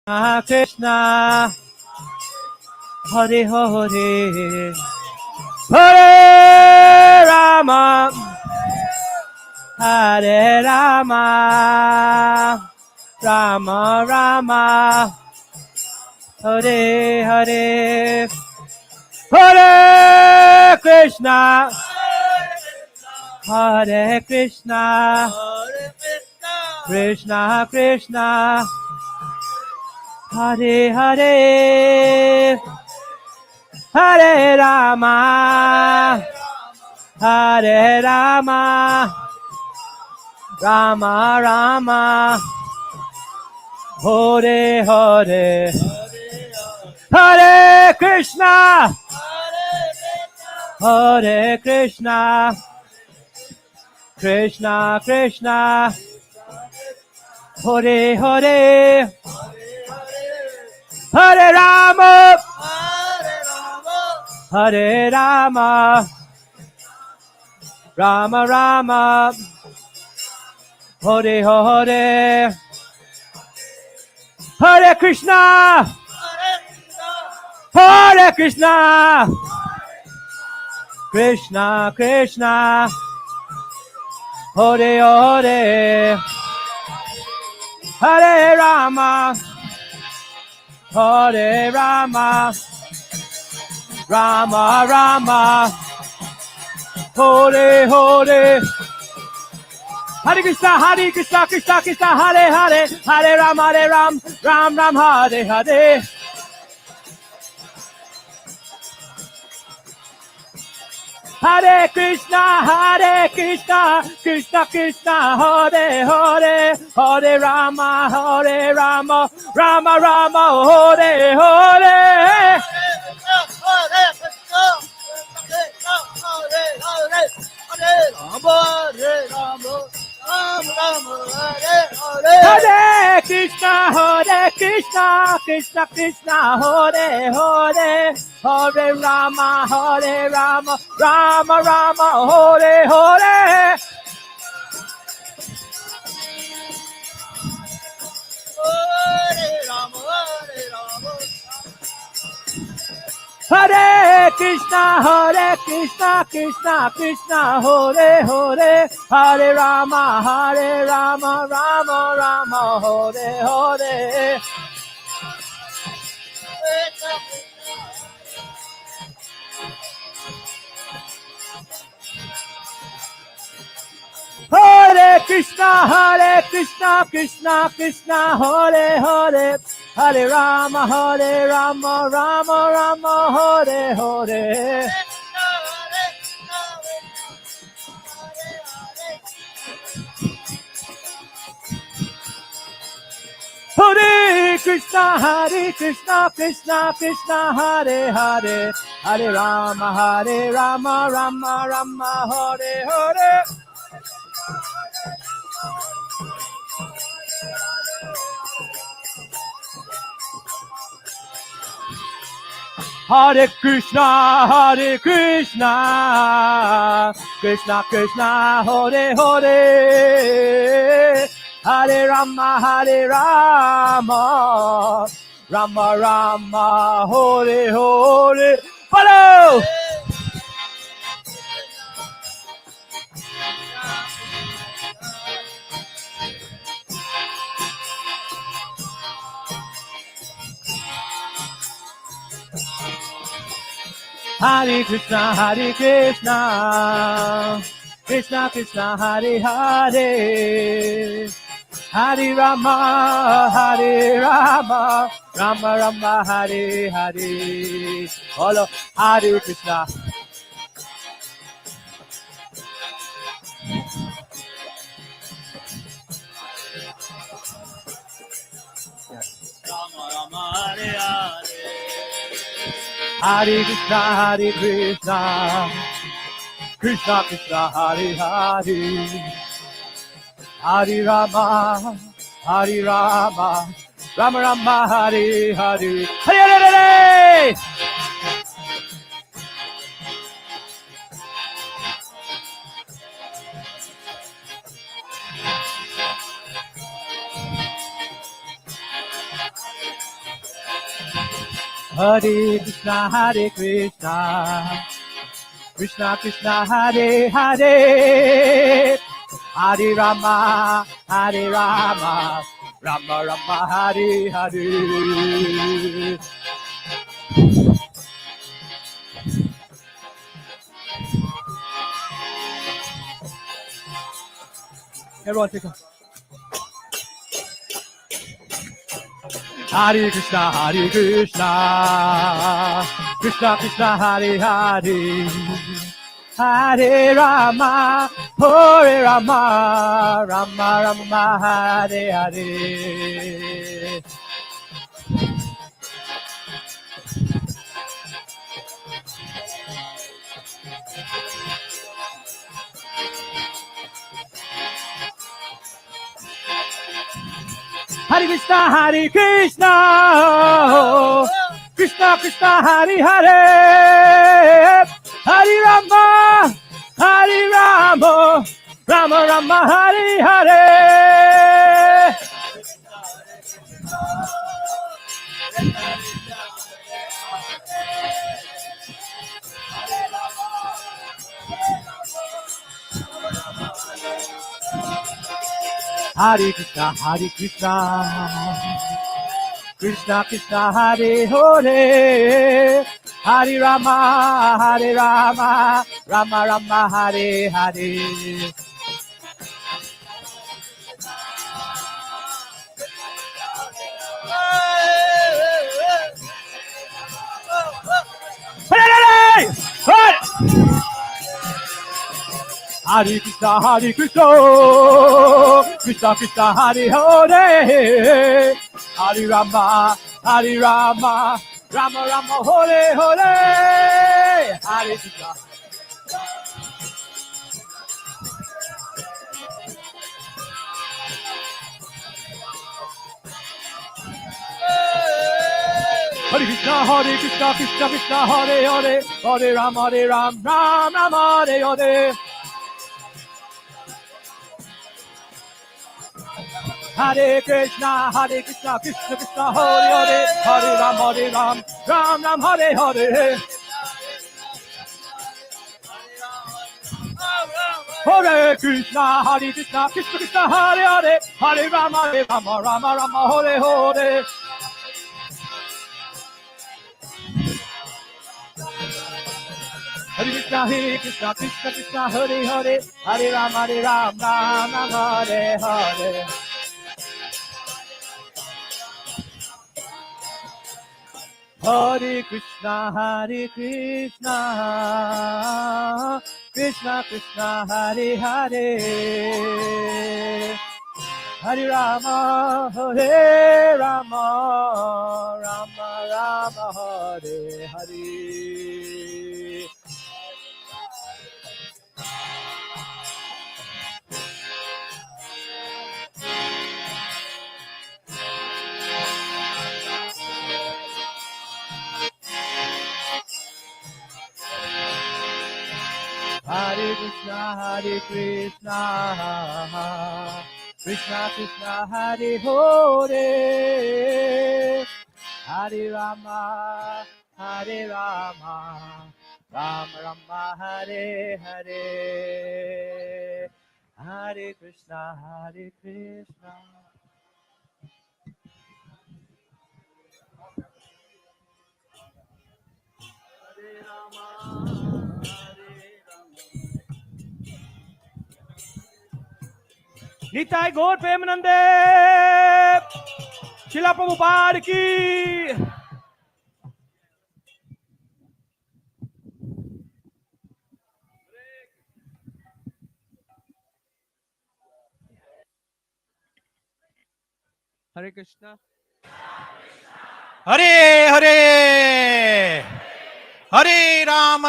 Krishna, Hare Hare, Hare Rama, Hare Rama, Rama Rama, Hare Hare, Hare Krishna, Hare Krishna, Krishna Krishna, Hare Hare, Hare Rama, Hare Rama, Rama Rama, Hare Hare, Hare Krishna, Hare Krishna, Krishna Krishna, Hare Hare, Hare Rama, Hare Rama, Rama Rama, Hare Hare, Hare Krishna, Hare Krishna, Krishna Krishna, Hare Hare, Hare Rama, Hare Rama, Rama Rama, Hare Hare, Hare Krishna, Krishna Krishna, Hare Hare, Hare Ram, Ram Ram, Hare Hare. Hare Krishna, Krishna Krishna, Hare Hare, Hare Rama, Rama Rama, Hare Hare. Hare Krishna, Krishna Krishna, Hare Hare, Hare Rama, Rama Rama, Hare Hare. Hare Krishna, Krishna Krishna, Hare Hare, Hare Rama, Rama Rama, Hare Hare. Hare Krishna, Krishna Krishna, Hare Hare, Hare Rama, Rama Rama, Hare Hare. Hare Krishna, Krishna Krishna, Hare Hare, Hare Rama, Rama Rama, Hare Hare. Hare Krishna, Krishna Krishna, Hare Hare, Hare Rama, Rama Rama, Hare Hare. Follow! Hare Krishna, Krishna Krishna, Hare Hare, Hare Rama, Rama Rama, Hare Hare. Follow Hare Krishna. Rama Rama, Hare Hare. Hare Krishna, Krishna Krishna, Hare Hare, Hare Rama, Rama Rama, Hare Hare, Hare Hare. Hare Krishna, Hare Krishna, Krishna Krishna, Hare Hare, Hare Rama, Hare Rama, Rama Rama, Hare Hare. Everyone take a Hare Krishna, Hare Krishna, Krishna Krishna, Hare Hare, Hare Rama, Hare Rama, Rama Rama, Hare Hare. Hare Krishna, Hare Krishna, Krishna Krishna, Hare Hare, Hare Rama, Hare Rama, Rama Rama, Hare Hare. Hare Krishna, Hare Krishna, Krishna Krishna, Hare Hare, Hare Rama, Hare Rama, Rama Rama, Hare Hare. Hare Krishna, Hare Krishna, Krishna Krishna, Hare Hare, Hare Rama, Hare Rama, Rama Rama, Hare Hare, Hare Krishna. Hare Krishna, Hare Krishna, Krishna Krishna, Hare Hare, Hare Ram, Ram Rama, Hare Hare. Hare Krishna, Krishna Krishna, Hare Hare, Hare Ram, Ram Ram, Hare Hare. Hare Krishna, Krishna Krishna, Hare Hare, Hare Rama, Rama Rama, Hare Hare. Hare Krishna, Krishna Krishna, Hare Hare, Hare Rama, Ram Ram, Hare Hare. Hare Krishna, Krishna Krishna, Hare Hare, Hare Rama, Hare Rama, Rama Rama, Hare Hare. Hare Krishna, Krishna Krishna, Hare Hare, Hare Rama, Hare Rama, Rama Rama, Hare Hare, Hare Krishna, Krishna. Hare Rama. Nitai गौर प्रेमानंदे शिला प्रभुपाद की हरे कृष्णा हरे हरे हरे राम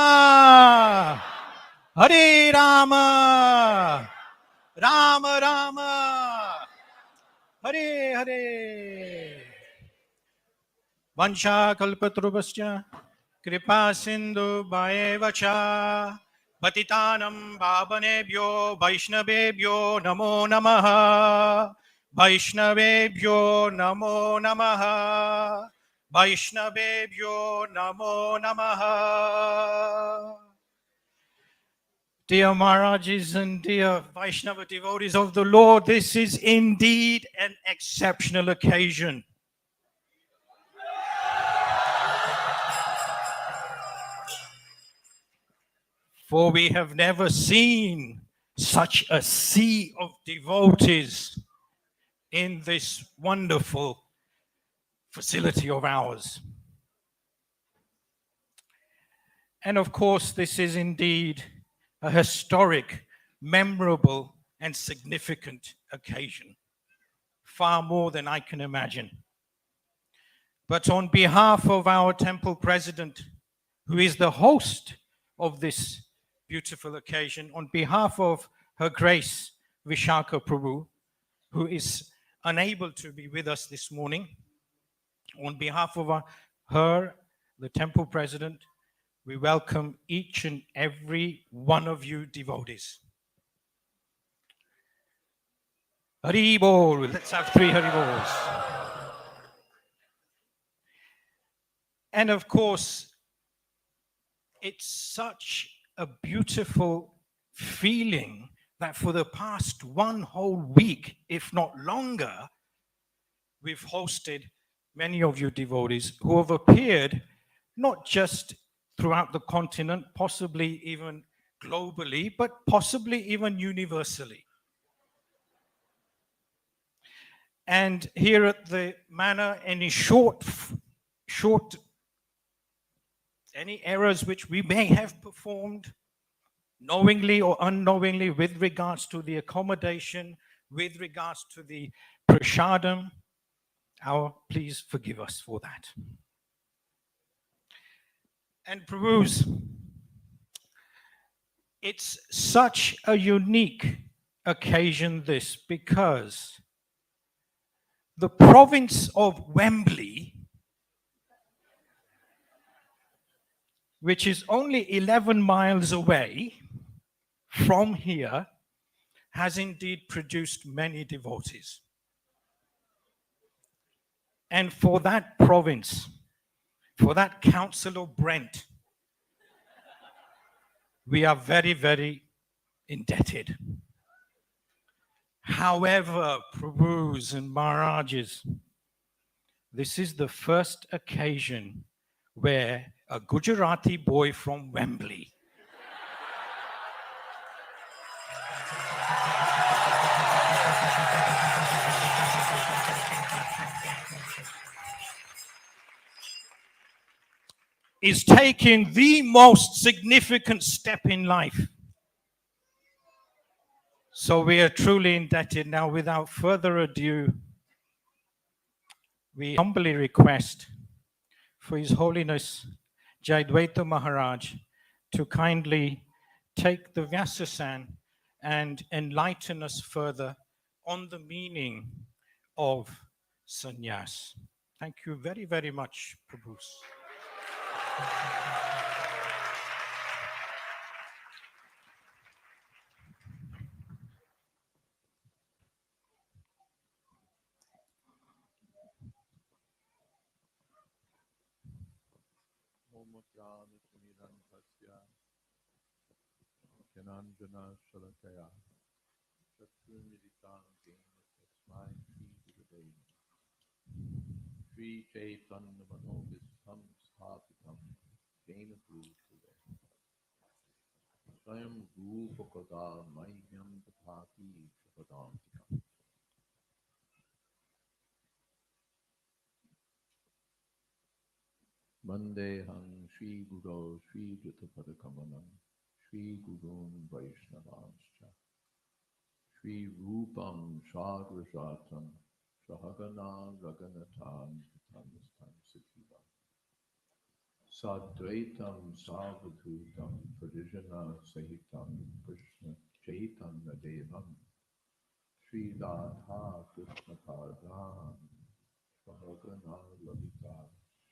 राम राम हरे हरे वंशा कल्पतरुभ्यश्च कृपा सिंधु भयेव च पतितानं पावनेभ्यो वैष्णवेभ्यो नमो नमः वैष्णवेभ्यो नमो नमः Vaishnavebhyo Namo Namaha. Dear Maharajas and dear Vaishnava devotees of the Lord, this is indeed an exceptional occasion. For we have never seen such a sea of devotees in this wonderful facility of ours. And of course, this is indeed a historic, memorable, and significant occasion, far more than I can imagine. But on behalf of our temple president, who is the host of this beautiful occasion, on behalf of Her Grace Vishaka Prabhu, who is unable to be with us this morning, on behalf of her, the temple president, we welcome each and every one of you devotees. Hari Bol. Let's have 3 Hari Bols. And of course, it's such a beautiful feeling that for the past one whole week, if not longer, we've hosted many of you devotees who have appeared not just throughout the continent, possibly even globally, but possibly even universally. And here at the Manor, any any errors which we may have performed, knowingly or unknowingly, with regards to the accommodation, with regards to the prasadam, please forgive us for that. And Prabhus, it's such a unique occasion this, because the province of Wembley, which is only 11 miles away from here, has indeed produced many devotees. And for that province, for that Council of Brent, we are very, very indebted. However, Prabhus and Maharajas, this is the first occasion where a Gujarati boy from Wembley is taking the most significant step in life. So we are truly indebted. Now, without further ado, we humbly request for His Holiness Jayadvaita Maharaj to kindly take the Vyasasan and enlighten us further on the meaning of Sanyas. Thank you very, very much, Prabhus. Sri Caitanya Manobisham Sthapitam Jena Purusule Swayam Rupakada Mahyam Tatati Shapadantikam. Vandeham Sri Guru Sri Jatapadakamanam Sri Gurun Vaishnavanscha Sri Rupam Shadrajatam Sahagana Raganatan Tamastam Siddhiva Sadvaitam Savadhutam Pradijana Sahitam Krishna Chaitanya Devam Sri Radha Krishna Pardhan Sahagana Lalita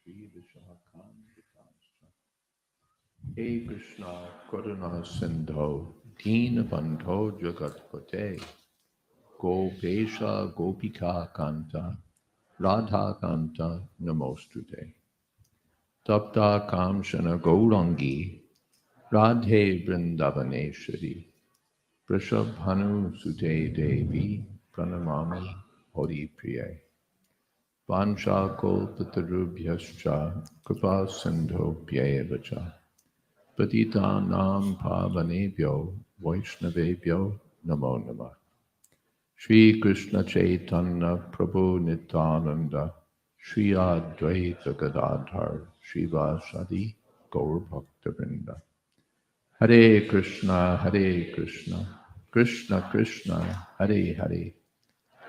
Sri Vishakhanditascha Hey Krishna Karuna Sindho Deen Bandho Jagatpate Gopesha Gopika Kanta Radha Kanta Namostute. Tapta Kamshana Gaurangi Radhe Vrindavaneshwari Prashabhanu Sute Devi Pranamami Hori Priye Vansha Kolpatarubhyascha Kripa Sindho Pyevacha Patita Nam Pavanebhyo Vaishnavebhyo Namo Namah Shri Krishna Chaitanya Prabhu Nityananda Shri Advaita Gadadhar Shivasadi Gaur Bhaktivinoda Hare Krishna Krishna Krishna Hare Hare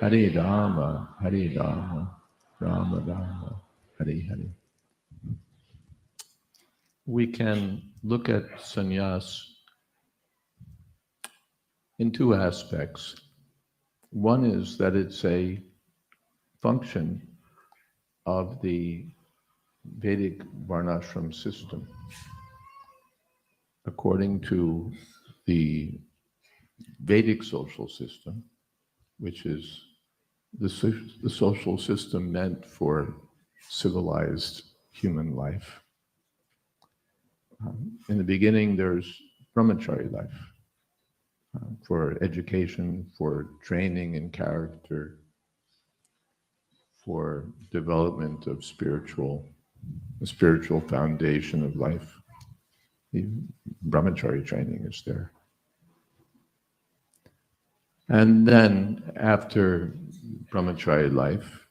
Hare Rama Rama Rama Hare Hare. We can look at sannyas in two aspects. One is that it's a function of the Vedic Varnashram system. According to the Vedic social system, which is the social system meant for civilized human life. In the beginning, there's brahmachari life for education, for training in character, for development of the spiritual foundation of life. The brahmachari training is there. And then after brahmachari life,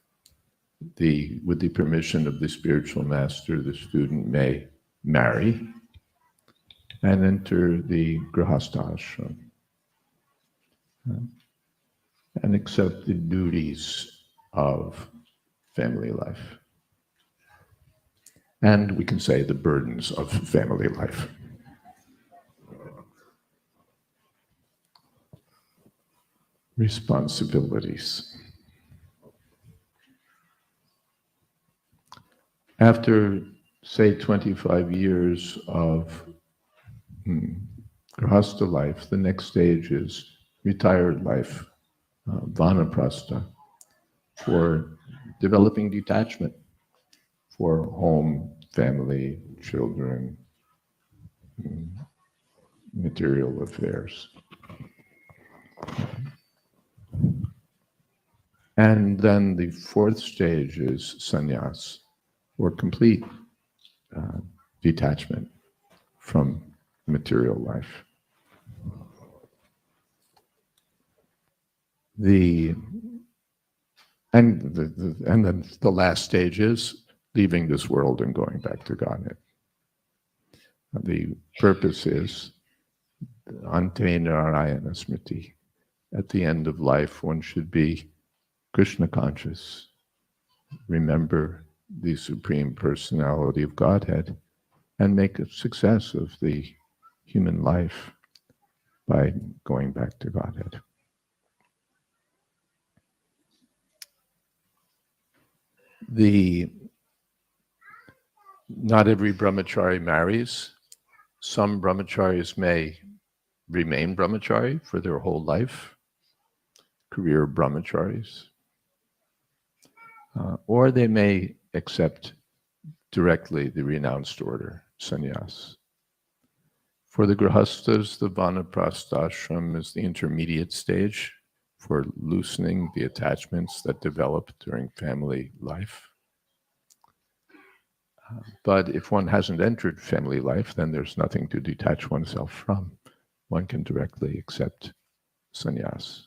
with the permission of the spiritual master, the student may marry and enter the grihastha ashram and accept the duties of family life. And we can say the burdens of family life. Responsibilities. After, say, 25 years of grihastha life, the next stage is retired life, vanaprastha, for developing detachment for home, family, children, material affairs. And then the fourth stage is sannyas, or complete detachment from material life. And then the last stage is leaving this world and going back to Godhead. The purpose is ante narayana smriti. At the end of life, one should be Krishna conscious. Remember the Supreme Personality of Godhead and make a success of the human life by going back to Godhead. Not every brahmachari marries. Some brahmacharis may remain brahmachari for their whole life, career brahmacharis, or they may accept directly the renounced order, sannyas. For the grihasthas, the vanaprastha ashram is the intermediate stage for loosening the attachments that develop during family life. But if one hasn't entered family life, then there's nothing to detach oneself from. One can directly accept sannyas.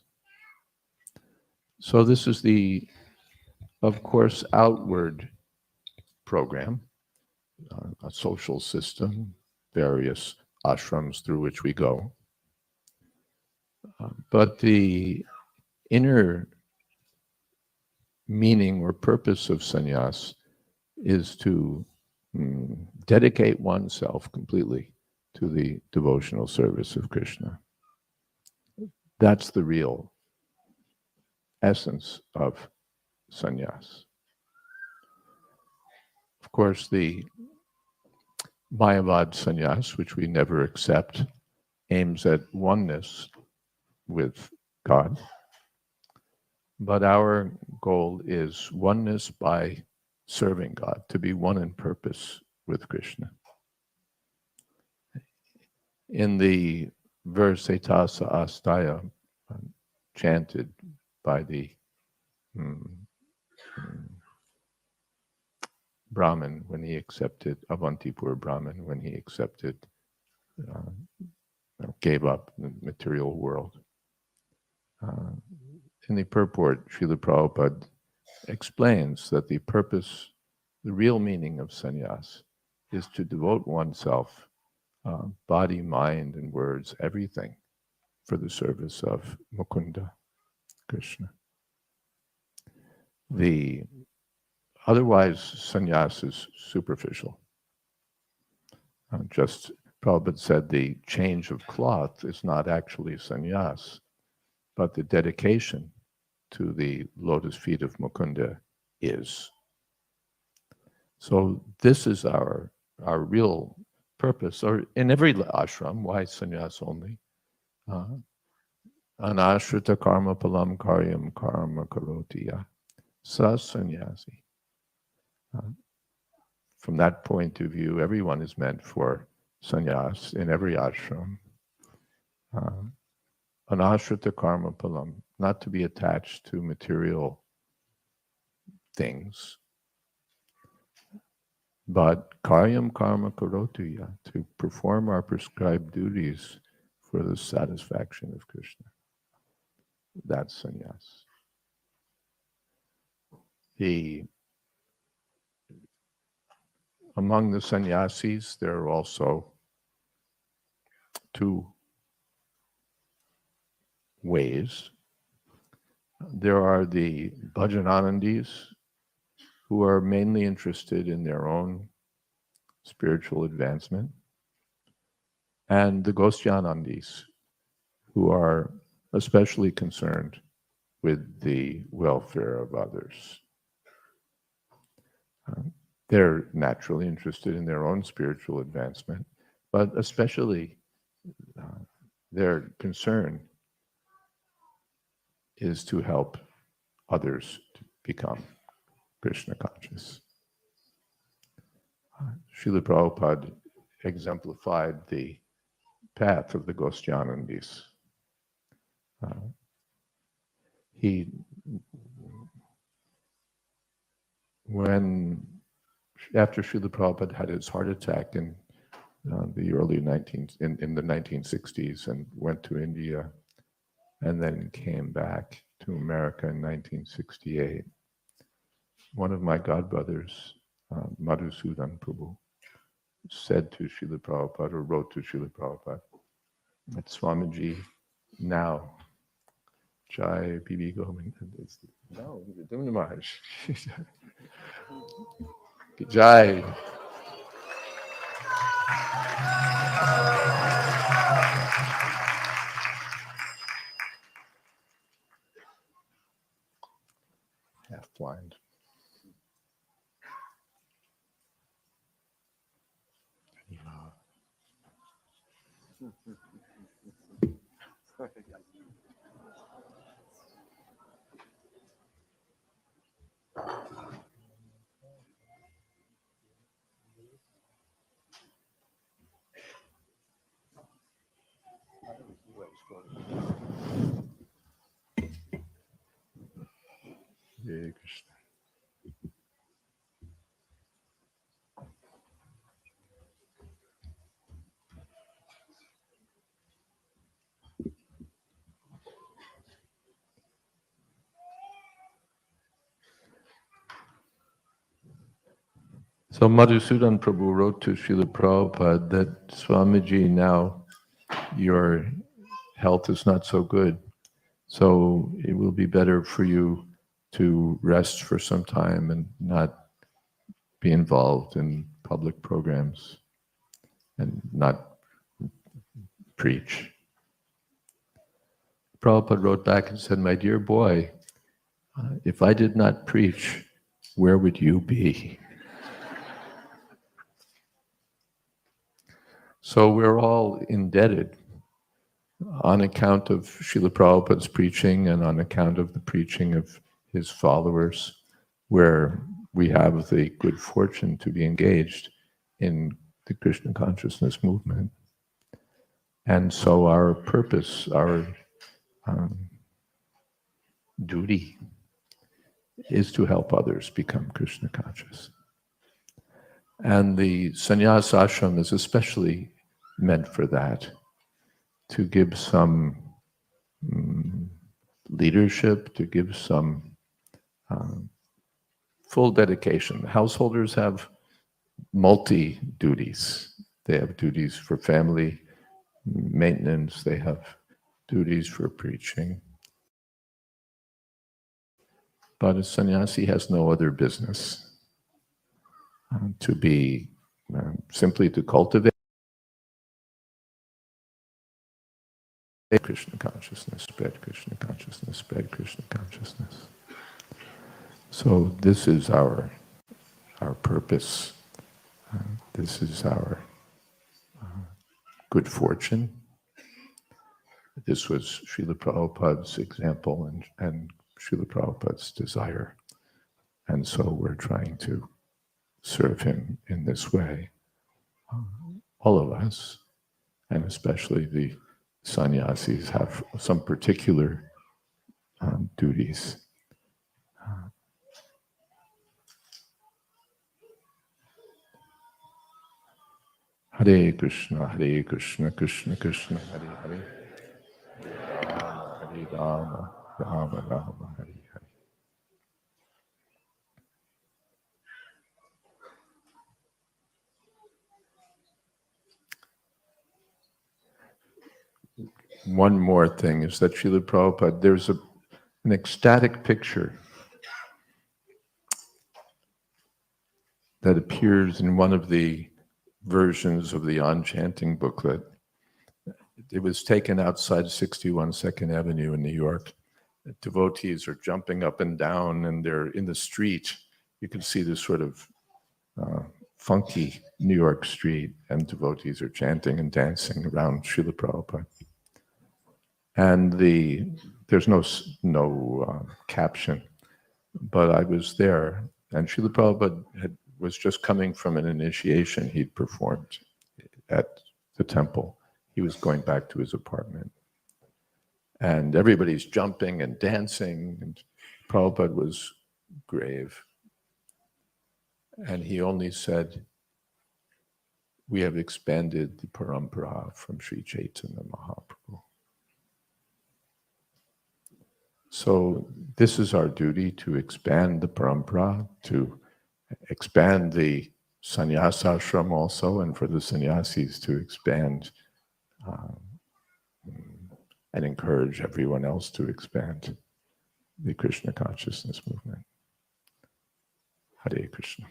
So this is the, of course, outward program, a social system, various ashrams through which we go. But the inner meaning or purpose of sannyas is to dedicate oneself completely to the devotional service of Krishna. That's the real essence of sannyas. Of course, the Mayavad sannyas, which we never accept, aims at oneness with God. But our goal is oneness by serving God, to be one in purpose with Krishna. In the verse Etasa Astaya, chanted by the Brahmin when he accepted, Avantipur Brahmin, when he accepted, gave up the material world. In the purport, Srila Prabhupada explains that the purpose, the real meaning of sannyas is to devote oneself, body, mind, and words, everything, for the service of Mukunda, Krishna. Otherwise, sannyas is superficial. Just Prabhupada said the change of cloth is not actually sannyas, but the dedication to the lotus feet of Mukunda is. So this is our real purpose, or in every ashram. Why sannyas only? Anashrita karma palam karyam karma karotiya sa sannyasi. From that point of view, everyone is meant for sannyas in every ashram. Anashrita karma palam, not to be attached to material things, but karyam karma karotuya, to perform our prescribed duties for the satisfaction of Krishna. That's sannyas. Among the sannyasis, there are also two ways. There are the bhajananandis, who are mainly interested in their own spiritual advancement, and the Gosyanandis, who are especially concerned with the welfare of others. They're naturally interested in their own spiritual advancement, but especially their concern is to help others to become Krishna conscious. Srila Prabhupada exemplified the path of the Gosyanandis. After Srila Prabhupada had his heart attack in the early 1960s and went to India and then came back to America in 1968, one of my godbrothers, Madhusudan Prabhu, said to Srila Prabhupada, or wrote to Srila Prabhupada, that Swamiji now, Jai Bibi Govind, no, Dimna Maharaj, Jai. Half blind. Hare Krishna. So Madhusudan Prabhu wrote to Srila Prabhupada that Swamiji, now your health is not so good, so it will be better for you to rest for some time and not be involved in public programs and not preach. Prabhupada wrote back and said, "My dear boy, if I did not preach, where would you be?" So we're all indebted on account of Srila Prabhupada's preaching and on account of the preaching of his followers, where we have the good fortune to be engaged in the Krishna consciousness movement. And so our purpose, our duty is to help others become Krishna conscious. And the Sannyas ashram is especially meant for that, to give some leadership, to give some full dedication. Householders have multi-duties. They have duties for family maintenance, they have duties for preaching. But a sannyasi has no other business to be simply to cultivate Krishna consciousness, spread Krishna consciousness, spread Krishna consciousness. So this is our purpose. This is our good fortune. This was Srila Prabhupada's example and Srila Prabhupada's desire. And so we're trying to serve him in this way. All of us, and especially the sannyasis, have some particular duties. Hare Krishna, Krishna Krishna, Hare Hare. Hare Rama, Rama Rama, Hare Hare. One more thing is that Srila Prabhupada, there's an ecstatic picture that appears in one of the versions of the On-Chanting booklet. It was taken outside 61 Second Avenue in New York. Devotees are jumping up and down and they're in the street. You can see this sort of funky New York street, and devotees are chanting and dancing around Srila Prabhupada. And there's no caption, but I was there, and Srila Prabhupada was just coming from an initiation he'd performed at the temple. He was going back to his apartment. And everybody's jumping and dancing, and Prabhupada was grave. And he only said, "We have expanded the parampara from Sri Chaitanya Mahaprabhu." So this is our duty, to expand the parampara, to expand the sannyasa ashram also, and for the sannyasis to expand and encourage everyone else to expand the Krishna consciousness movement. Hare Krishna.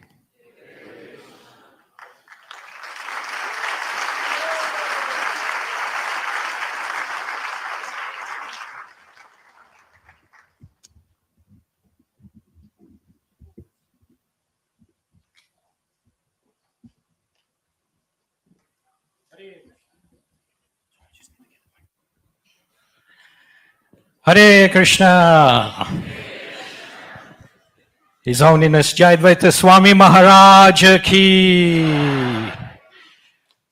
Hare Krishna. His Holiness Jayadvaita Swami Maharaj ki.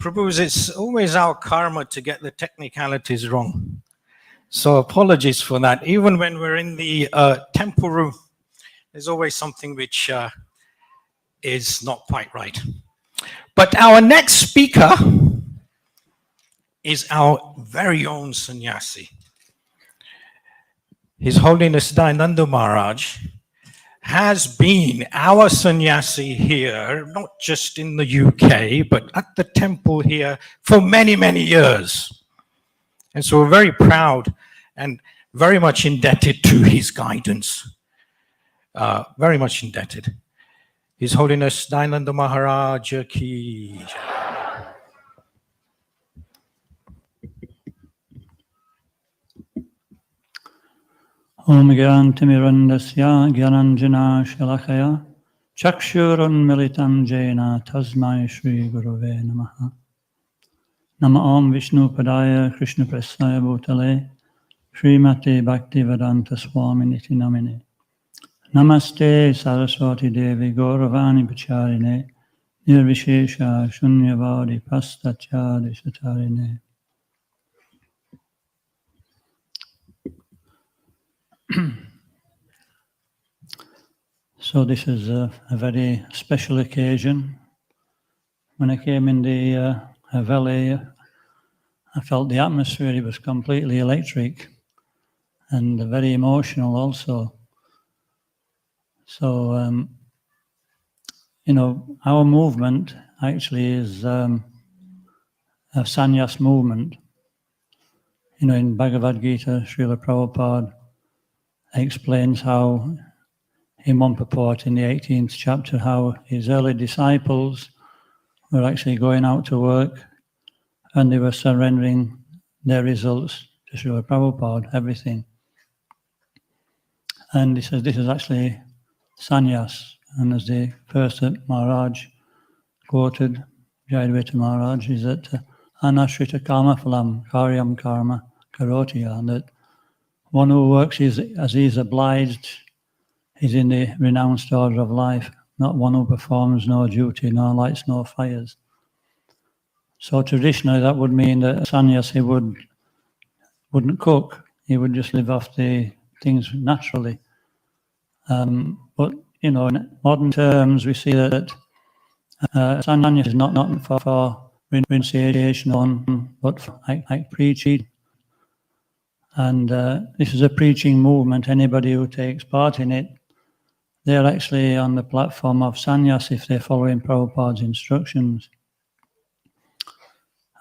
Prabhus, it's always our karma to get the technicalities wrong. So apologies for that. Even when we're in the temple room, there's always something which is not quite right. But our next speaker is our very own sannyasi. His Holiness Dayananda Maharaj has been our sannyasi here, not just in the UK, but at the temple here for many, many years. And so we're very proud and very much indebted to his guidance. Very much indebted. His Holiness Dayananda Maharaj ki. Om Gyantimirandasya Gyananjana Shalakaya Chakshurun Militam Jena Tasmai Shri Gurave Namaha. Nama Om Vishnu Padaya Krishna Prasaya Bhutale Srimati Bhaktivedanta Swami Niti Namine Namaste Saraswati Devi Gauravani Pacharine Nirvishesha Shunyavadi Pastachari Satarine. So this is a very special occasion. When I came in the valley, I felt the atmosphere, it was completely electric and very emotional also. So, our movement actually is a Sanyas movement. In Bhagavad Gita, Srila Prabhupada explains how, in one purport in the 18th chapter, how his early disciples were actually going out to work and they were surrendering their results to Srila Prabhupada, everything. And he says this is actually Sanyas. And as the first Maharaj quoted, Jayadvaita Maharaj, is that anashrita karma phalam karyam karma karotiya, that one who works as he is obliged is in the renounced order of life, not one who performs no duty, nor lights no fires. So traditionally that would mean that a sannyasi wouldn't cook, he would just live off the things naturally. But in modern terms we see that sannyas is not for renunciation, but for preaching. And this is a preaching movement. Anybody who takes part in it, they're actually on the platform of Sanyas if they're following Prabhupada's instructions.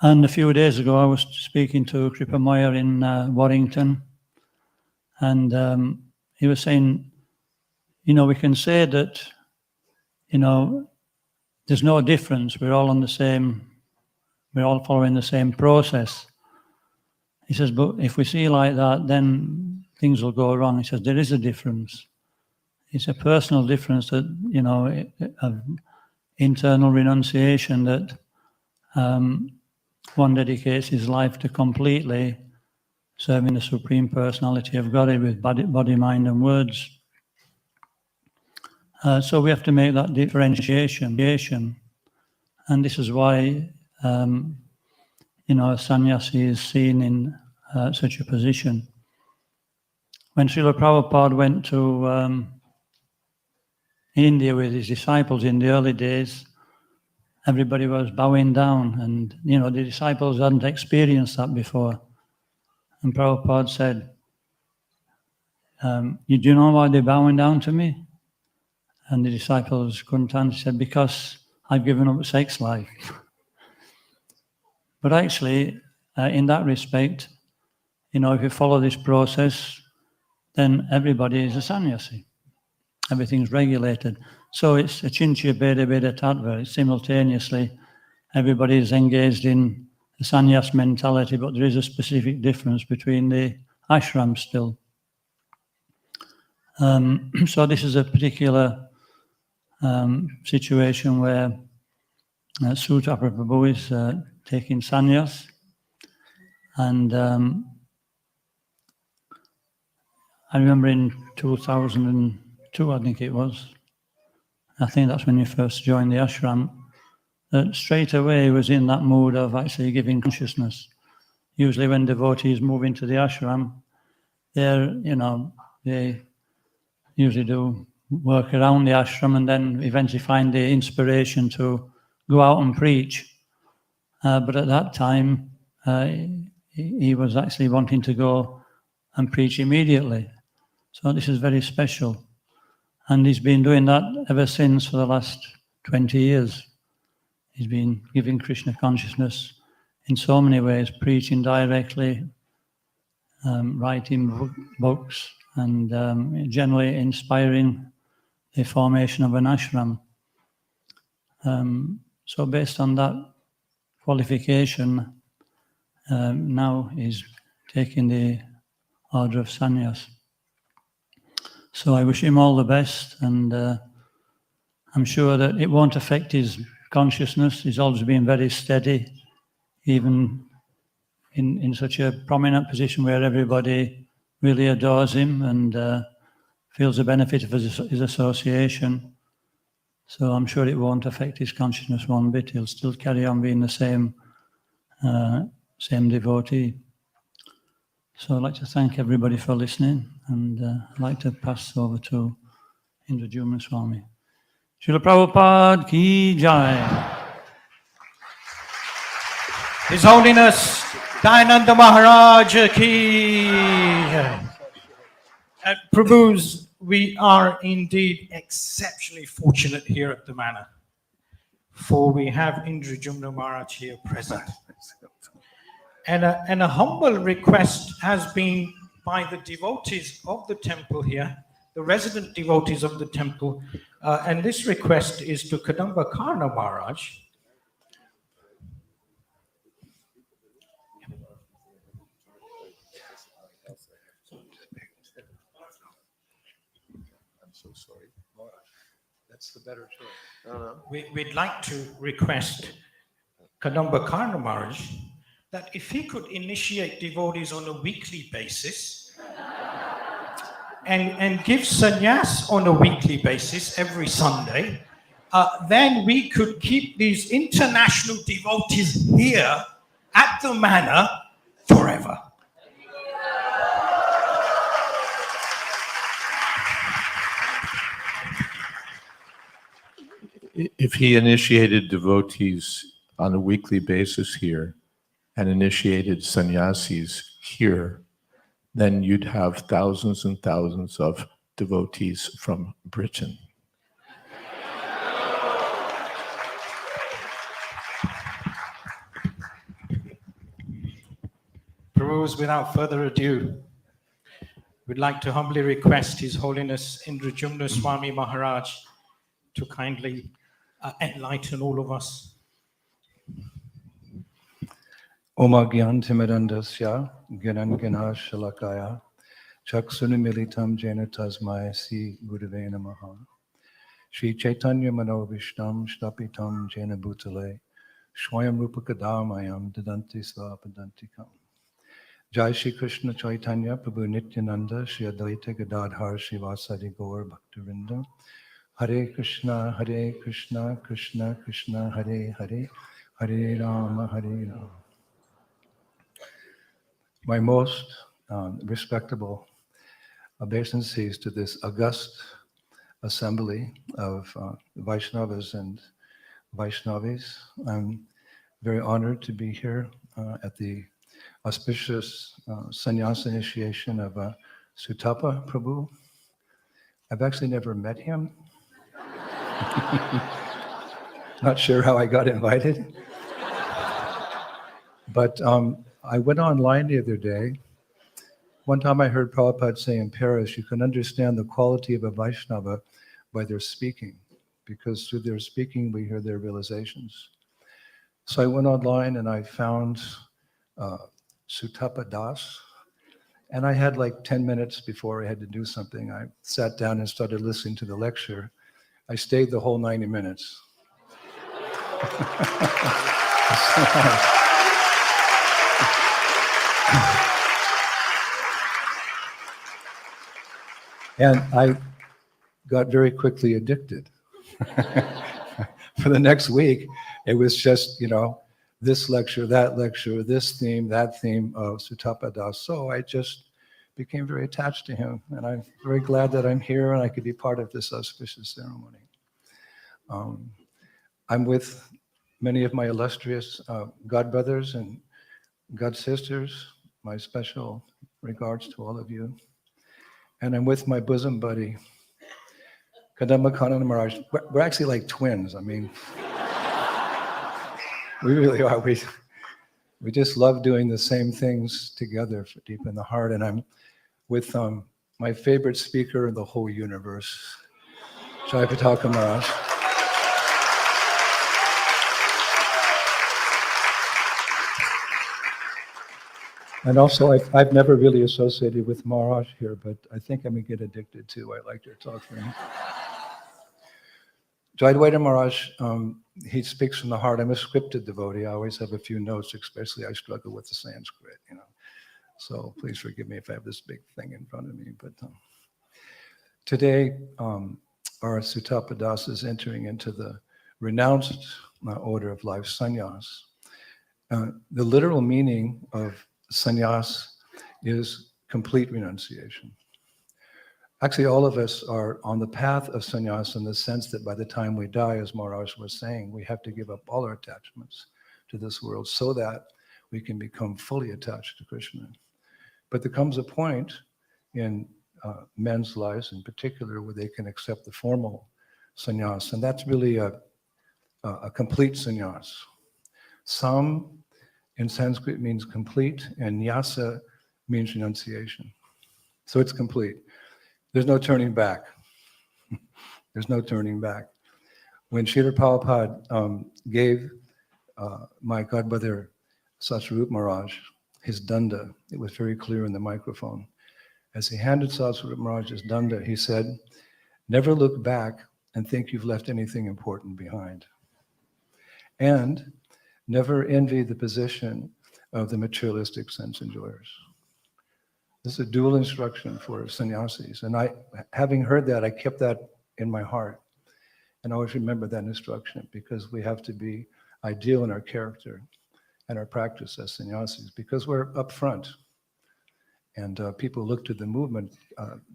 And a few days ago, I was speaking to Kripa Moyer in Warrington, and he was saying, we can say that, there's no difference. We're all following the same process. He says, but if we see like that, then things will go wrong. He says, there is a difference. It's a personal difference that, of internal renunciation, that one dedicates his life to completely serving the Supreme Personality of Godhead with body, mind, and words. So we have to make that differentiation. And this is why, a sannyasi is seen in such a position. When Srila Prabhupada went to India with his disciples in the early days, everybody was bowing down, and the disciples hadn't experienced that before. And Prabhupada said, "You do know why they're bowing down to me?" And the disciples couldn't answer. He said, "Because I've given up sex life." But actually, in that respect, if you follow this process, then everybody is a sannyasi. Everything's regulated. So it's a chinchya beda beda tattva. Simultaneously, everybody is engaged in the sannyas mentality, but there is a specific difference between the ashrams still. So this is a particular situation where Suta Prabhu is taking sannyas, and I remember in 2002, I think it was, I think that's when you first joined the ashram, that straight away he was in that mood of actually giving consciousness. Usually when devotees move into the ashram, they usually do work around the ashram and then eventually find the inspiration to go out and preach. But at that time, he was actually wanting to go and preach immediately. So this is very special. And he's been doing that ever since for the last 20 years. He's been giving Krishna consciousness in so many ways, preaching directly, writing books, and generally inspiring the formation of an ashram. So based on that qualification, now he's taking the order of Sanyas. So I wish him all the best, and I'm sure that it won't affect his consciousness. He's always been very steady, even in such a prominent position where everybody really adores him and feels the benefit of his association. So I'm sure it won't affect his consciousness one bit. He'll still carry on being the same devotee. So I'd like to thank everybody for listening, and I'd like to pass over to Jayadvaita Swami. Srila Prabhupada ki jai. His Holiness Dayananda Maharaj ki jai. Prabhus, we are indeed exceptionally fortunate here at the Manor, for we have Indrajumna Maharaj here present. And a humble request has been by the devotees of the temple here, the resident devotees of the temple, and this request is to Kadamba Kanana Maharaj. I'm so sorry. That's the better choice. We'd like to request Kadamba Kanana Maharaj that if he could initiate devotees on a weekly basis and give sannyas on a weekly basis every Sunday, then we could keep these international devotees here at the Manor forever. If he initiated devotees on a weekly basis here and initiated sannyasis here, then you'd have thousands and thousands of devotees from Britain. Prabhus, without further ado, we'd like to humbly request His Holiness Indrajumna Swami Maharaj to kindly enlighten all of us. Oma Gyantimirandasya Gyanan Gana Shalakaya Chaksunimilitam Jena Tasmai Si Gurave Namaha Shri Caitanya Mano Vishtam Shtapitam Jena Bhutale Shwayam Rupa Kadamayam Dadanti Svapadantikam. Jai Shri Krishna Chaitanya Prabhu Nityananda Shri Advaita Gadadhar Shivasadi Gaur Bhaktivedanta Hare Krishna Krishna Krishna Hare Hare Hare Rama Hare Rama. My most respectable obeisances to this august assembly of Vaishnavas and Vaishnavis. I'm very honored to be here at the auspicious Sannyasa initiation of Sutapa Prabhu. I've actually never met him. Not sure how I got invited. But I went online the other day. One time I heard Prabhupada say in Paris, you can understand the quality of a Vaishnava by their speaking, because through their speaking we hear their realizations. So I went online and I found Sutapa Das, and I had like 10 minutes before I had to do something. I sat down and started listening to the lecture. I stayed the whole 90 minutes. And I got very quickly addicted. For the next week, it was just, this lecture, that lecture, this theme, that theme of Sutapa Das. So I just became very attached to him. And I'm very glad that I'm here and I could be part of this auspicious ceremony. I'm with many of my illustrious godbrothers and godsisters. My special regards to all of you. And I'm with my bosom buddy, Kadamba Kanana Maharaj. We're actually like twins. I mean, we really are. We just love doing the same things together deep in the heart. And I'm with my favorite speaker in the whole universe, Jayadvaita Maharaj. And also, I've never really associated with Maharaj here, but I think I'm going to get addicted too. I like your talk. Jayadvaita Maharaj, he speaks from the heart. I'm a scripted devotee. I always have a few notes, especially I struggle with the Sanskrit, So please forgive me if I have this big thing in front of me. But Today, our Sutapadas is entering into the renounced order of life, Sanyas. The literal meaning of Sanyas is complete renunciation. Actually, all of us are on the path of sannyas in the sense that by the time we die, as Maharaj was saying, we have to give up all our attachments to this world so that we can become fully attached to Krishna. But there comes a point in men's lives in particular where they can accept the formal sannyas, and that's really a complete sannyas. Sam in Sanskrit means complete, and nyasa means renunciation. So it's complete. There's no turning back. There's no turning back. When Srila Prabhupada gave my godbrother Satsvarup Maharaj his danda, it was very clear in the microphone. As he handed Satsvarup Maharaj his danda, he said, "Never look back and think you've left anything important behind. And never envy the position of the materialistic sense enjoyers." This is a dual instruction for sannyasis. And having heard that, I kept that in my heart. And I always remember that instruction because we have to be ideal in our character and our practice as sannyasis because we're up front. And people look to the movement,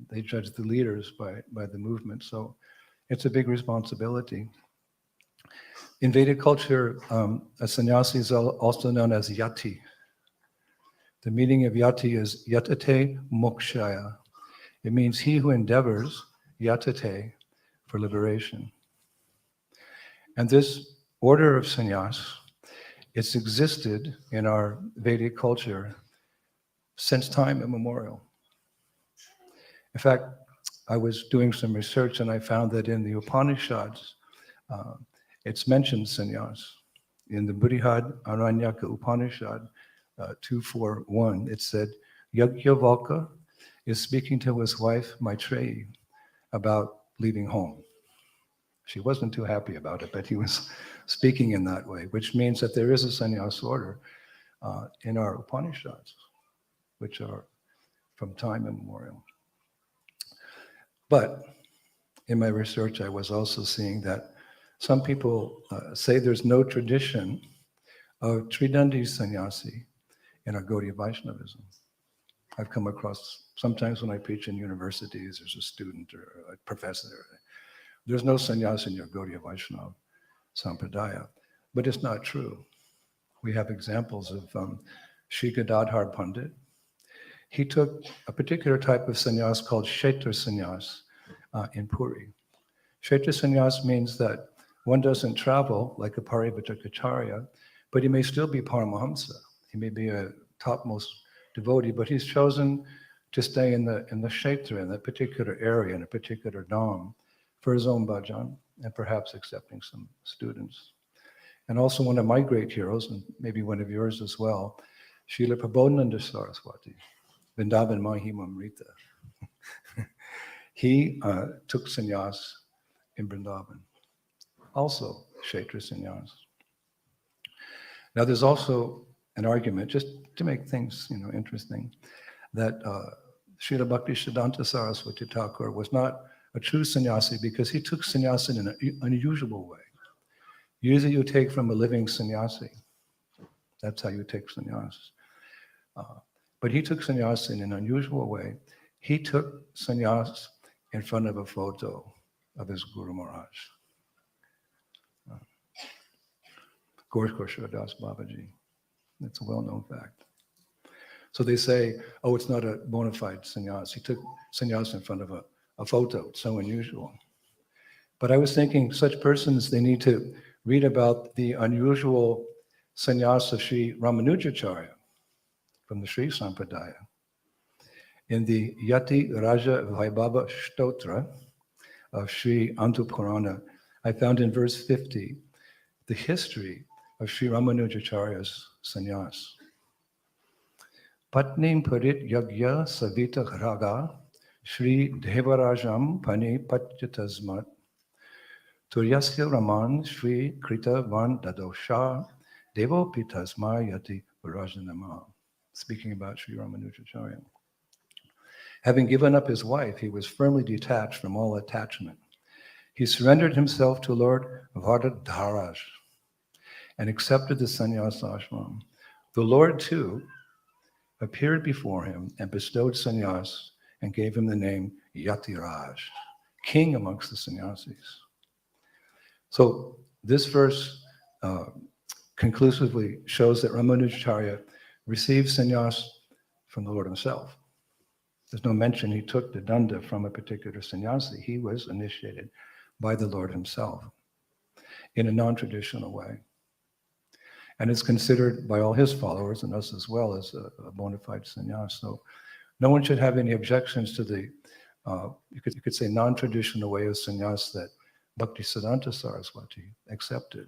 they judge the leaders by the movement. So it's a big responsibility. In Vedic culture, a sannyasi is also known as yati. The meaning of yati is yatate mokshaya. It means he who endeavors, yatate, for liberation. And this order of sannyas, it's existed in our Vedic culture since time immemorial. In fact, I was doing some research and I found that in the Upanishads, it's mentioned sannyas. In the Brihad Aranyaka Upanishad, 241, it said, Yajnavalkya is speaking to his wife Maitreyi about leaving home. She wasn't too happy about it, but he was speaking in that way, which means that there is a sannyas order in our Upanishads, which are from time immemorial. But in my research, I was also seeing that some people say there's no tradition of Tridandi sannyasi in our Gaudiya Vaishnavism. I've come across, sometimes when I preach in universities, there's a student or a professor, there's no sannyas in your Gaudiya Vaishnava Sampradaya, but it's not true. We have examples of Sri Gadadhar Pandit. He took a particular type of sannyas called Kshetra sannyas in Puri. Kshetra sannyas means that one doesn't travel like a Parivrajacharya, but he may still be Paramahamsa. He may be a topmost devotee, but he's chosen to stay in the kshetra, in that particular area, in a particular dham, for his own bhajan, and perhaps accepting some students. And also one of my great heroes, and maybe one of yours as well, Srila Prabodhananda Saraswati, Vrindavan Mahimamrita. He took sannyas in Vrindavan, also kshetra sannyas. Now there's also an argument, just to make things interesting, that Srila Bhaktisiddhanta Saraswati Thakur was not a true sannyasi because he took sannyasa in an unusual way. Usually you take from a living sannyasi. That's how you take sannyas. But he took sannyasa in an unusual way. He took sannyas in front of a photo of his Guru Maharaj. Gorkhoshwar Das Babaji. That's a well-known fact. So they say, oh, it's not a bona fide sannyas. He took sannyas in front of a photo. It's so unusual. But I was thinking such persons, they need to read about the unusual sannyas of Sri Ramanujacharya from the Sri Sampradaya. In the Yati Raja Vaibhava Stotra of Sri Antapurana, I found in verse 50 the history of Sri Ramanujacharya's sannyas. Patnim Parit Yagya Savita Raga Sri Devarajam Pani Patyatasmat Turyasya Raman Sri Krita Van Dadosha Devo Pitasma Yati Varajanama. Speaking about Sri Ramanujacharya. Having given up his wife, he was firmly detached from all attachment. He surrendered himself to Lord Vardadharaj and accepted the sannyasa ashram. The Lord, too, appeared before him and bestowed sannyas and gave him the name Yatiraj, king amongst the sannyasis. So this verse conclusively shows that Ramanujacharya received sannyas from the Lord himself. There's no mention he took the danda from a particular sannyasi. He was initiated by the Lord himself in a non-traditional way. And it's considered by all his followers and us as well as a bona fide sannyas. So no one should have any objections to the, you could say, non-traditional way of sannyas that Bhaktivedanta Saraswati accepted.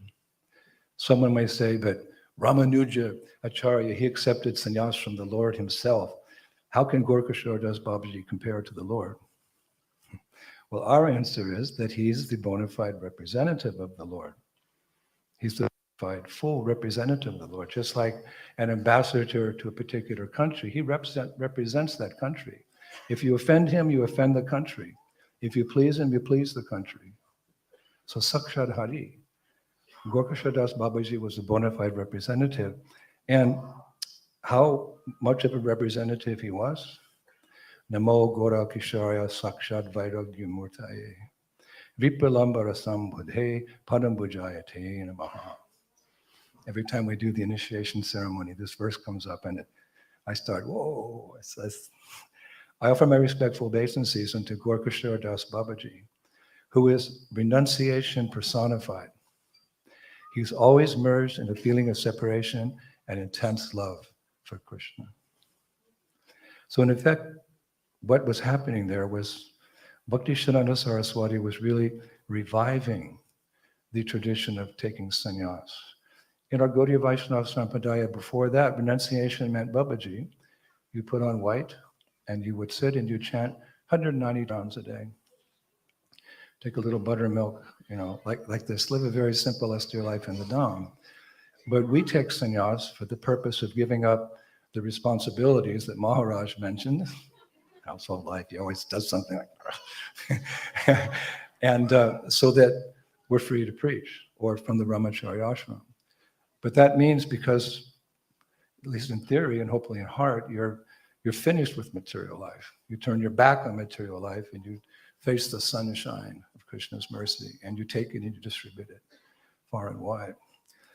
Someone may say, but Ramanuja Acharya, he accepted sannyas from the Lord himself. How can Gorkashore Das Babaji compare to the Lord? Well, our answer is that he's the bona fide representative of the Lord. He's the bona fide full representative of the Lord, just like an ambassador to a particular country. He represents that country. If you offend him, you offend the country. If you please him, you please the country. So Sakshad Hari, Gorkashore Das Babaji was a bona fide representative. And how much of a representative he was? Namo Gora Kisharya Sakshad Vairagya Murtaye Vipralambara Sambudhe Padam Bujayate Namaha. Every time we do the initiation ceremony, this verse comes up and I start, whoa. I offer my respectful obeisances unto Gorkashore Das Babaji, who is renunciation personified. He's always merged in a feeling of separation and intense love for Krishna. So in effect, what was happening there was Bhaktisiddhanta Saraswati was really reviving the tradition of taking sannyas. In our Gaudiya Vaishnava Sampradaya, before that, renunciation meant Babaji. You put on white and you would sit and you chant 190 rounds a day. Take a little buttermilk, like this. Live a very simple, austere life in the Dham. But we take sannyas for the purpose of giving up the responsibilities that Maharaj mentioned. Household life, he always does something like that. And so that we're free to preach, or from the Brahmacharya ashram. But that means because, at least in theory and hopefully in heart, you're finished with material life. You turn your back on material life and you face the sunshine of Krishna's mercy, and you take it and you distribute it far and wide.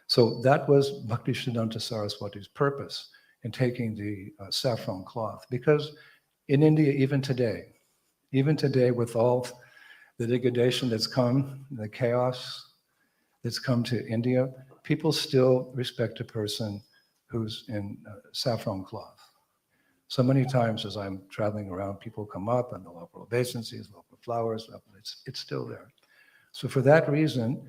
So that was Bhaktisiddhanta Saraswati's purpose in taking the saffron cloth. Because in India, even today with all the degradation that's come, the chaos that's come to India, people still respect a person who's in saffron cloth. So many times as I'm traveling around, people come up and they'll offer obeisances, they'll offer flowers, it's still there. So for that reason,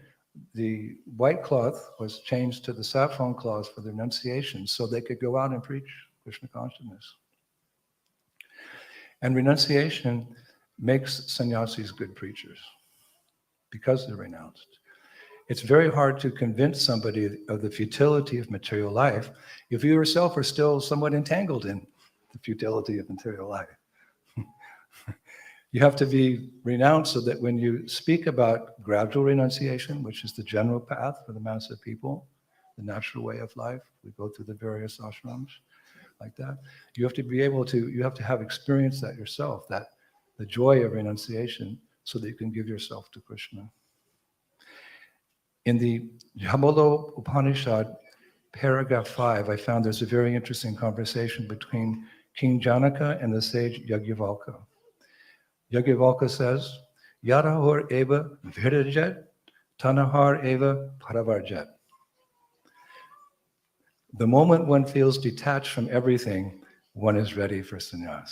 the white cloth was changed to the saffron cloth for the renunciation so they could go out and preach Krishna consciousness. And renunciation makes sannyasis good preachers because they're renounced. It's very hard to convince somebody of the futility of material life if you yourself are still somewhat entangled in the futility of material life. You have to be renounced so that when you speak about gradual renunciation, which is the general path for the mass of people, the natural way of life, we go through the various ashrams like that. You have to have experienced that yourself, that the joy of renunciation, so that you can give yourself to Krishna. In the Jhabala Upanishad, paragraph 5, I found there's a very interesting conversation between King Janaka and the sage Yajnavalkya. Yajnavalkya says, Yarahor eva virajat, tanahar eva paravarjat. The moment one feels detached from everything, one is ready for sannyas.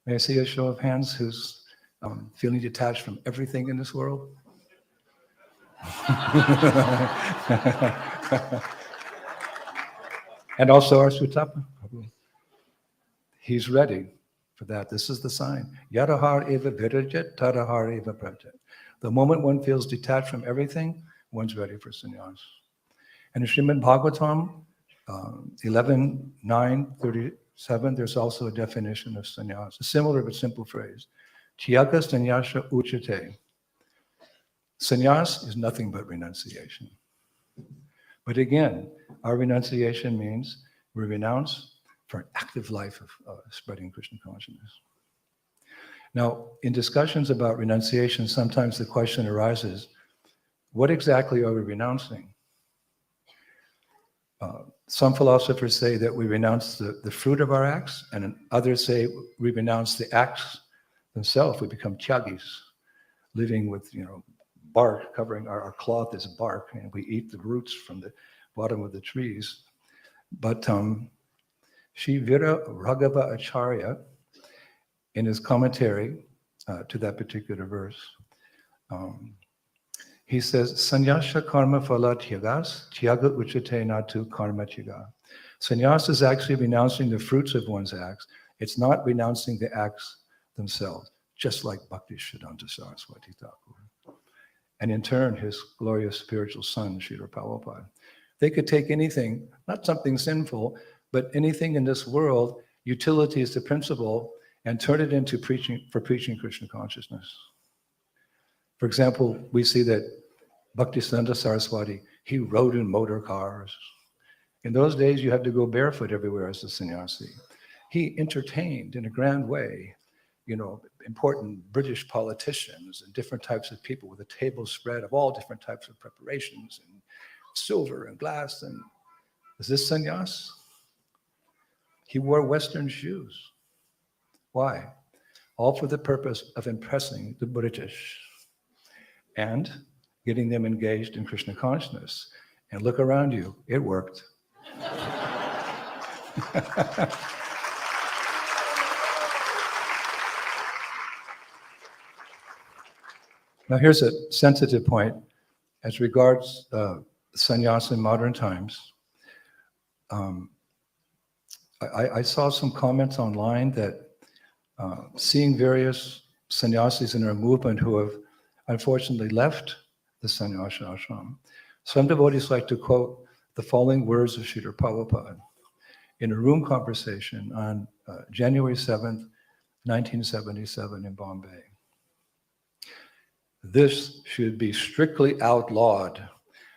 May I see a show of hands who's feeling detached from everything in this world? And also our Sutapa. He's ready for that. This is the sign. Yadahar eva virajat, tadahar eva prajat. The moment one feels detached from everything, one's ready for sannyas. And in Srimad Bhagavatam, 11.9.37, there's also a definition of sannyas, a similar but simple phrase. Tyaga sannyasa uchate. Sannyas is nothing but renunciation. But again, our renunciation means we renounce for an active life of spreading Krishna consciousness. Now, in discussions about renunciation, sometimes the question arises, what exactly are we renouncing? Some philosophers say that we renounce the fruit of our acts, and others say we renounce the acts themselves. We become tyagis, living with, bark, covering our cloth is bark, and we eat the roots from the bottom of the trees. But Shri Vira Raghava Acharya, in his commentary to that particular verse, he says, Sannyasa karma phala tyagas, tyaga uchate natu karma tyaga. Sannyasa is actually renouncing the fruits of one's acts. It's not renouncing the acts themselves, just like Bhaktivedanta Saraswati Thakur. And in turn, his glorious spiritual son, Srila Prabhupada. They could take anything, not something sinful, but anything in this world, utility is the principle, and turn it into preaching Krishna consciousness. For example, we see that Bhaktivedanta Saraswati, he rode in motor cars. In those days, you had to go barefoot everywhere as a sannyasi. He entertained in a grand way, important British politicians and different types of people with a table spread of all different types of preparations and silver and glass. And is this sannyas? He wore Western shoes. Why? All for the purpose of impressing the British and getting them engaged in Krishna consciousness. And look around you, it worked. Now here's a sensitive point as regards sannyasa in modern times. I saw some comments online that seeing various sannyasis in our movement who have unfortunately left the sannyasa ashram, some devotees like to quote the following words of Srila Prabhupada in a room conversation on January 7th, 1977 in Bombay. This should be strictly outlawed.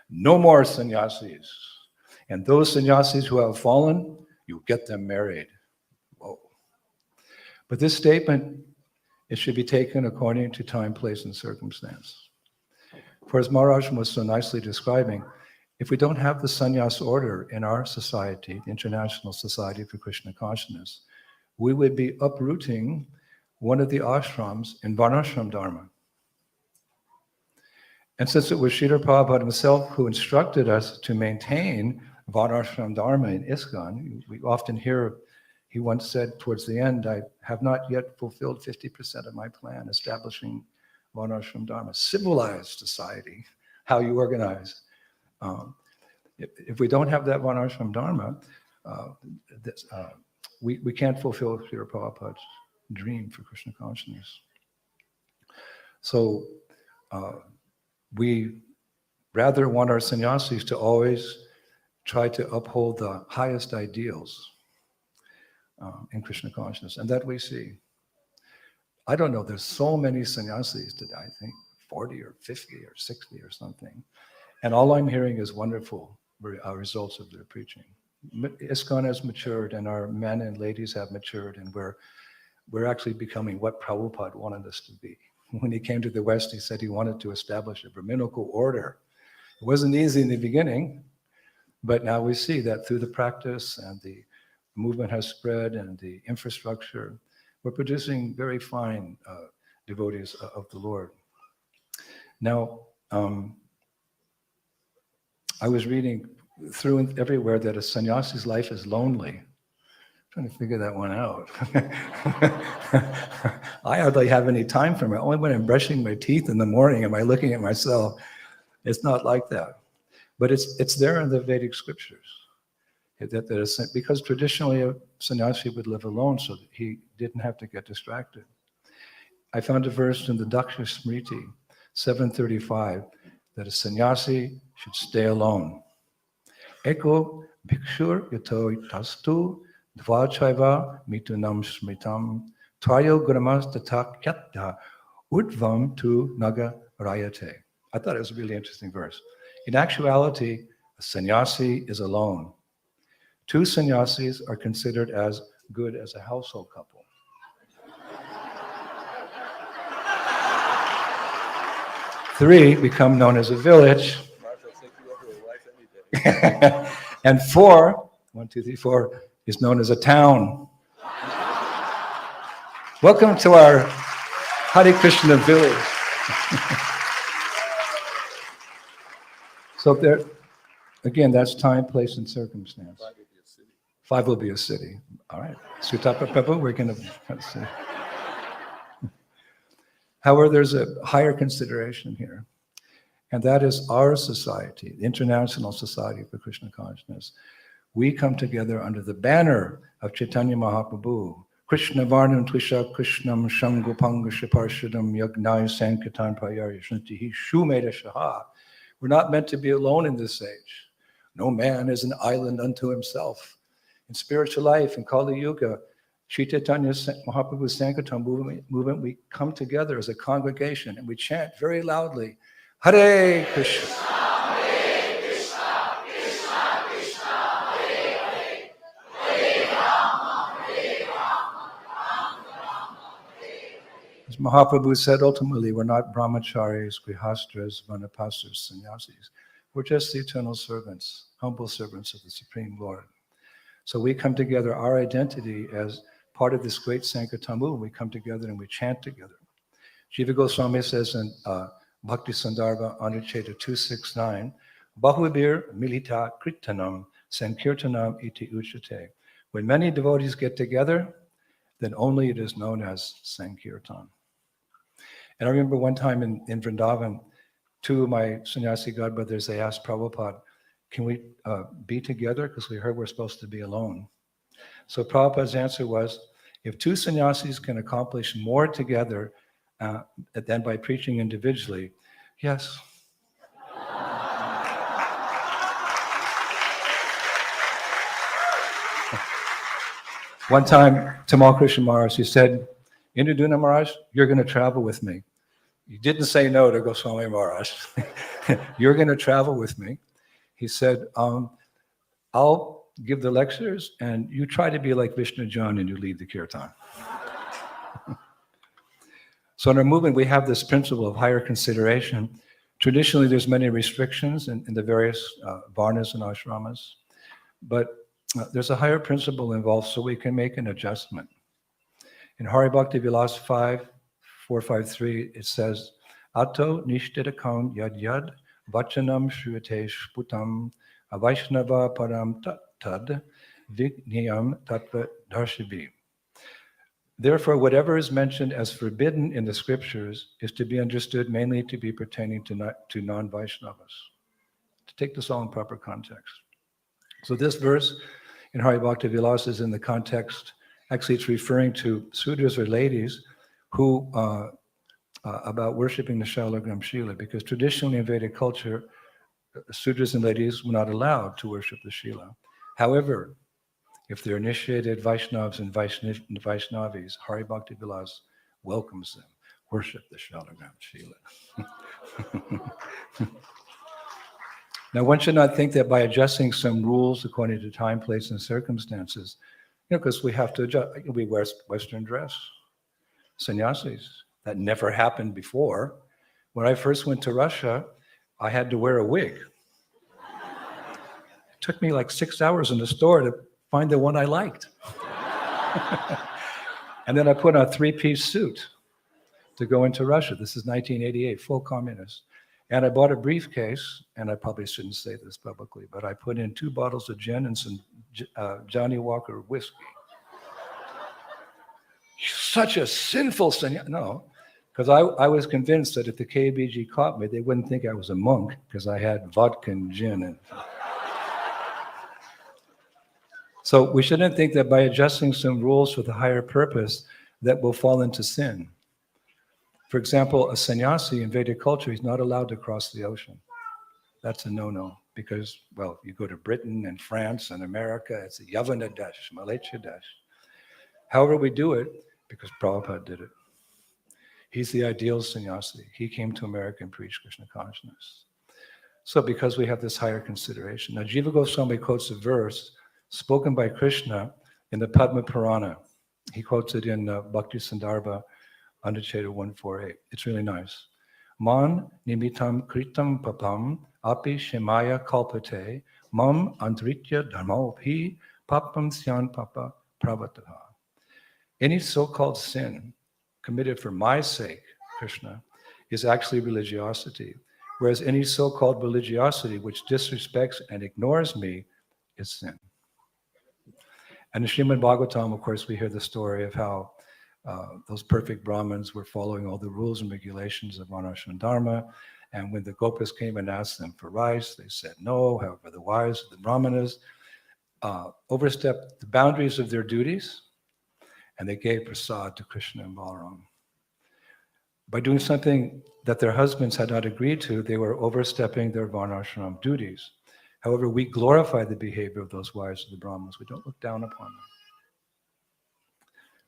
No more sannyasis. And those sannyasis who have fallen, you get them married. Whoa. But this statement, it should be taken according to time, place, and circumstance. For as Maharaj was so nicely describing, if we don't have the sannyas order in our society, the International Society for Krishna Consciousness, we would be uprooting one of the ashrams in Varnashram Dharma. And since it was Srila Prabhupada himself who instructed us to maintain Varnashram Dharma in ISKCON, we often hear, he once said towards the end, I have not yet fulfilled 50% of my plan, establishing Varnashram Dharma, civilized society, how you organize. If we don't have that Varnashram Dharma, we can't fulfill Srila Prabhupada's dream for Krishna consciousness. So we rather want our sannyasis to always try to uphold the highest ideals in Krishna consciousness, and that we see. I don't know, there's so many sannyasis today, I think 40 or 50 or 60 or something. And all I'm hearing is wonderful results of their preaching. ISKCON has matured, and our men and ladies have matured, and we're actually becoming what Prabhupada wanted us to be. When he came to the West, he said he wanted to establish a Brahminical order. It wasn't easy in the beginning, but now we see that through the practice and the movement has spread and the infrastructure, we're producing very fine devotees of the Lord. Now, I was reading through and everywhere that a sannyasi's life is lonely. I'm trying to figure that one out. I hardly have any time for it. Only when I'm brushing my teeth in the morning am I looking at myself. It's not like that. But it's there in the Vedic scriptures. Because traditionally a sannyasi would live alone so that he didn't have to get distracted. I found a verse in the Daksha Smriti, 735, that a sannyasi should stay alone. Eko Bhikshur yato tastu dvachaiva mitunam smritam tvayo guramas tatak yatta udvam tu naga rayate. I thought it was a really interesting verse. In actuality, a sannyasi is alone. 2 sannyasis are considered as good as a household couple. Three become known as a village. And 4, 1, 2, 3, 4, is known as a town. Welcome to our Hare Krishna village. So there, again, that's time, place, and circumstance. 5 will be a city. All right. Sutapa Prabhu, we're going to see. However, there's a higher consideration here, and that is our society, the International Society for Krishna Consciousness. We come together under the banner of Caitanya Mahaprabhu. Krishna Varnam Tvisha Krishnam Shangupanga Shiparshadam Yagnai Sankirtan Prayari Shantihi Shumeda Shaha. We're not meant to be alone in this age. No man is an island unto himself. In spiritual life, in Kali Yuga, Sri Chaitanya Mahaprabhu's Sankirtan movement, we come together as a congregation and we chant very loudly, Hare Krishna. Hare Krishna, Krishna Krishna, Hare Hare, Hare Rama, Hare Rama, Rama Rama, Hare Hare. As Mahaprabhu said, ultimately, we're not brahmacharis, grihastras, vanapasas, sannyasis. We're just the eternal servants, humble servants of the Supreme Lord. So we come together, our identity as part of this great Sankirtan movement, we come together and we chant together. Jiva Goswami says in Bhakti Sandarbha Anucheta 269, Bahubir Milita Kritanam Sankirtanam iti uchate. When many devotees get together, then only it is known as Sankirtan. And I remember one time in Vrindavan, 2 of my sannyasi godbrothers, they asked Prabhupada, can we be together? Because we heard we're supposed to be alone. So Prabhupada's answer was, if 2 sannyasis can accomplish more together than by preaching individually, yes. One time, Tamal Krishna Maharaj, he said, Indraduna Maharaj, you're going to travel with me. You didn't say no to Goswami Maharaj. You're going to travel with me. He said, I'll give the lectures and you try to be like Vishnu John and you lead the kirtan. So in our movement, we have this principle of higher consideration. Traditionally, there's many restrictions in the various varnas and ashramas, but there's a higher principle involved so we can make an adjustment. In Hari Bhakti Vilas 5.453, it says, Ato nishtidakam yad yad vachanam shruyate shputam avaishnava param tad vigniyam tattva darshivi. Therefore, whatever is mentioned as forbidden in the scriptures is to be understood mainly to be pertaining to non-Vaishnavas. To take this all in proper context. So this verse in Hari Bhakti Vilas is in the context, actually it's referring to Sudras or ladies who, about worshipping the Shalagram Shila, because traditionally in Vedic culture, Sudras and ladies were not allowed to worship the Shila. However, if they're initiated Vaishnavas and Vaishnavis, Hari Bhakti Vilas welcomes them. Worship the Shalagram Shila. Now, one should not think that by adjusting some rules according to time, place, and circumstances, because we have to adjust. We wear Western dress, sannyasis. That never happened before. When I first went to Russia, I had to wear a wig. It took me like 6 hours in the store to find the one I liked. And then I put on a 3-piece suit to go into Russia. This is 1988, full communist. And I bought a briefcase, and I probably shouldn't say this publicly, but I put in 2 bottles of gin and some Johnny Walker whiskey. Such a sinful sannyas. No, because I was convinced that if the KBG caught me, they wouldn't think I was a monk because I had vodka and gin. And so we shouldn't think that by adjusting some rules with a higher purpose that we'll fall into sin. For example, a sannyasi in Vedic culture is not allowed to cross the ocean. That's a no-no. because, well, you go to Britain and France and America, it's a Yavana Dash, Malaysia Dash. However we do it, because Prabhupada did it. He's the ideal sannyasi. He came to America and preached Krishna consciousness. So because we have this higher consideration. Now Jiva Goswami quotes a verse spoken by Krishna in the Padma Purana. He quotes it in Bhakti Sandarbha, Untitled 148. It's really nice. Man nimitam kritam papam api shemaya kalpate mam andritya dharmophi papam syan papa pravataha. Any so-called sin committed for my sake, Krishna, is actually religiosity. Whereas any so-called religiosity which disrespects and ignores me is sin. And in Srimad Bhagavatam, of course, we hear the story of how those perfect Brahmins were following all the rules and regulations of Varnashram Dharma. And when the Gopas came and asked them for rice, they said no. However, the wives of the Brahmanas overstepped the boundaries of their duties, and they gave prasad to Krishna and Balaram. By doing something that their husbands had not agreed to, they were overstepping their Varnashram duties. However, we glorify the behavior of those wives of the Brahmanas. We don't look down upon them.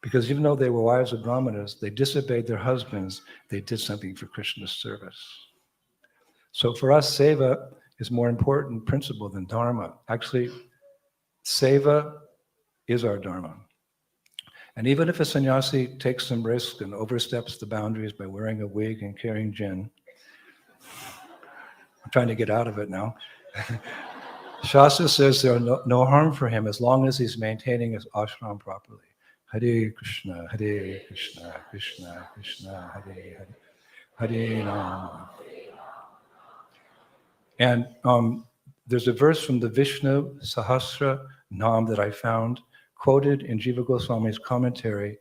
Because even though they were wives of Brahmanas, they disobeyed their husbands. They did something for Krishna's service. So for us, seva is more important principle than dharma. Actually, seva is our dharma. And even if a sannyasi takes some risk and oversteps the boundaries by wearing a wig and carrying gin, I'm trying to get out of it now. Shastra says there are no harm for him as long as he's maintaining his ashram properly. Hare Krishna, Hare Krishna, Krishna Krishna, Hare Hare, Hare Rama. And there's a verse from the Vishnu Sahasra Nam that I found, quoted in Jiva Goswami's commentary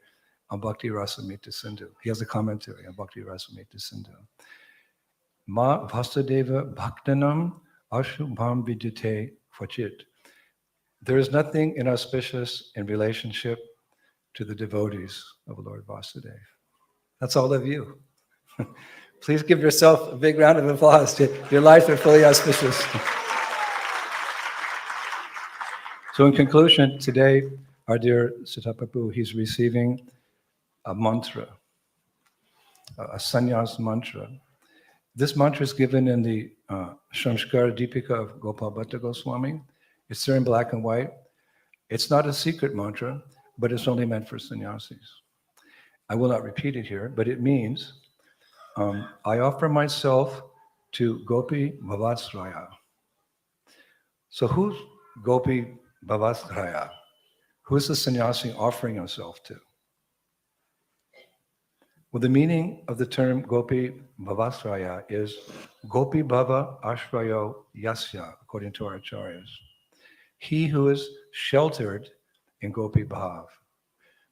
on Bhakti Rasamrita Sindhu. He has a commentary on Bhakti Rasamrita Sindhu. Ma Vasudeva Bhaktanam Ashubham Vidyate Kvachit. There is nothing inauspicious in relationship to the devotees of Lord Vasudeva. That's all of you. Please give yourself a big round of applause. Your lives are fully auspicious. So in conclusion, today, our dear Sitapapu, he's receiving a mantra, a Sanyas mantra. This mantra is given in the Shamskara Deepika of Gopibav Goswami. It's there in black and white. It's not a secret mantra, but it's only meant for sannyasis. I will not repeat it here, but it means, I offer myself to Gopibav Mantra. So who's Gopibav Mantra? Who's the sannyasi offering himself to? Well, the meaning of the term Gopibav Mantra is Gopibhava Ashrayo Yasya, according to our acharyas. He who is sheltered in Gopibhav.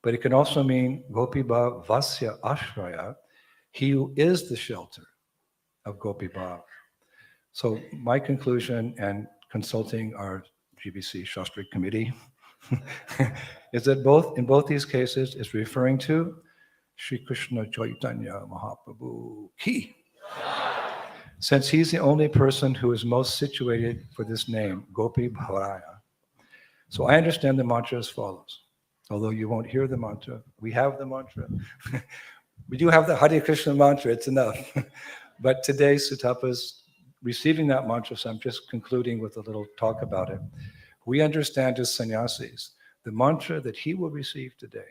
But it can also mean Gopibhav Vasya Ashraya, he who is the shelter of Gopibhav. So my conclusion, and consulting our GBC Shastri committee, is that in both these cases is referring to Sri Krishna Chaitanya Mahaprabhu Ki. Since he's the only person who is most situated for this name, Gopi Bharaya. So I understand the mantra as follows. Although you won't hear the mantra, we have the mantra. We do have the Hare Krishna mantra, it's enough. But today, Sutapa's receiving that mantra, so I'm just concluding with a little talk about it. We understand as sannyasis, the mantra that he will receive today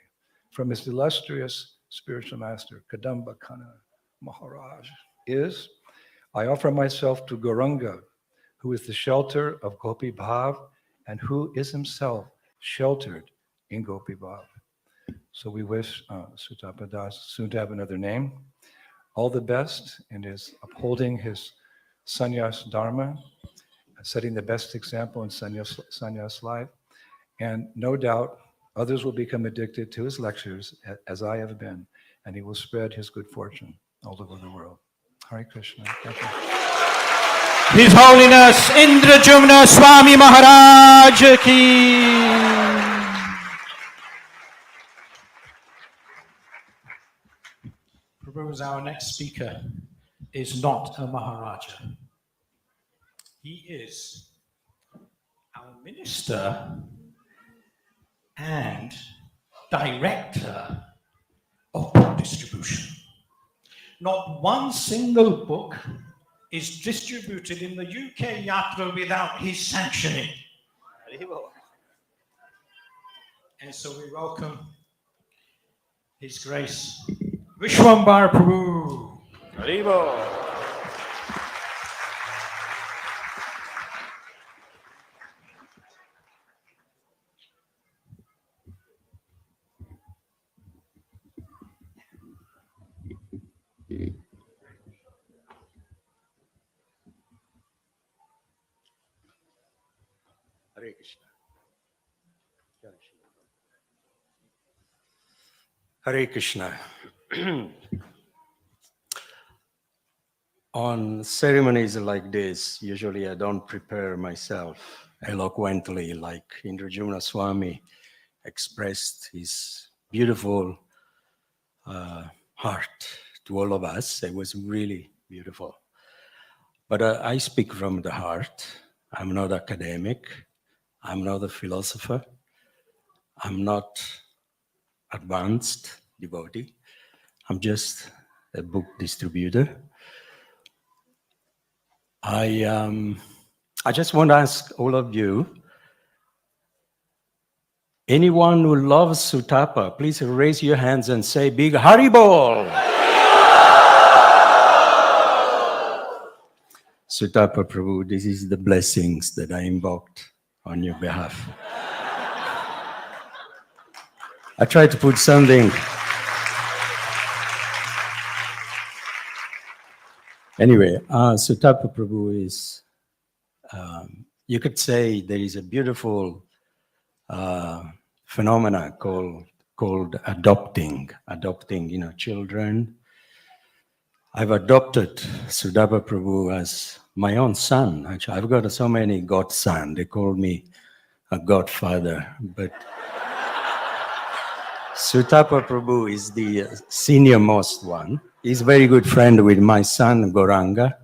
from his illustrious spiritual master, Kadamba Kanana Maharaj, is, I offer myself to Gauranga, who is the shelter of Gopi Bhav and who is himself sheltered in Gopi Bhav. So we wish Sutapa Das soon to have another name. All the best in his upholding his Sanyas Dharma, setting the best example in Sanyas life. And no doubt, others will become addicted to his lectures, as I have been, and he will spread his good fortune all over the world. Hare Krishna. Thank you. His Holiness Indrajumna Swami Maharaj ki. Prabhu, our next speaker is not a Maharaja. He is our minister and director of book distribution. Not one single book is distributed in the UK Yatra without his sanctioning. And so we welcome His Grace Vishwambara Prabhu. Hare Krishna. Hare Krishna. On ceremonies like this, usually I don't prepare myself eloquently like Jayadvaita Swami expressed his beautiful heart to all of us. It was really beautiful. But I speak from the heart. I'm not academic. I'm not a philosopher. I'm not advanced devotee. I'm just a book distributor. I just want to ask all of you, anyone who loves Sutapa, please raise your hands and say big Haribol. Sutapa Prabhu, this is the blessings that I invoked on your behalf. I tried to put something. Anyway, Sutapa Prabhu is, you could say there is a beautiful phenomena called adopting, children. I've adopted Sutapa Prabhu as my own son. Actually, I've got so many godson. They call me a godfather, but Sutapa Prabhu is the senior most one. He's a very good friend with my son Gauranga.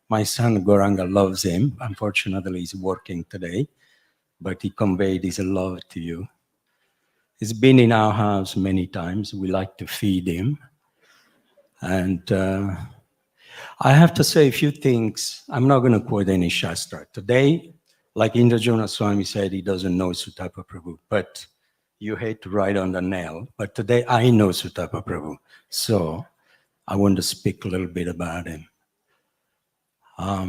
My son Gauranga loves him. Unfortunately, he's working today, but he conveyed his love to you. He's been in our house many times. We like to feed him. And I have to say a few things. I'm not going to quote any Shastra. Today, like Jayadvaita Swami said, he doesn't know Sutapa Prabhu, but you hate to write on the nail. But today I know Sutapa Prabhu. So I want to speak a little bit about him. A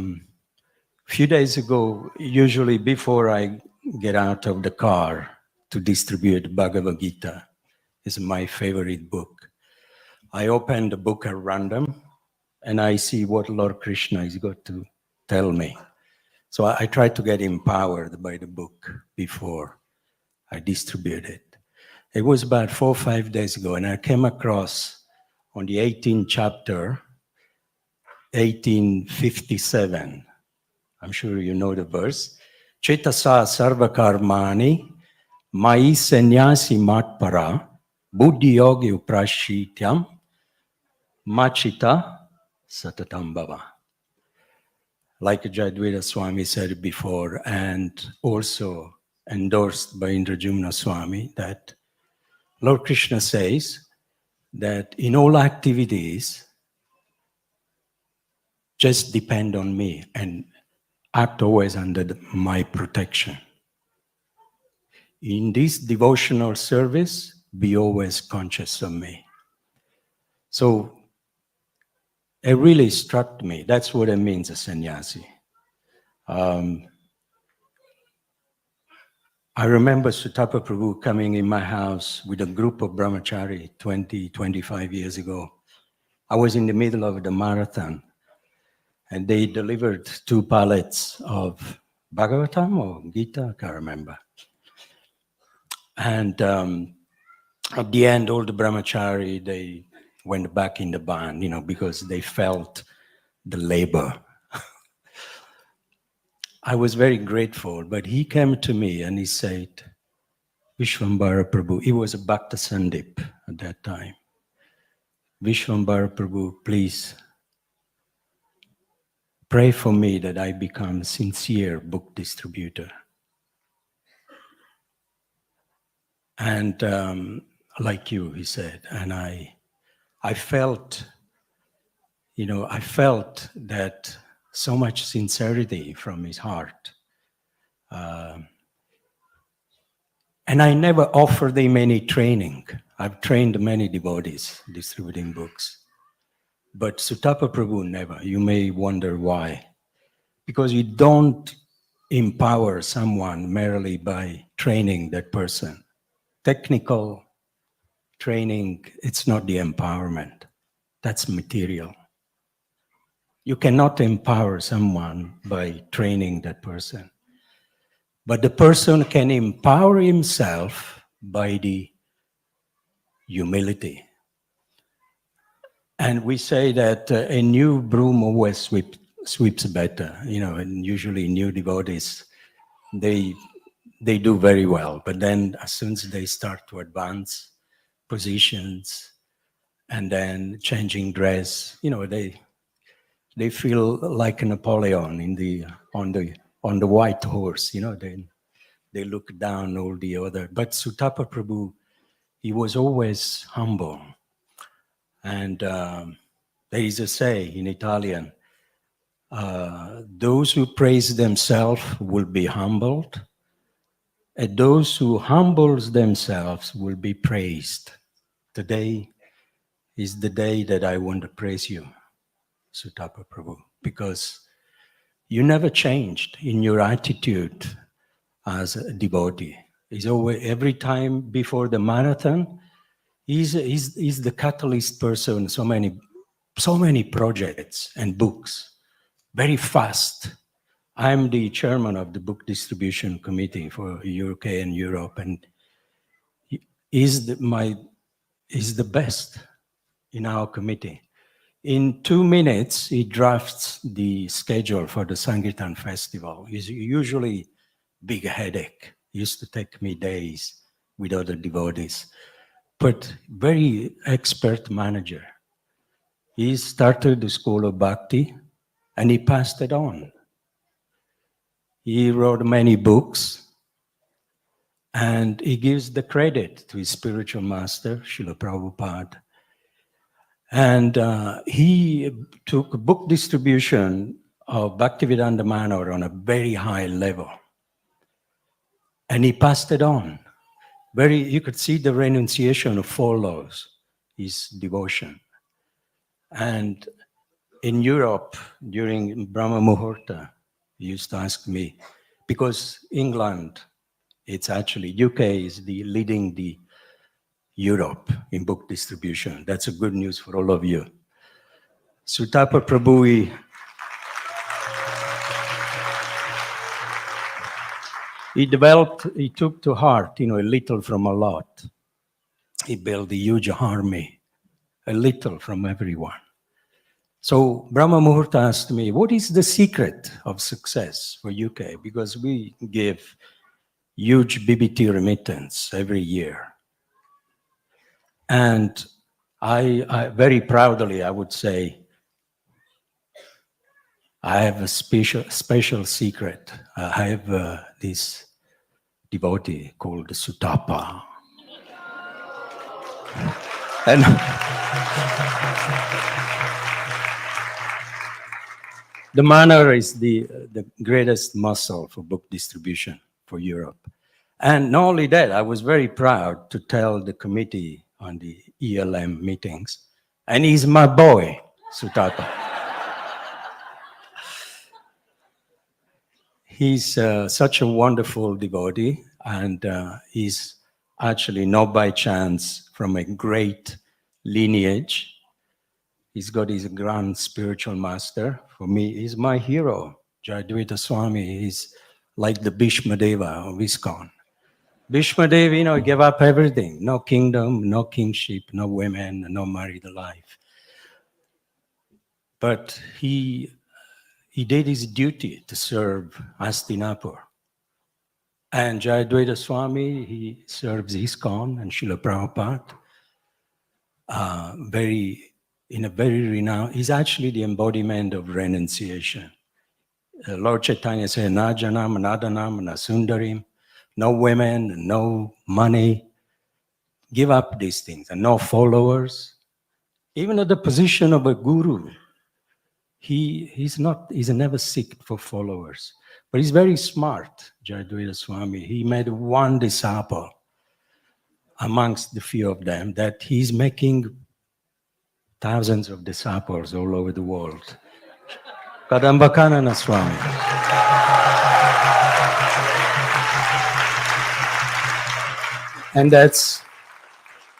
few days ago, usually before I get out of the car to distribute Bhagavad Gita, is my favorite book. I open the book at random and I see what Lord Krishna is going to tell me. So I try to get empowered by the book before I distribute it. It was about 4 or 5 days ago, and I came across on the 18th chapter, 1857. I'm sure you know the verse. Chetasa sarva karmani mai sannyasi matpara buddhi yogi uprashityam machita satatam bhava. Like Jayadvaita Swami said before, and also endorsed by Jayadvaita Swami, that Lord Krishna says that in all activities, just depend on me and act always under my protection. In this devotional service, be always conscious of me. So it really struck me. That's what it means, a sannyasi. I remember Sutapa Prabhu coming in my house with a group of brahmachari 25 years ago. I was in the middle of the marathon, and they delivered 2 pallets of Bhagavatam or Gita, I can't remember. And at the end, all the brahmachari, they went back in the barn, because they felt the labor. I was very grateful, but he came to me and he said, Vishwambara Prabhu, he was a Bhakta Sandip at that time. Vishwambara Prabhu, please pray for me that I become a sincere book distributor. And like you, he said, and I felt, I felt that so much sincerity from his heart. And I never offered him any training. I've trained many devotees distributing books. But Sutapa Prabhu never. You may wonder why. Because you don't empower someone merely by training that person. Technical training, it's not the empowerment. That's material. You cannot empower someone by training that person. But the person can empower himself by the humility. And we say that a new broom always sweeps better, and usually new devotees, they do very well. But then as soon as they start to advance positions and then changing dress, they feel like Napoleon on the white horse, they look down all the other. But Sutapa Prabhu, he was always humble. And there is a say in Italian, those who praise themselves will be humbled, and those who humbles themselves will be praised. Today is the day that I want to praise you, Sutapa Prabhu, because you never changed in your attitude as a devotee. It's always, every time before the marathon, he's the catalyst person, so many projects and books, very fast. I'm the chairman of the book distribution committee for UK and Europe, and he's the best in our committee. In 2 minutes, he drafts the schedule for the Sankirtan festival. It's usually big headache. It used to take me days with other devotees. But very expert manager. He started the school of Bhakti and he passed it on. He wrote many books and he gives the credit to his spiritual master, Srila Prabhupada. And he took book distribution of Bhaktivedanta Manor on a very high level. And he passed it on. You could see the renunciation follows his devotion. And in Europe, during Brahma Muhurta, he used to ask me, because England, it's actually, UK is leading the Europe in book distribution. That's a good news for all of you. Sutapa Prabhu, he took to heart, a little from a lot. He built a huge army, a little from everyone. So Brahma Muhurta asked me, what is the secret of success for UK? Because we give huge BBT remittance every year. And I very proudly, I would say, I have a special secret. I have this devotee called Sutapa. And the Manor is the greatest muscle for book distribution for Europe. And not only that, I was very proud to tell the committee on the ELM meetings, and he's my boy, Sutapa. He's such a wonderful devotee, and he's actually not by chance from a great lineage. He's got his grand spiritual master. For me, he's my hero. Jayadvaita Swami. He's like the Bhishma Deva of ISKCON. Bhishma Deva, gave up everything. No kingdom, no kingship, no women, no married life. But he did his duty to serve Hastinapur. And Jayadvaita Swami, he serves ISKCON and Srila Prabhupada. In a very renowned, he's actually the embodiment of renunciation. Lord Chaitanya said, Najanam, Nadanam, Nasundarim, no women, no money. Give up these things, and no followers. Even at the position of a guru, he's never seeked for followers. But he's very smart, Jayadvaita Swami. He made one disciple amongst the few of them that he's making thousands of disciples all over the world. Kadamba Kanana Swami. And that's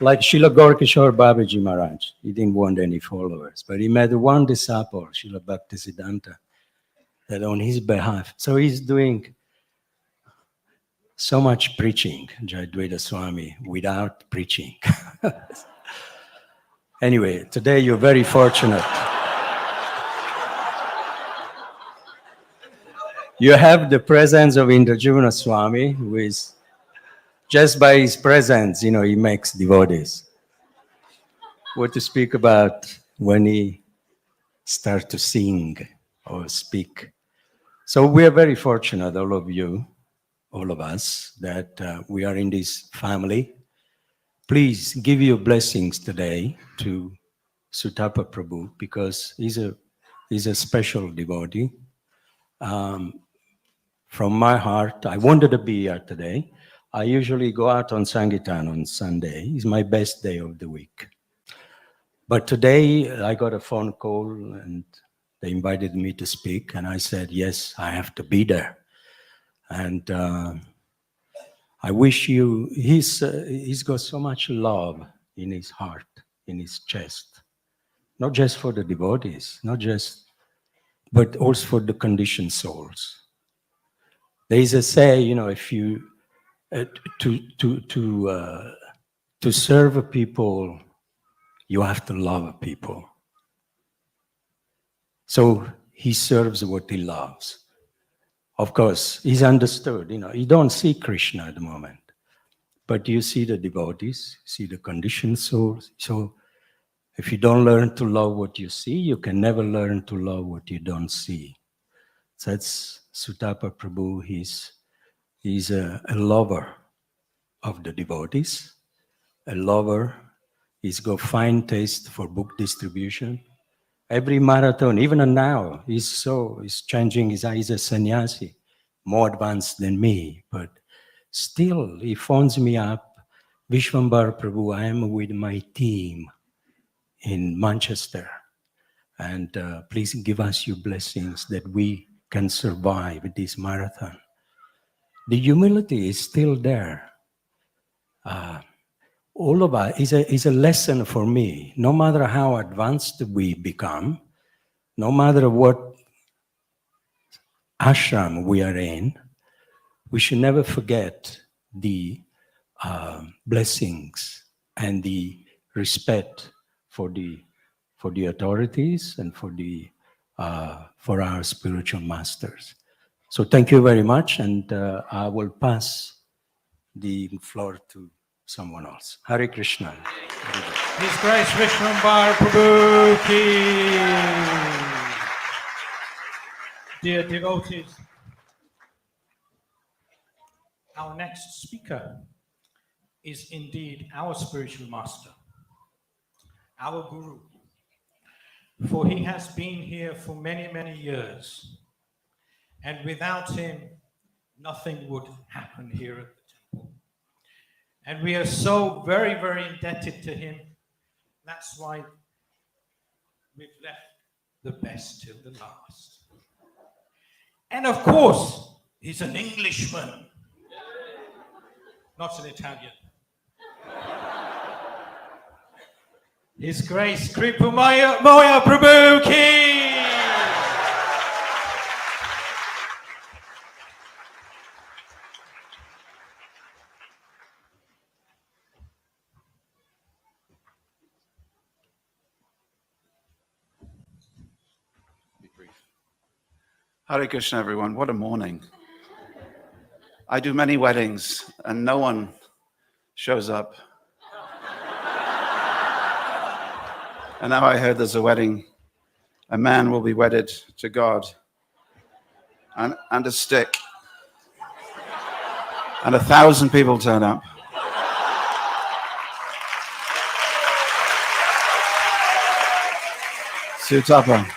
like Srila Gaurkishore Babaji Maharaj. He didn't want any followers, but he made one disciple, Srila Bhaktivedanta, that on his behalf. So he's doing so much preaching, Jayadvaita Swami, without preaching. Anyway, today you're very fortunate. You have the presence of Indrajivana Swami, who is, just by his presence, he makes devotees. What to speak about when he starts to sing or speak. So we are very fortunate, all of you, all of us, that we are in this family. Please give your blessings today to Sutapa Prabhu, because he's a special devotee. From my heart, I wanted to be here today. I usually go out on Sankirtan on Sunday. It's my best day of the week. But today I got a phone call and they invited me to speak, and I said, yes, I have to be there. And I wish you, he's got so much love in his heart, in his chest, not just for the devotees, but also for the conditioned souls. There is a say, if you, to serve people, you have to love people. So he serves what he loves. Of course, he's understood, you don't see Krishna at the moment, but you see the devotees, see the conditioned souls. So if you don't learn to love what you see, you can never learn to love what you don't see. So that's Sutapa Prabhu. He's a lover of the devotees, a lover. He's got fine taste for book distribution. Every marathon, even now, he's changing his eyes. He's a sannyasi, more advanced than me, but still he phones me up, Vishwambar Prabhu, I am with my team in Manchester, and please give us your blessings that we can survive this marathon. The humility is still there. All of us is a lesson for me. No matter how advanced we become, no matter what ashram we are in, we should never forget the blessings and the respect for the authorities and for our spiritual masters. So thank you very much, and I will pass the floor to someone else. Hare Krishna. His Grace Vishwambar Prabhu ki. Dear devotees, our next speaker is indeed our spiritual master, our guru, for he has been here for many, many years, and without him, nothing would happen here at the temple. And we are so very, very indebted to him. That's why we've left the best till the last. And of course, he's an Englishman, not an Italian. His Grace Kripa Moya Prabhu ki. Hare Krishna, everyone. What a morning. I do many weddings and no one shows up. And now I heard there's a wedding. A man will be wedded to God. and a stick. And 1,000 people turn up. Sutapa.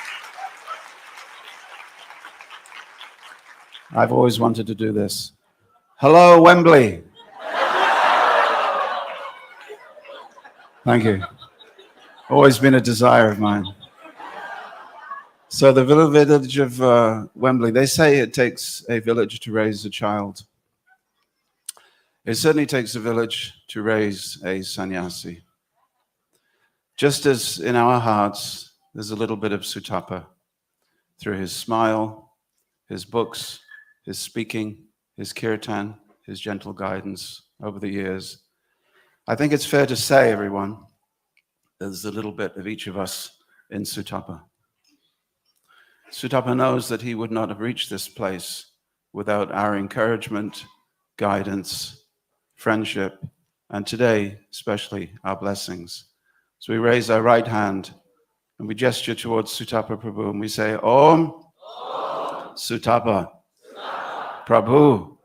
I've always wanted to do this. Hello, Wembley. Thank you. Always been a desire of mine. So the village of Wembley, they say it takes a village to raise a child. It certainly takes a village to raise a sannyasi. Just as in our hearts, there's a little bit of Sutapa through his smile, his books, his speaking, his kirtan, his gentle guidance over the years. I think it's fair to say, everyone, there's a little bit of each of us in Sutapa. Sutapa knows that he would not have reached this place without our encouragement, guidance, friendship, and today, especially, our blessings. So we raise our right hand and we gesture towards Sutapa Prabhu and we say, Om, Sutapa, Prabhu,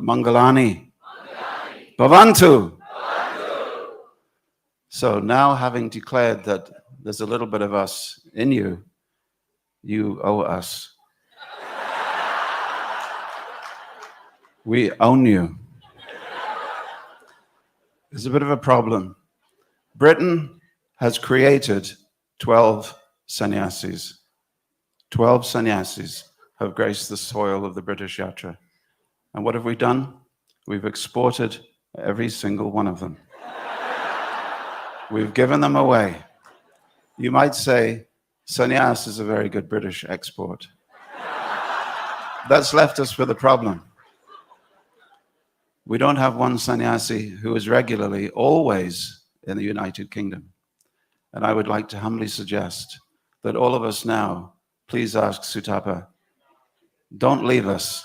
Mangalani, Bhavantu. So now, having declared that there's a little bit of us in you, you owe us. We own you. There's a bit of a problem. Britain has created 12 sannyasis. 12 sannyasis have graced the soil of the British Yatra. And what have we done? We've exported every single one of them. We've given them away. You might say, sannyas is a very good British export. That's left us with a problem. We don't have one sannyasi who is regularly, always in the United Kingdom. And I would like to humbly suggest that all of us now, please ask Sutapa, don't leave us.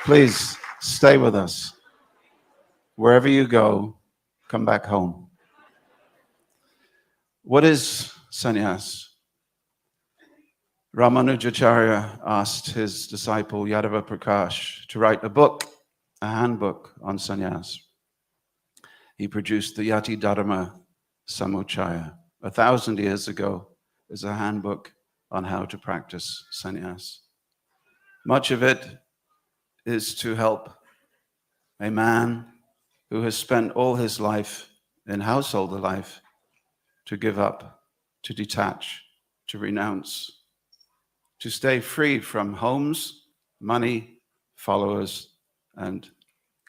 Please stay with us. Wherever you go, come back home. What is sannyas? Ramanujacharya asked his disciple Yadava Prakash to write a book, a handbook on sannyas. He produced the Yati Dharma Samuchaya 1,000 years ago as a handbook on how to practice sannyas. Much of it is to help a man who has spent all his life in householder life to give up, to detach, to renounce, to stay free from homes, money, followers, and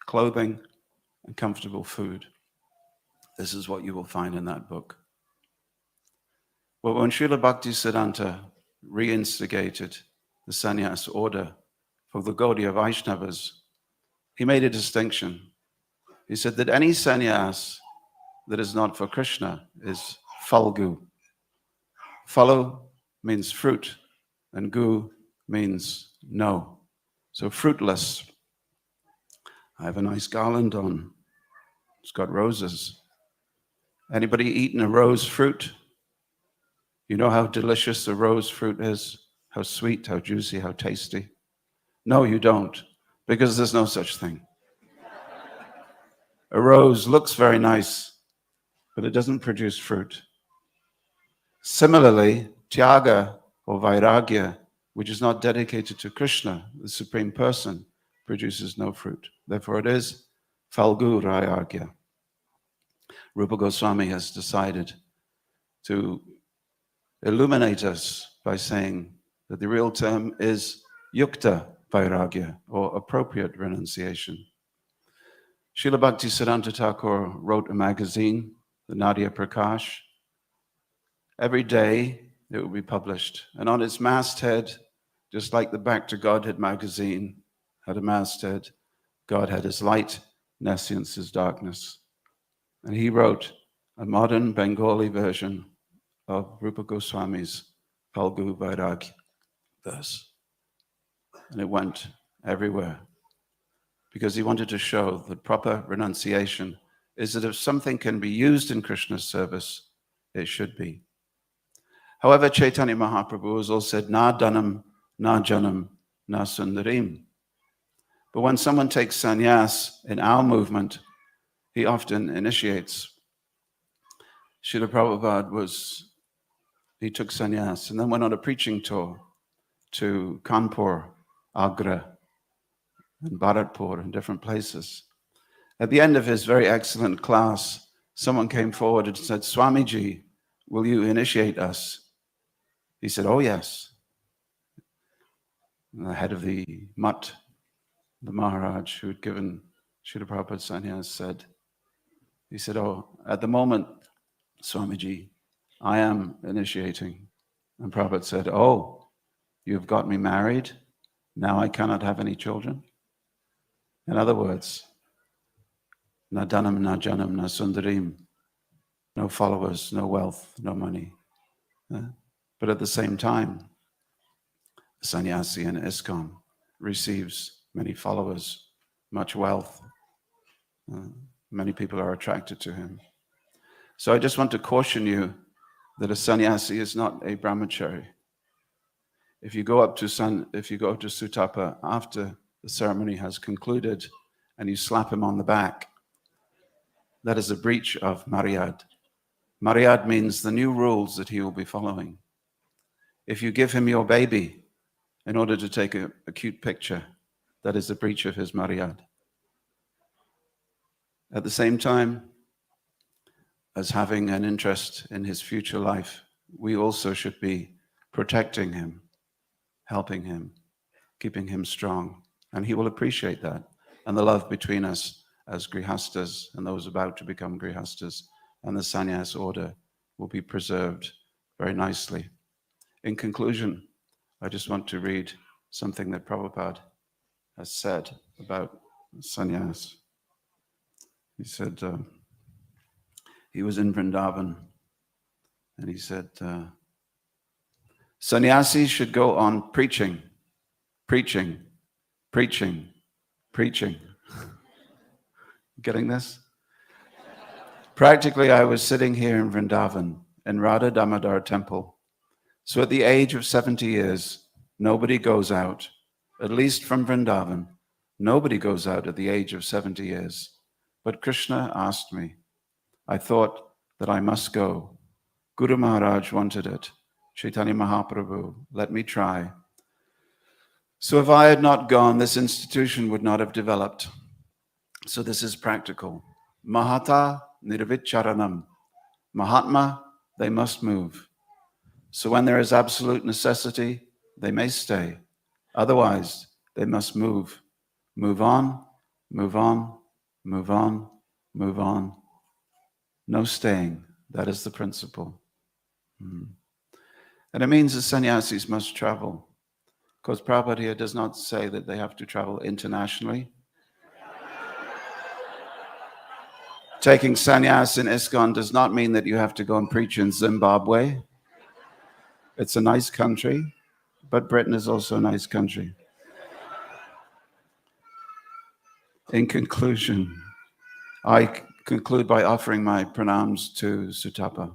clothing and comfortable food. This is what you will find in that book. But when Srila Bhaktivedanta reinstigated the sannyas order for the Gaudiya Vaishnavas, he made a distinction. He said that any sannyas that is not for Krishna is falgu. Phalu means fruit, and gu means no. So fruitless. I have a nice garland on. It's got roses. Anybody eaten a rose fruit? You know how delicious a rose fruit is? How sweet, how juicy, how tasty? No, you don't, because there's no such thing. A rose looks very nice, but it doesn't produce fruit. Similarly, Tyaga or Vairagya, which is not dedicated to Krishna, the Supreme Person, produces no fruit. Therefore it is Falgu Vairagya. Rupa Goswami has decided to illuminate us by saying that the real term is Yukta Vairagya, or appropriate renunciation. Srila Bhaktisiddhanta Thakur wrote a magazine, the Nadia Prakash. Every day it would be published. And on its masthead, just like the Back to Godhead magazine had a masthead, God had his light, nescience his darkness. And he wrote a modern Bengali version of Rupa Goswami's Falgu Vairagya verse. And it went everywhere, because he wanted to show that proper renunciation is that if something can be used in Krishna's service, it should be. However, Caitanya Mahaprabhu has also said, na dhanam, na janam, na sundarim. But when someone takes sannyas in our movement, he often initiates. Srila Prabhupada he took sannyas and then went on a preaching tour to Kanpur, Agra, and Bharatpur and different places. At the end of his very excellent class, someone came forward and said, Swamiji, will you initiate us? He said, oh yes. And the head of the Mutt, the Maharaj who had given Srila Prabhupada sannyas said, oh, at the moment, Swamiji, I am initiating. And Prabhupada said, oh, you've got me married, now I cannot have any children? In other words, na dhanam, na janam, na sundarim, no followers, no wealth, no money. But at the same time, a sannyasi in ISKCON receives many followers, much wealth. Many people are attracted to him. So I just want to caution you that a sannyasi is not a brahmachari. If you go up to Sutapa after the ceremony has concluded and you slap him on the back, that is a breach of maryad. Maryad means the new rules that he will be following. If you give him your baby in order to take a cute picture, that is a breach of his maryad. At the same time, as having an interest in his future life, we also should be protecting him, helping him, keeping him strong. And he will appreciate that. And the love between us as grihastas and those about to become grihastas and the sannyas order will be preserved very nicely. In conclusion, I just want to read something that Prabhupada has said about sannyas. He said, he was in Vrindavan, and he said, sannyasis should go on preaching, preaching, preaching, preaching. Getting this? Practically, I was sitting here in Vrindavan, in Radha Damodar temple. So at the age of 70 years, nobody goes out, at least from Vrindavan. Nobody goes out at the age of 70 years. But Krishna asked me. I thought that I must go. Guru Maharaj wanted it. Chaitanya Mahaprabhu, let me try. So if I had not gone, this institution would not have developed. So this is practical. Mahata nirvicharanam. Mahatma, they must move. So when there is absolute necessity, they may stay. Otherwise, they must move. Move on, move on, move on, move on. No staying. That is the principle. And it means the sannyasis must travel. Because Prabhupada here does not say that they have to travel internationally. Taking sannyas in ISKCON does not mean that you have to go and preach in Zimbabwe. It's a nice country, but Britain is also a nice country. In conclusion, I conclude by offering my pranams to Sutapa.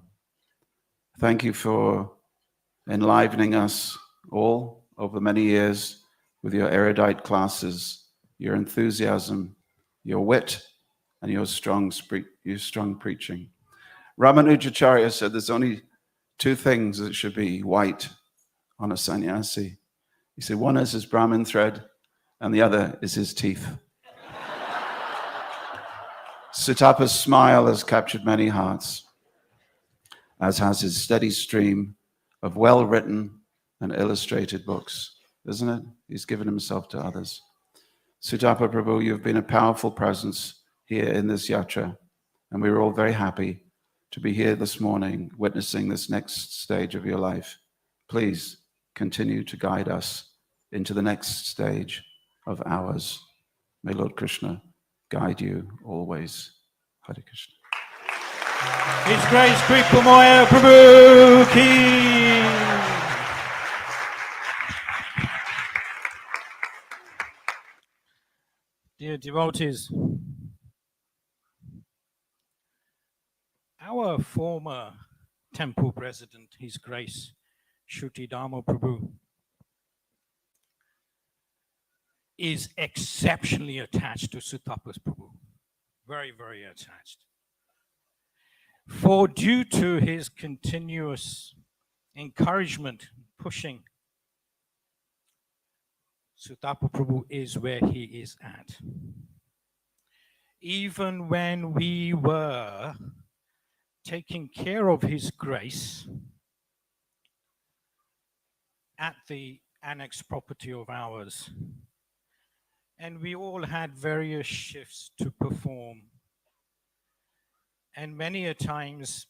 Thank you for enlivening us all over many years with your erudite classes, your enthusiasm, your wit, and your strong preaching. Ramanujacharya said there's only two things that should be white on a sannyasi. He said one is his Brahmin thread and the other is his teeth. Sutapa's smile has captured many hearts, as has his steady stream of well-written and illustrated books, isn't it? He's given himself to others. Sutapa Prabhu, you've been a powerful presence here in this yatra, and we were all very happy to be here this morning, witnessing this next stage of your life. Please continue to guide us into the next stage of ours. May Lord Krishna guide you always. Hare Krishna. His Grace Kripamoya Prabhu ki. Dear devotees, our former temple president, His Grace Shuti Dharma Prabhu, is exceptionally attached to Sutapas Prabhu. Very, very attached. For due to his continuous encouragement, pushing, Sutapa Prabhu is where he is at. Even when we were taking care of His Grace at the annex property of ours, and we all had various shifts to perform, and many a times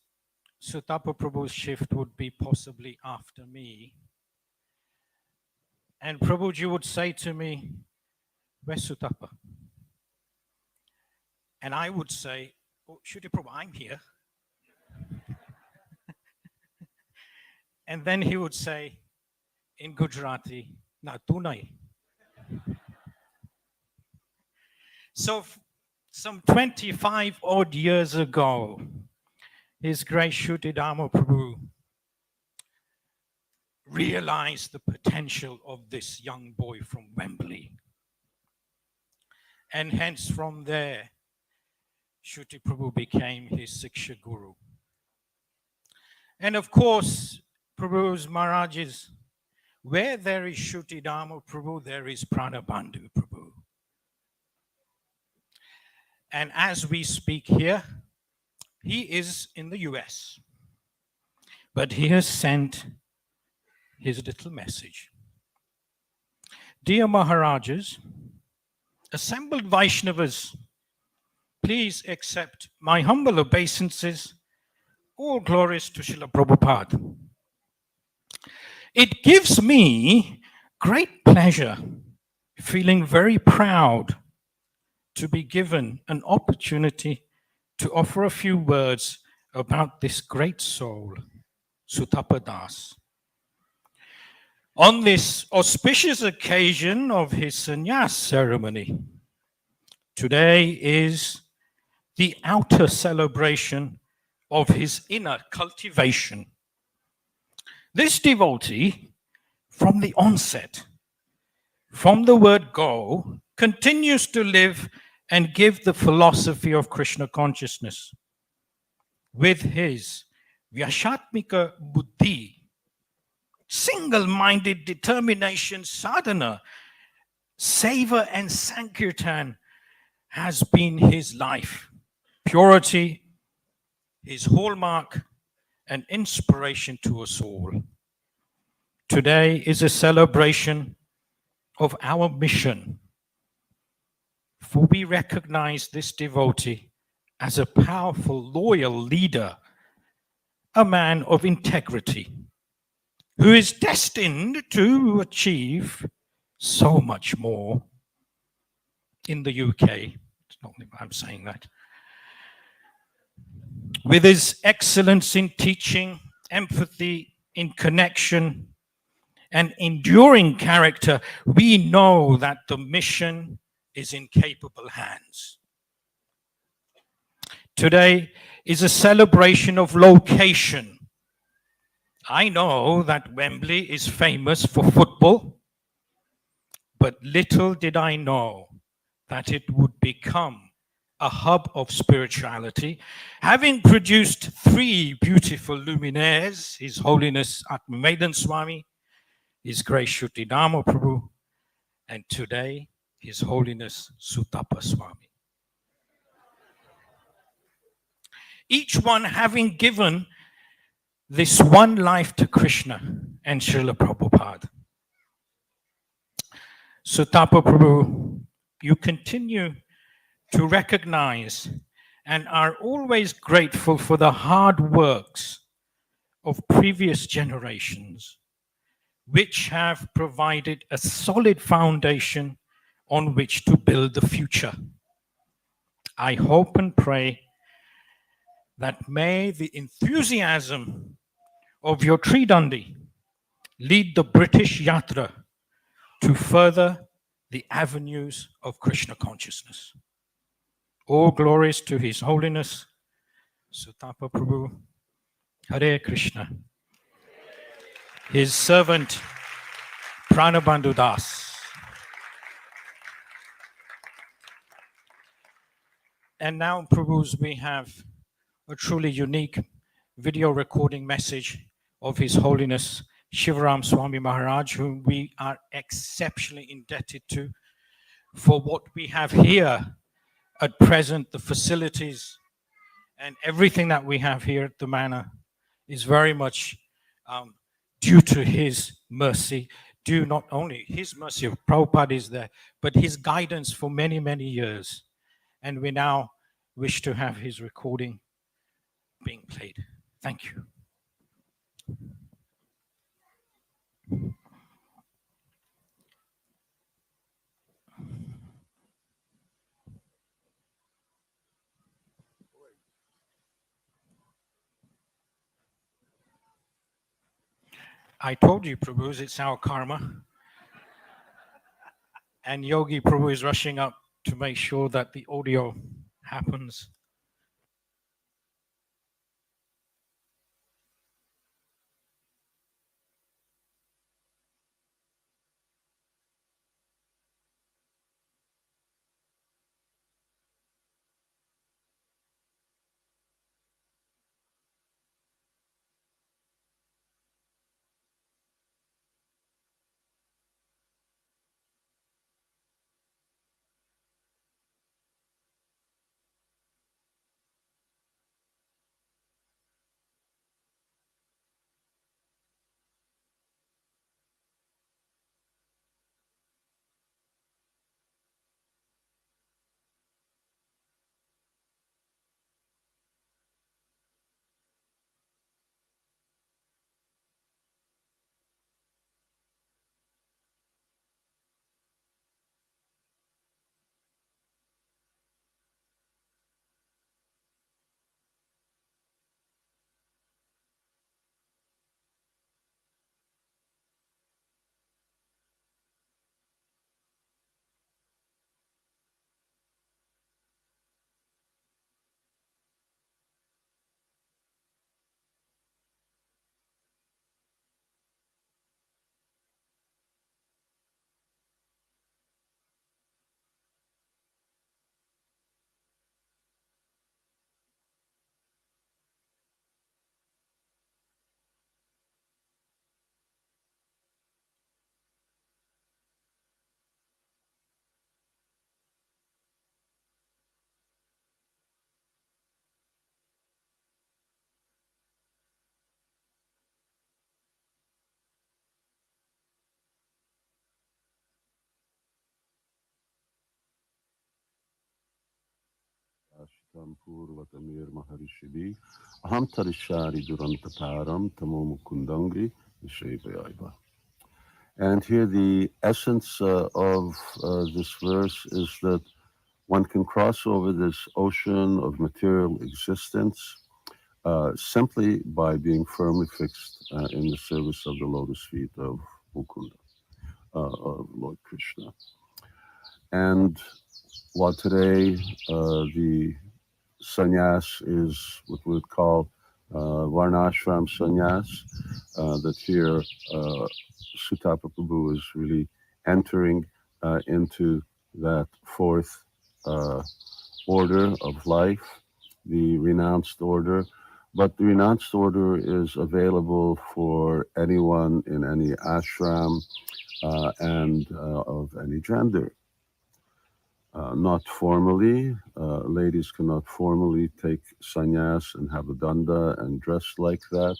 Sutapa Prabhu's shift would be possibly after me. And Prabhuji would say to me, "Where's Sutapa?" And I would say, "Oh, Shuti Prabhu, I'm here." And then he would say in Gujarati, "Na tu nahi." So some 25 odd years ago, His Grace Shuti Dharma Prabhu realized the potential of this young boy from Wembley. And hence from there, Shuti Prabhu became his Siksha Guru. And of course, Prabhu's Maharajas, where there is Shuti Dharma Prabhu, there is Pranabandhu Prabhu. And as we speak here, he is in the US, but he has sent his little message. Dear Maharajas, assembled Vaishnavas, please accept my humble obeisances. All glories to Srila Prabhupada. It gives me great pleasure, feeling very proud to be given an opportunity to offer a few words about this great soul, Sutapa Das. On this auspicious occasion of his sannyas ceremony, today is the outer celebration of his inner cultivation. This devotee, from the onset, from the word go, continues to live and give the philosophy of Krishna consciousness. With his Vyashatmika Buddhi, single-minded determination sadhana, seva and sankirtan has been his life. Purity, his hallmark, and inspiration to us all. Today is a celebration of our mission, for we recognize this devotee as a powerful, loyal leader, a man of integrity, who is destined to achieve so much more in the UK. It's not only I'm saying that. With his excellence in teaching, empathy in connection, and enduring character, we know that the mission is in capable hands. Today is a celebration of location. I know that Wembley is famous for football, but little did I know that it would become a hub of spirituality, having produced 3 beautiful luminaires, His Holiness Bhaktivedanta Swami, His Grace Shuti Dharma Prabhu, and today, His Holiness Sutapa Swami. Each one having given this one life to Krishna and Srila Prabhupada. Sutapa Prabhu, you continue to recognize and are always grateful for the hard works of previous generations, which have provided a solid foundation on which to build the future. I hope and pray that may the enthusiasm of your Tridandi lead the British Yatra to further the avenues of Krishna consciousness. All glories to His Holiness, Sutapa Prabhu, Hare Krishna. His servant Pranabandhu Das. And now, Prabhus, we have a truly unique video recording message of His Holiness Shivaram Swami Maharaj, whom we are exceptionally indebted to for what we have here at present. The facilities and everything that we have here at the Manor is very much due to his mercy, due not only his mercy, Prabhupada is there, but his guidance for many, many years. And we now wish to have his recording being played. Thank you. I told you, Prabhus, it's our karma. And Yogi Prabhu is rushing up to make sure that the audio happens. Ashtam Purvatamir Maharishibhi, Aham Tarishari Durantaparam, Tamo Mukundangri, Vishayayaiva. And here the essence of this verse is that one can cross over this ocean of material existence simply by being firmly fixed in the service of the lotus feet of Mukunda, of Lord Krishna. And while today the Sanyas is what we would call Varnashram Sanyas, that here Sutapa Prabhu is really entering into that fourth order of life, the renounced order. But the renounced order is available for anyone in any ashram and of any gender. Not formally, ladies cannot formally take sannyas and have a danda and dress like that.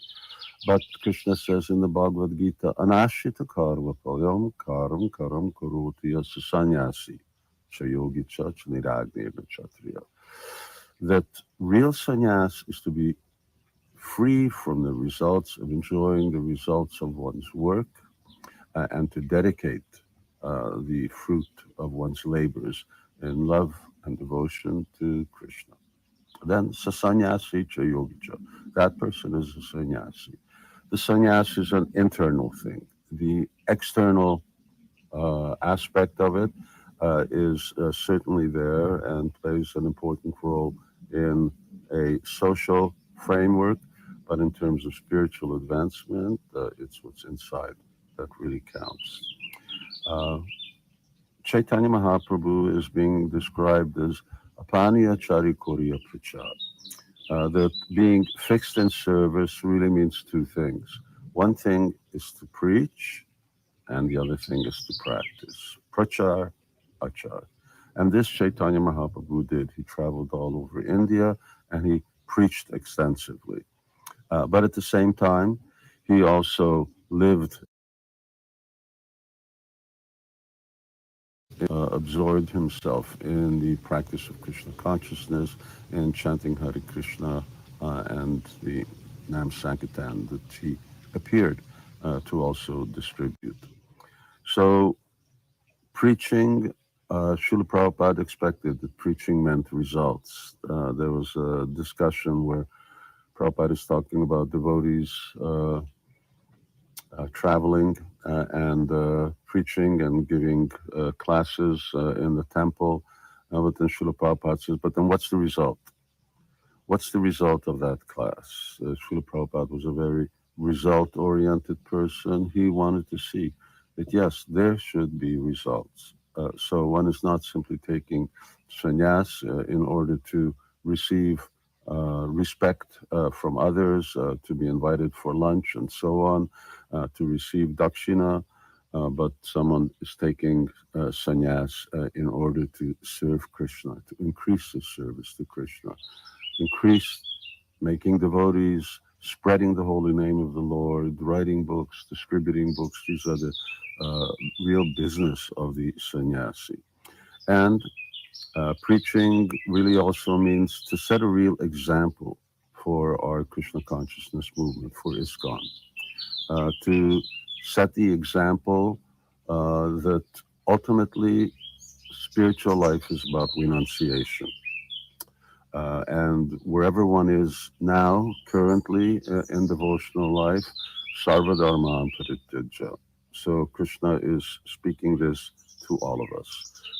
But Krishna says in the Bhagavad Gita, Anashita karma palyam karam karam karoti as sannyasi, chayogi chach niragnirna chatriya. That real sannyas is to be free from the results of enjoying the results of one's work and to dedicate the fruit of one's labors in love and devotion to Krishna. Then sasanyasi cha yogicha. That person is a sannyasi. The sannyas is an internal thing. The external aspect of it is certainly there and plays an important role in a social framework, but in terms of spiritual advancement, it's what's inside that really counts. Chaitanya Mahaprabhu is being described as apaniya chari koriya prachar. That being fixed in service really means two things. One thing is to preach, and the other thing is to practice. Prachar, achar. And this Chaitanya Mahaprabhu did. He traveled all over India and he preached extensively. But at the same time, he also lived, absorbed himself in the practice of Krishna consciousness and chanting Hare Krishna and the Nam Sankirtan that he appeared to also distribute. So preaching, Srila Prabhupada expected that preaching meant results. There was a discussion where Prabhupada is talking about devotees traveling and preaching and giving classes in the temple. But then Srila Prabhupada says, but then what's the result? What's the result of that class? Srila Prabhupada was a very result-oriented person. He wanted to see that, yes, there should be results. So one is not simply taking sannyas in order to receive respect from others, to be invited for lunch and so on, to receive dakshina, but someone is taking sannyas in order to serve Krishna, to increase his service to Krishna, increase making devotees, spreading the holy name of the Lord, writing books, distributing books. These are the real business of the sannyasi. And preaching really also means to set a real example for our Krishna consciousness movement, for ISKCON, to set the example that ultimately spiritual life is about renunciation. And wherever one is now, currently in devotional life, sarva dharma parityaja. So Krishna is speaking this to all of us.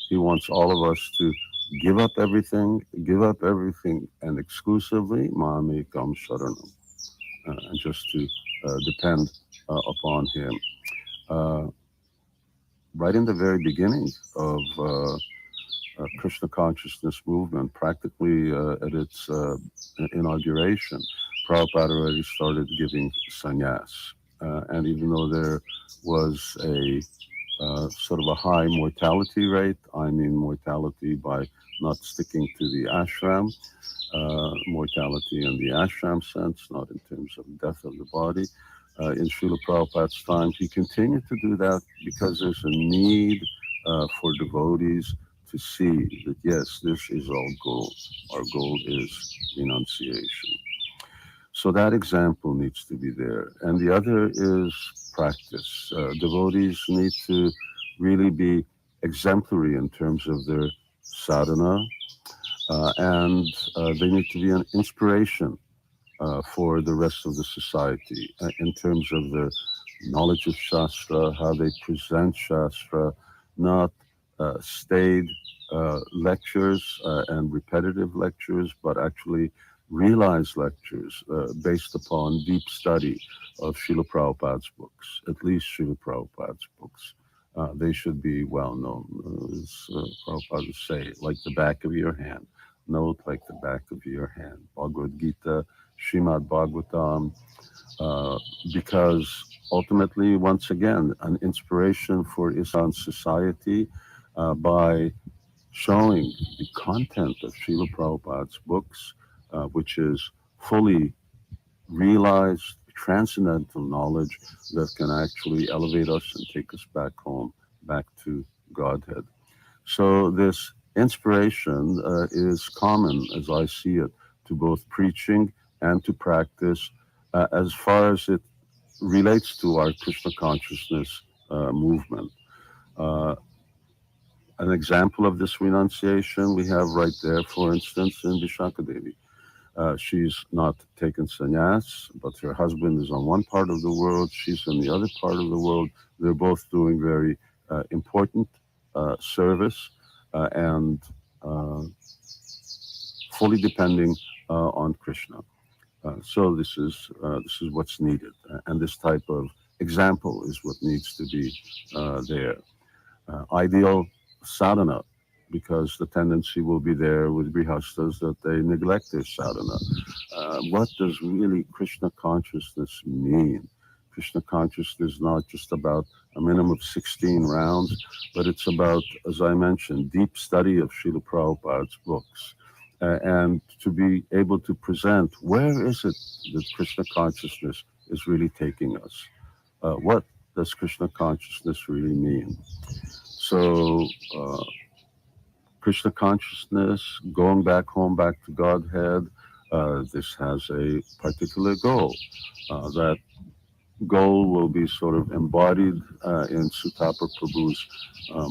He wants all of us to give up everything, and exclusively mamekam sharanam, and just to depend upon him. Right in the very beginning of Krishna consciousness movement, practically at its inauguration, Prabhupada already started giving sannyas. And even though there was a sort of a high mortality rate, I mean mortality by not sticking to the ashram, mortality in the ashram sense, not in terms of death of the body. In Srila Prabhupada's time, he continued to do that because there's a need for devotees to see that, yes, this is our goal. Our goal is renunciation. So that example needs to be there. And the other is practice. Devotees need to really be exemplary in terms of their sadhana, and they need to be an inspiration for the rest of the society in terms of their knowledge of Shastra, how they present Shastra, not staid lectures and repetitive lectures, but actually realized lectures based upon deep study of Srila Prabhupada's books, at least Srila Prabhupada's books. They should be well known, as Prabhupada would say, like the back of your hand. Know it like the back of your hand. Bhagavad Gita, Srimad Bhagavatam, because ultimately, once again, an inspiration for ISKCON society by showing the content of Srila Prabhupada's books, which is fully realized transcendental knowledge that can actually elevate us and take us back home, back to Godhead. So this inspiration is common, as I see it, to both preaching and to practice as far as it relates to our Krishna consciousness movement. An example of this renunciation we have right there, for instance, in Vishaka Devi. She's not taken sannyas, but her husband is on one part of the world, she's in the other part of the world. They're both doing very important service and fully depending on Krishna. So this is what's needed, and this type of example is what needs to be there. Ideal sadhana, because the tendency will be there with grihastas that they neglect their sadhana. What does really Krishna consciousness mean? Krishna consciousness is not just about a minimum of 16 rounds, but it's about, as I mentioned, deep study of Srila Prabhupada's books. And to be able to present where is it that Krishna consciousness is really taking us? What does Krishna consciousness really mean? So, Krishna consciousness, going back home, back to Godhead, this has a particular goal. That goal will be sort of embodied in Sutapa Prabhu's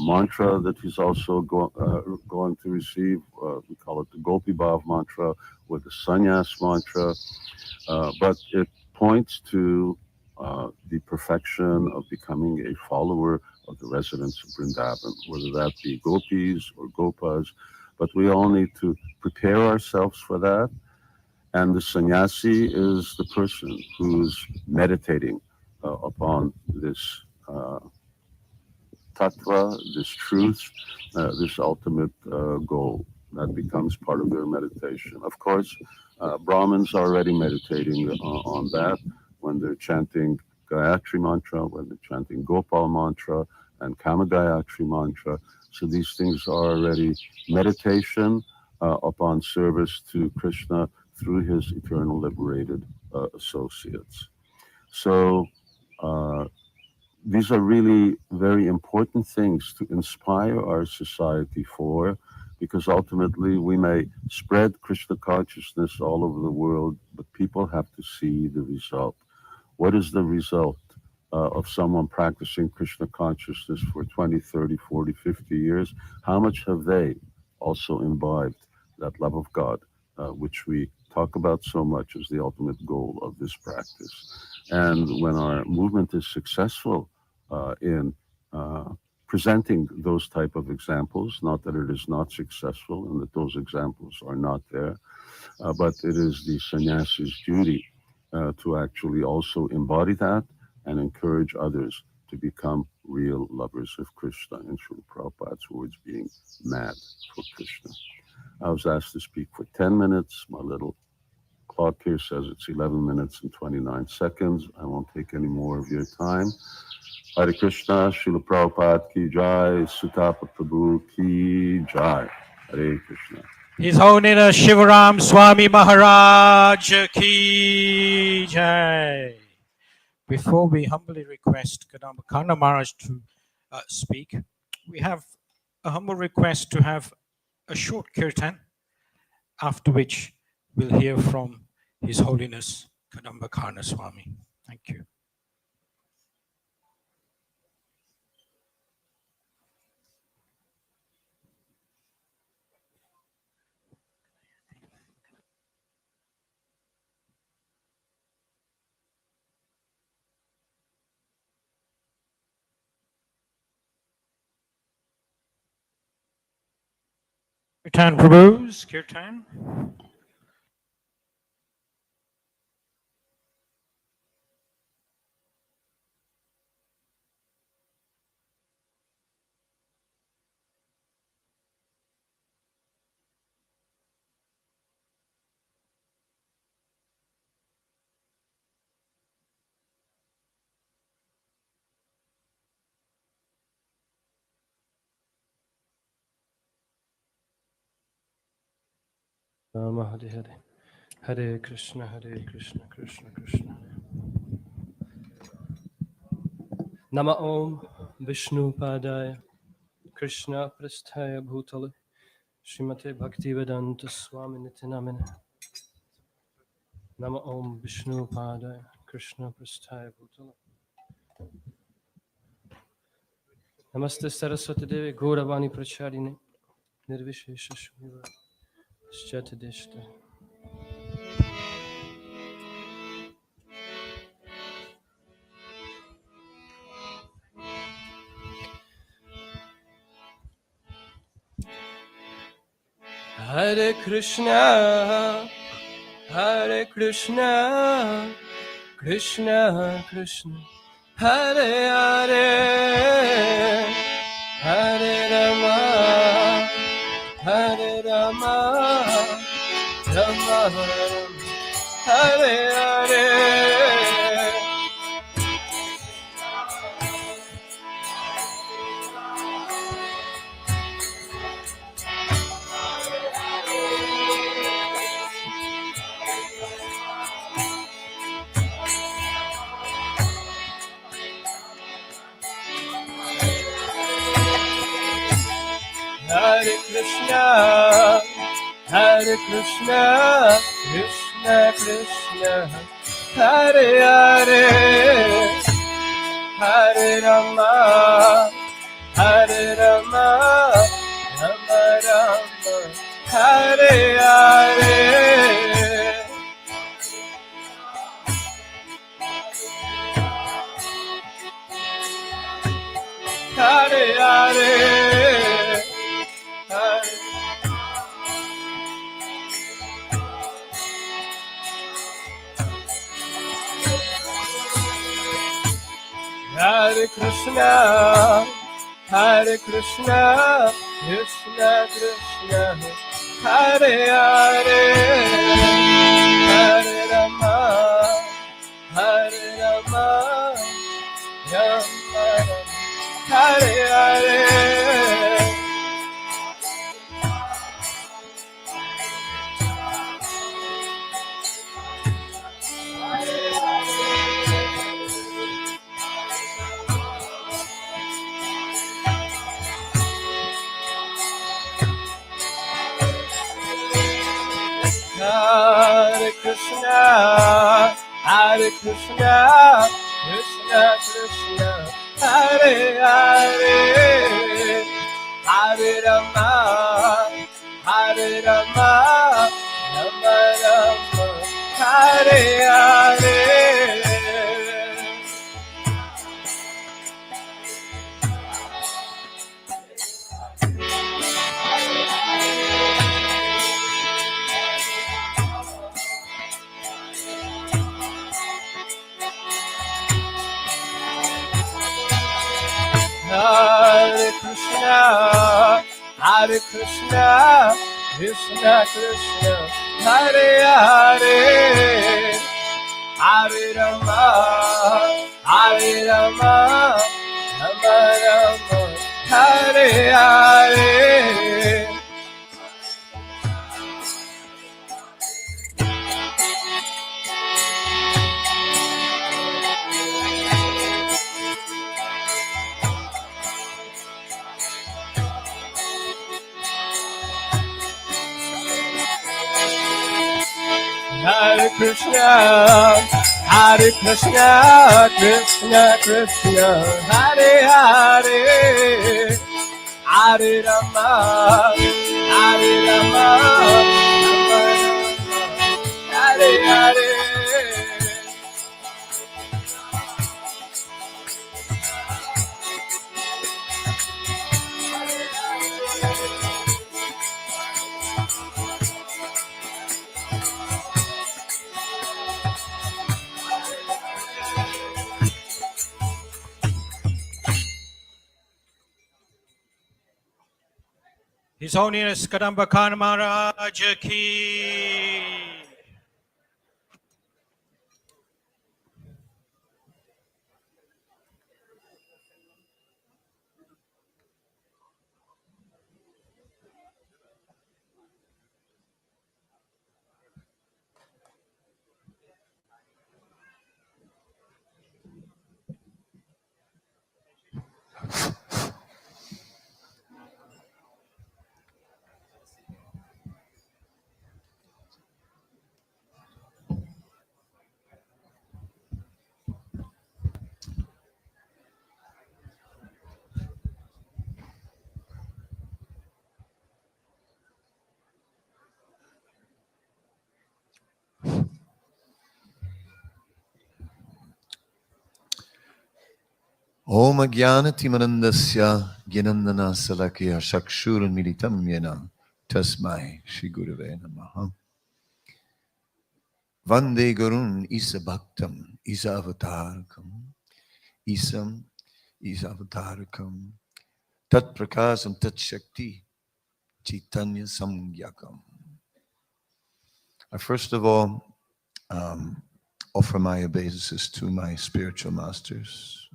mantra that he's also going to receive. We call it the Gopibav Mantra or the Sanyas mantra. But it points to the perfection of becoming a follower of the residents of Vrindavan, whether that be gopis or gopas. But we all need to prepare ourselves for that. And the sannyasi is the person who's meditating upon this tattva, this truth, this ultimate goal. That becomes part of their meditation. Of course, Brahmins are already meditating on that when they're chanting Gayatri Mantra, when they're chanting Gopal Mantra and Kama Gayatri Mantra. So these things are already meditation upon service to Krishna through his eternal liberated associates. So these are really very important things to inspire our society for, because ultimately we may spread Krishna consciousness all over the world, but people have to see the result. What is the result of someone practicing Krishna consciousness for 20, 30, 40, 50 years? How much have they also imbibed that love of God, which we talk about so much as the ultimate goal of this practice? And when our movement is successful in presenting those type of examples, not that it is not successful and that those examples are not there, but it is the sannyasi's duty to actually also embody that and encourage others to become real lovers of Krishna, in Srila Prabhupada's words, being mad for Krishna. I was asked to speak for 10 minutes. My little clock here says it's 11 minutes and 29 seconds. I won't take any more of your time. Hare Krishna, Srila Prabhupada ki jai, Sutapa Prabhu ki jai. Hare Krishna. His Holiness Shivaram Swami Maharaj ki jai. Before we humbly request Kadamba Kanana Maharaj to speak, we have a humble request to have a short kirtan, after which we'll hear from His Holiness Kadamba Kanana Swami. Thank you. Kirtan Prabhus, Kirtan. Rama Hare Hare, Hare Krishna, Krishna Krishna. Nama Om Vishnu Padaya, Krishna Prasthaya Bhutale, Srimate Bhaktivedanta Swami Nitinamine. Nama Om Vishnu Padaya, Krishna Prasthaya Bhutale. Namaste Saraswati Devi Gauravani Pracharine, Nirvishesha Shuniva Shatadishta. Hare Krishna, Hare Krishna, Krishna Krishna, Hare Hare, Hare Rama, Hare Rama, Rama Rama, Hare Hare. Hare Krishna, Hare Krishna, Krishna Krishna, Hare Hare, Hare Rama, Hare Rama, Rama Rama, Hare Hare. Hare Hare, Hare. Hare Krishna, Hare Krishna, Krishna Krishna, Hare Hare, Hare Rama, Hare Rama, Rama Rama, Hare Hare. Hare Krishna, Hare Krishna, Krishna Krishna, Hare Hare, Hare Rama, Hare Rama, Rama Rama, Hare Hare. Hare Krishna, Hare Krishna, Krishna Krishna, Hare Hare, Hare Rama, Hare Rama, Rama Rama, Hare Hare. Hare Krishna, Hare Krishna, Krishna Krishna, Hare Hare, Hare Rama, Hare Rama, Rama Rama, Hare Hare. His Holiness Kadamba Kanana Maharaj ki. Om Jnana Timanandasya Gyanandana Salakya Chakshurunmilitam Yena Tasmai Shri Gurave Namaha. Vande Gurun Isa Bhaktam Isa Avatarkam Isam Isa Avatarkam Tat Prakasam Tat Shakti Caitanya Samgyakam. I first of all offer my obeisances to my spiritual masters,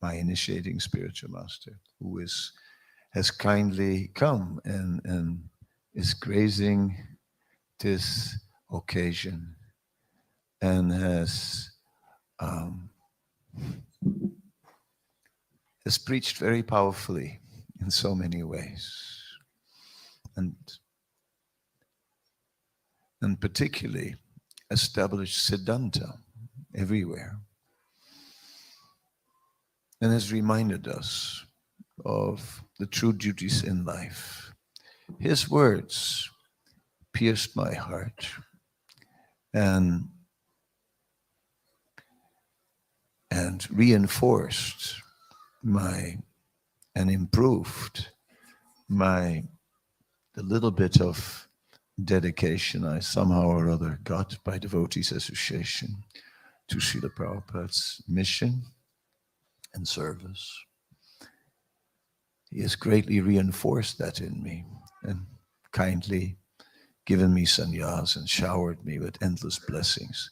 my initiating spiritual master, who has kindly come and is grazing this occasion and has preached very powerfully in so many ways, and particularly established Siddhanta everywhere, and has reminded us of the true duties in life. His words pierced my heart and reinforced and improved the little bit of dedication I somehow or other got by Devotees Association to Srila Prabhupada's mission and service. He has greatly reinforced that in me and kindly given me sannyas and showered me with endless blessings.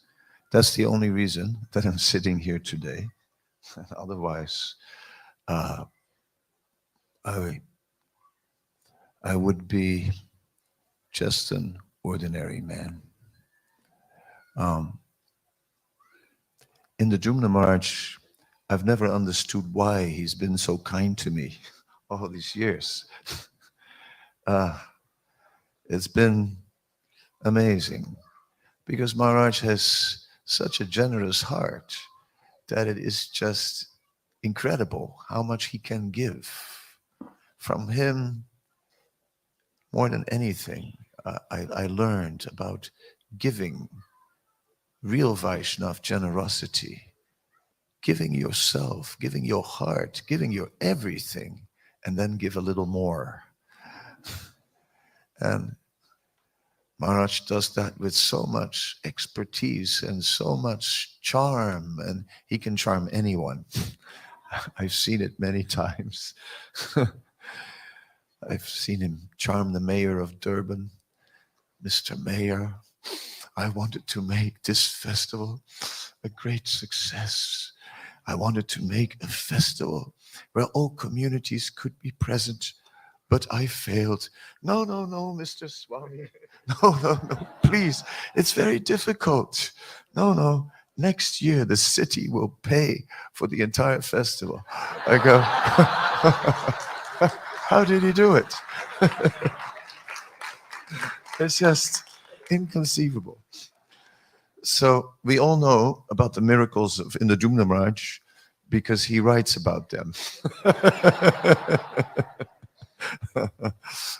That's the only reason that I'm sitting here today. Otherwise, I would be just an ordinary man. In the Jumna Maharaj, I've never understood why he's been so kind to me all these years. It's been amazing because Maharaj has such a generous heart that it is just incredible how much he can give. From him, more than anything, I learned about giving, real Vaishnav generosity, giving yourself, giving your heart, giving your everything, and then give a little more. And Maharaj does that with so much expertise and so much charm, and he can charm anyone. I've seen it many times. I've seen him charm the mayor of Durban. Mr. Mayor, I wanted to make this festival a great success. I wanted to make a festival where all communities could be present, but I failed. No, Mr. Swami. No, please. It's very difficult. No. Next year, the city will pay for the entire festival. I go, how did he do it? It's just inconceivable. So we all know about the miracles in the Jumna Maharaj because he writes about them.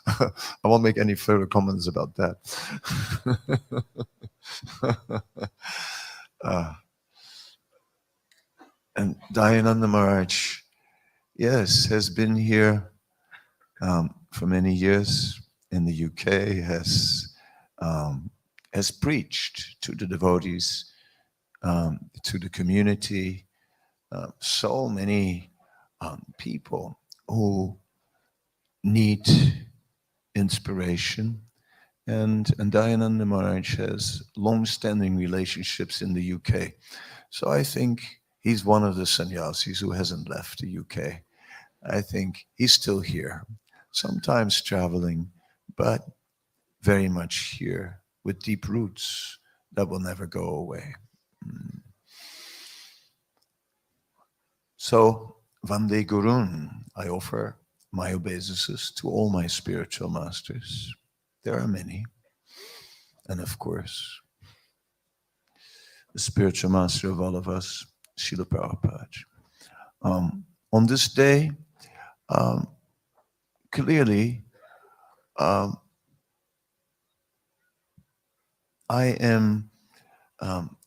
I won't make any further comments about that. And Dayananda Maharaj, yes, has been here for many years in the UK, has preached to the devotees, to the community, so many people who need inspiration. And Dayananda Maharaj has long-standing relationships in the UK. So I think he's one of the sannyasis who hasn't left the UK. I think he's still here, sometimes traveling, but very much here with deep roots that will never go away. So, Vande Gurun, I offer my obeisances to all my spiritual masters. There are many. And of course, the spiritual master of all of us, Srila Prabhupada. On this day, clearly, I am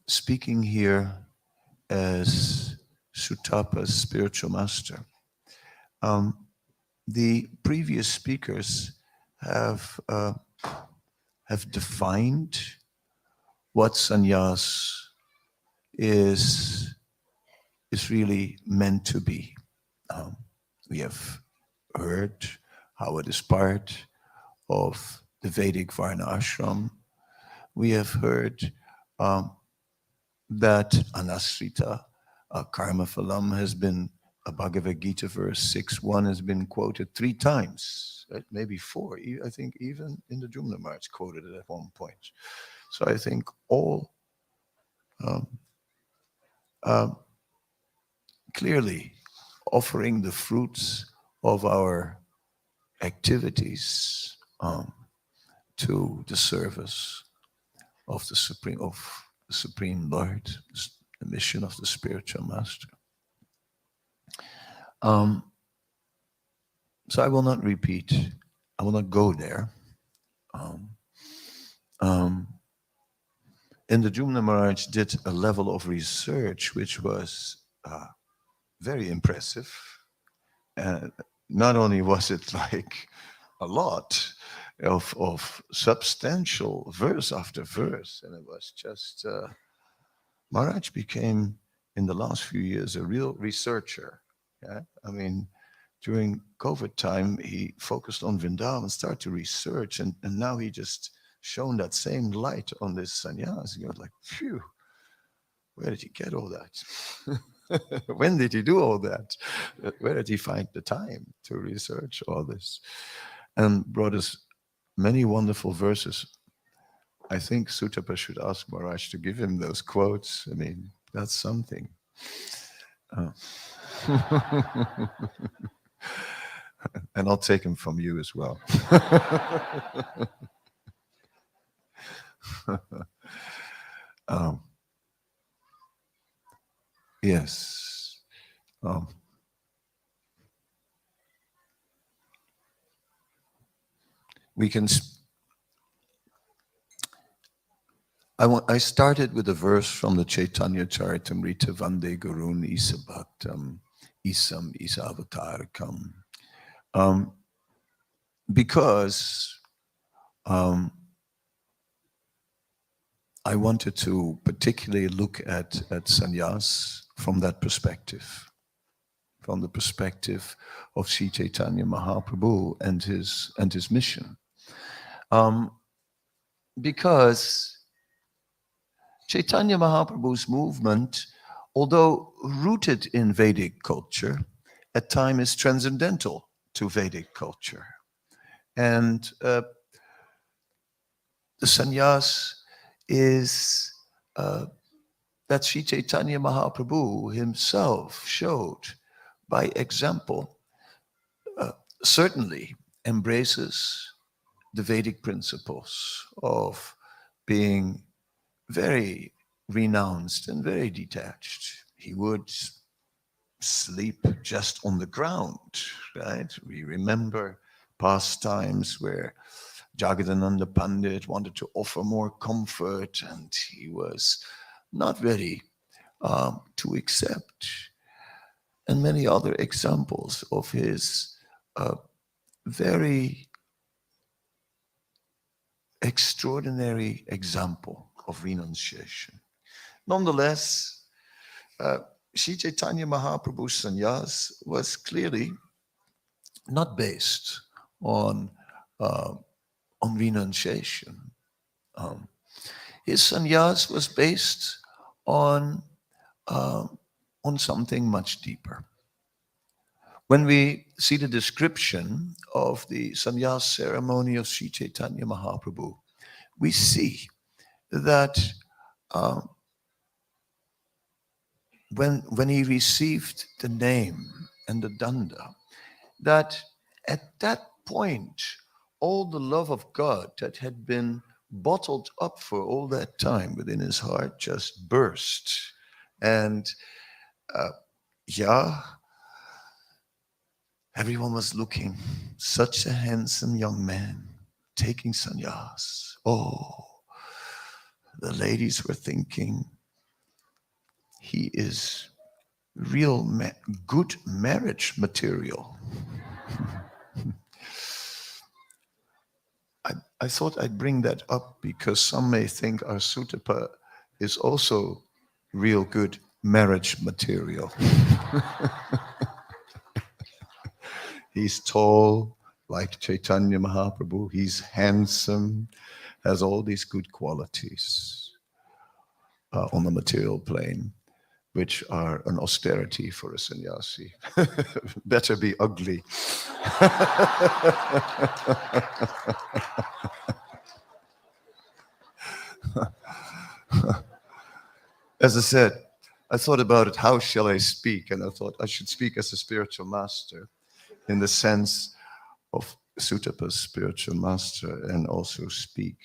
speaking here as Sutapa's spiritual master. The previous speakers have defined what sannyas is really meant to be. We have heard how it is part of the Vedic Varna ashram. We have heard that anasrita karma phalam has been, a Bhagavad Gita verse 6.1 has been quoted 3 times, right? Maybe 4. I think even in the Jumna March quoted it at one point. So I think all clearly offering the fruits of our activities to the service of the Supreme Lord, the mission of the spiritual master. So I will not repeat. I will not go there. And the Jumna Maharaj did a level of research which was very impressive. Not only was it like a lot of substantial verse after verse, and it was just Maharaj became in the last few years a real researcher. Yeah? I mean, during COVID time, he focused on Vrindavan, started to research, and now he just shone that same light on this sannyas. You're like, phew, where did he get all that? When did he do all that? Where did he find the time to research all this? And brought us many wonderful verses. I think Sutapa should ask Maharaj to give him those quotes. I mean, that's something. And I'll take him from you as well. Yes. We can. I started with a verse from the Caitanya Charitamrita, Vande Gurun Isa Bhaktam Isam Isa Avatarkam. Because I wanted to particularly look at sannyas from that perspective, from the perspective of Sri Chaitanya Mahaprabhu and his mission. Because Chaitanya Mahaprabhu's movement, although rooted in Vedic culture, at times is transcendental to Vedic culture. And the sannyas is that Sri Chaitanya Mahaprabhu himself showed by example, certainly embraces the Vedic principles of being very renounced and very detached. He would sleep just on the ground, right? We remember past times where Jagadananda Pandit wanted to offer more comfort, and he was not ready to accept. And many other examples of his very extraordinary example of renunciation. Nonetheless, Sri Chaitanya Mahaprabhu's sannyas was clearly not based on renunciation. His sannyas was based on something much deeper. When we see the description of the sannyas ceremony of Sri Chaitanya Mahaprabhu, we see that when he received the name and the danda, that at that point, all the love of God that had been bottled up for all that time within his heart just burst. And everyone was looking, such a handsome young man taking sannyas. Oh, the ladies were thinking, he is real good marriage material. I thought I'd bring that up because some may think our Sutapa is also real good marriage material. He's tall, like Chaitanya Mahaprabhu. He's handsome, has all these good qualities on the material plane, which are an austerity for a sannyasi. Better be ugly. As I said, I thought about it, how shall I speak? And I thought I should speak as a spiritual master in the sense of Sutapa's spiritual master and also speak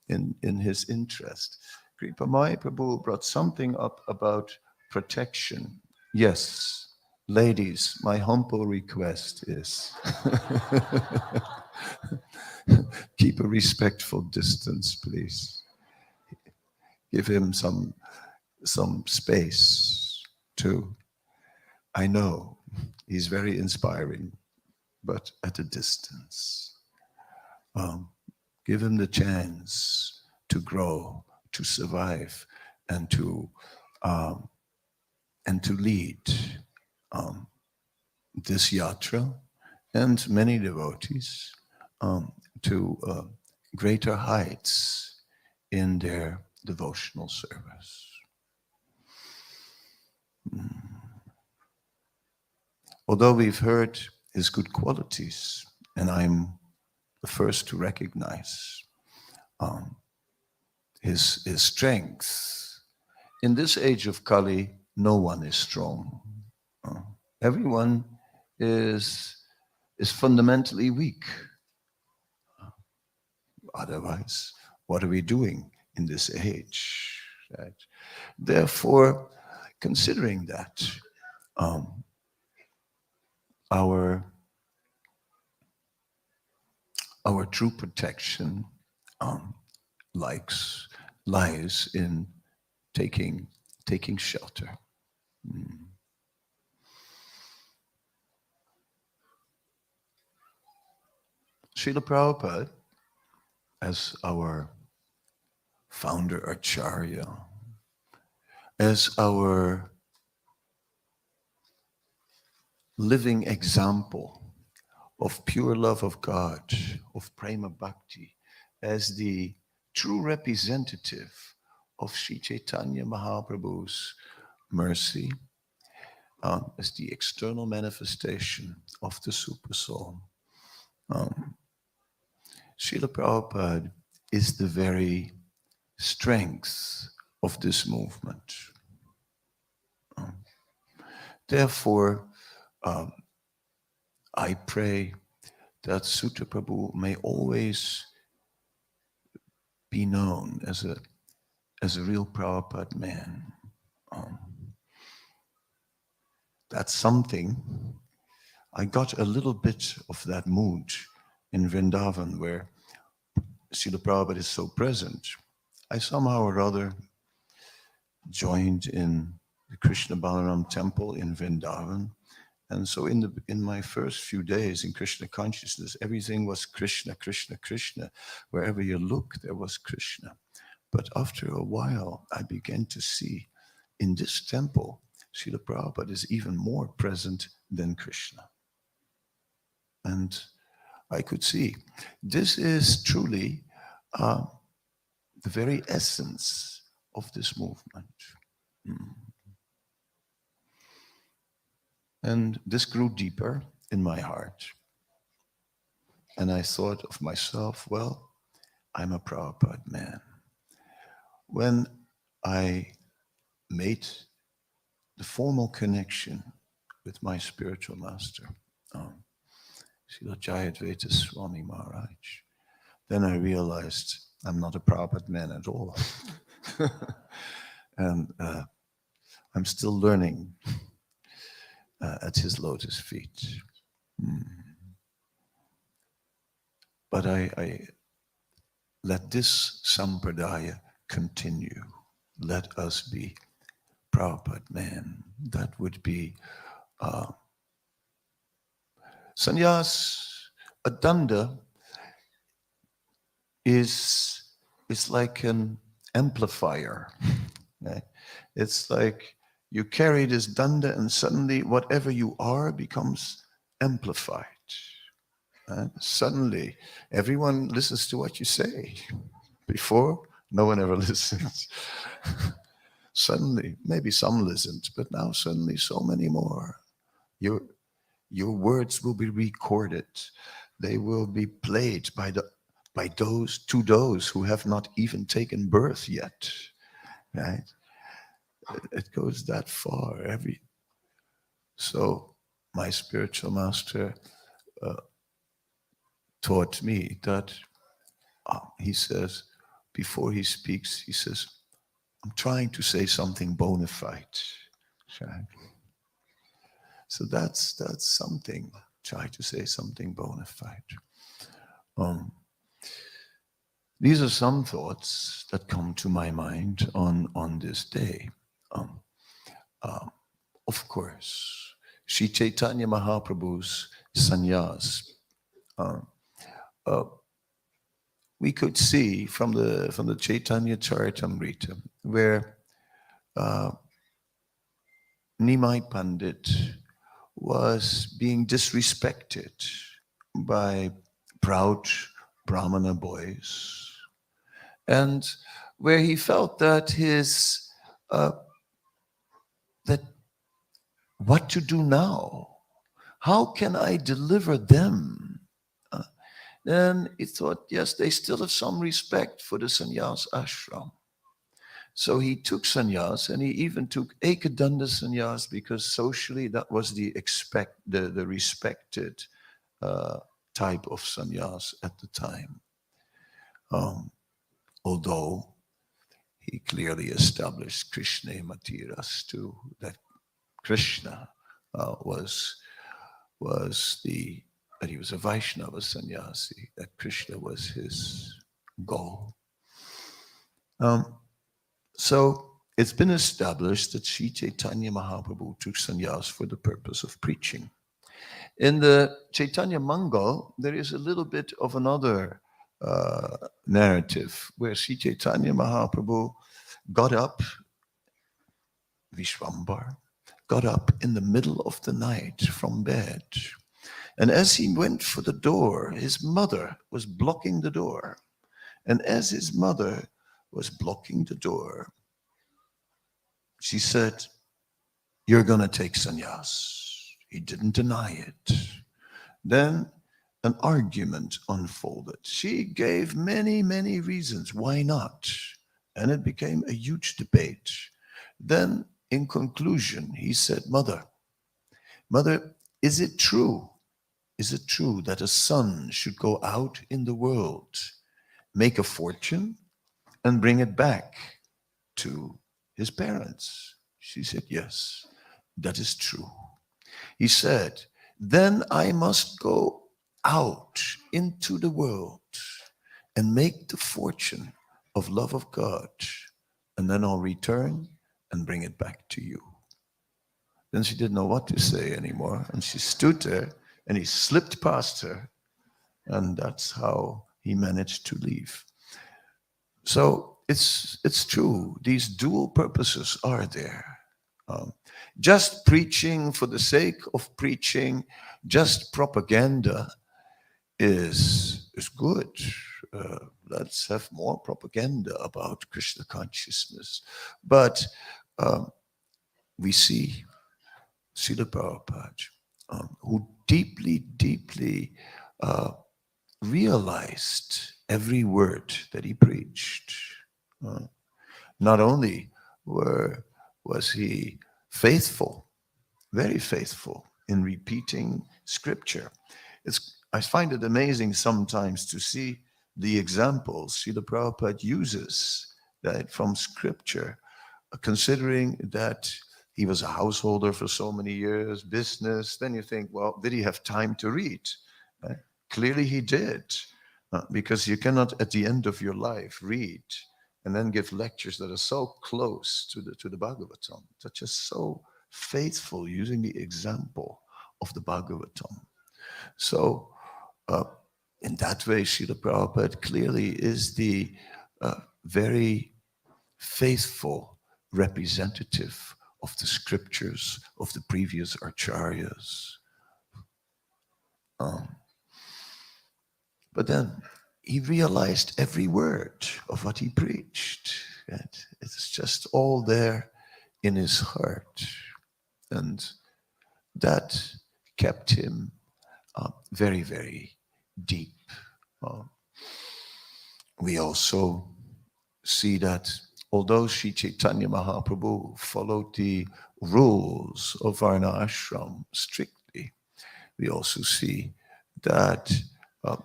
in his interest. Kripa Mahaprabhu brought something up about protection. Yes, ladies, my humble request is keep a respectful distance, please. Give him some space too. I know he's very inspiring, but at a distance. Give him the chance to grow, to survive, and to lead this yatra and many devotees to greater heights in their devotional service. Although we've heard his good qualities, and I'm the first to recognize his strength, in this age of Kali, no one is strong. Everyone is fundamentally weak. Otherwise, what are we doing in this age? Right? Therefore, considering that, our true protection lies in taking shelter. Srila Prabhupada, as our founder Acharya, as our living example of pure love of God, of prema bhakti, as the true representative of Sri Chaitanya Mahaprabhu's mercy, as the external manifestation of the Super Soul. Srila Prabhupada is the very strength of this movement. Therefore, I pray that Sutta Prabhu may always be known as a real Prabhupada man. That's something. I got a little bit of that mood in Vrindavan, where Srila Prabhupada is so present. I somehow or other joined in the Krishna Balaram temple in Vrindavan. And so in my first few days in Krishna consciousness, everything was Krishna, Krishna, Krishna. Wherever you look, there was Krishna. But after a while, I began to see in this temple, Srila Prabhupada is even more present than Krishna. And I could see this is truly the very essence of this movement. And this grew deeper in my heart. And I thought of myself, well, I'm a Prabhupada man. When I made the formal connection with my spiritual master, Srila Jayadvaita Swami Maharaj, then I realized I'm not a Prabhupada man at all. And I'm still learning at his lotus feet. But I let this sampradaya continue. Let us be Prabhupada man. That would be Sanyas, a danda, is like an amplifier. Right? It's like you carry this danda and suddenly whatever you are becomes amplified. Suddenly everyone listens to what you say. Before, no one ever listens. Suddenly, maybe some listened, but now suddenly so many more. Your words will be recorded. They will be played by those who have not even taken birth yet. Right? It goes that far. So my spiritual master taught me that he says, before he speaks, he says, I'm trying to say something bona fide. Right? So that's something. Try to say something bona fide. These are some thoughts that come to my mind on this day. Of course, Sri Caitanya Mahaprabhu's Sanyas. We could see from the Caitanya Charitamrita where Nimai Pandit was being disrespected by proud Brahmana boys, and where he felt that that what to do now? How can I deliver them? Then he thought, yes, they still have some respect for the sannyas ashram. So he took sannyas, and he even took ekadanda sannyas because socially that was the respected type of sannyas at the time. Although he clearly established Krishna Matiras too, that Krishna that he was a Vaishnava sannyasi, that Krishna was his goal. So it's been established that Sri Chaitanya Mahaprabhu took sannyas for the purpose of preaching. In the Chaitanya Mangal, there is a little bit of another narrative where Sri Chaitanya Mahaprabhu got up, Vishwambar, got up in the middle of the night from bed. And as he went for the door, his mother was blocking the door. And as his mother was blocking the door, she said, "You're going to take sannyas." He didn't deny it. Then an argument unfolded. She gave many, many reasons why not. And it became a huge debate. Then, in conclusion, he said, Mother, is it true? Is it true that a son should go out in the world, make a fortune, and bring it back to his parents? She said, yes, that is true. He said, then I must go out into the world and make the fortune of love of God, and then I'll return and bring it back to you. Then she didn't know what to say anymore, and she stood there, and he slipped past her, and that's how he managed to leave. So it's true. These dual purposes are there. Just preaching for the sake of preaching, just propaganda is good. Let's have more propaganda about Krishna consciousness. But we see Srila Prabhupada, who deeply, deeply realized every word that he preached. Not only was he faithful, very faithful in repeating scripture. I find it amazing sometimes to see the examples Srila Prabhupada uses that from scripture, considering that he was a householder for so many years, business. Then you think, well, did he have time to read? Clearly he did, because you cannot at the end of your life read and then give lectures that are so close to the Bhagavatam, that are just so faithful using the example of the Bhagavatam. So in that way, Srila Prabhupada clearly is the very faithful representative of the scriptures of the previous acharyas. But then he realized every word of what he preached. And it's just all there in his heart. And that kept him very, very deep. We also see that although Sri Caitanya Mahaprabhu followed the rules of Varna Ashram strictly, we also see that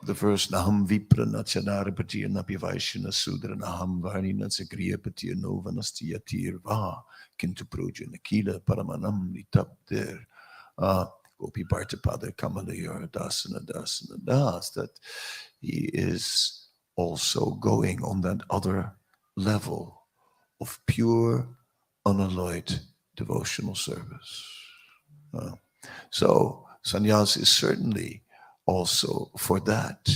the verse Naham Vipra Nachanarapati Napi Vaishana Sudra Naham Varnina Sagriyapati Novanasti Yatirva Kintu Projana Kila Paramanam Nitapdir Gopibav Mantra Kamalayar Dasana Das, that he is also going on that other level of pure, unalloyed devotional service. So Sanyas is certainly also for that.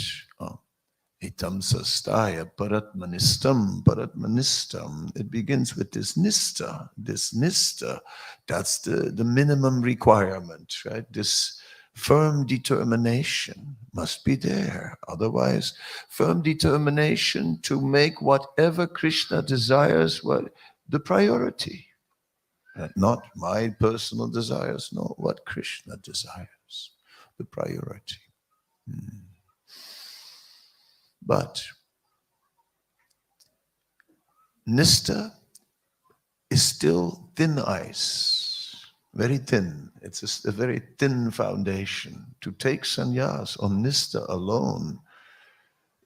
Hitam sastaya paratmanistam. It begins with this nista. That's the minimum requirement, right? This firm determination must be there. Otherwise, firm determination to make whatever Krishna desires the priority. Not my personal desires, no, what Krishna desires, the priority. But Nista is still thin ice, very thin. It's a very thin foundation. To take sannyas on Nista alone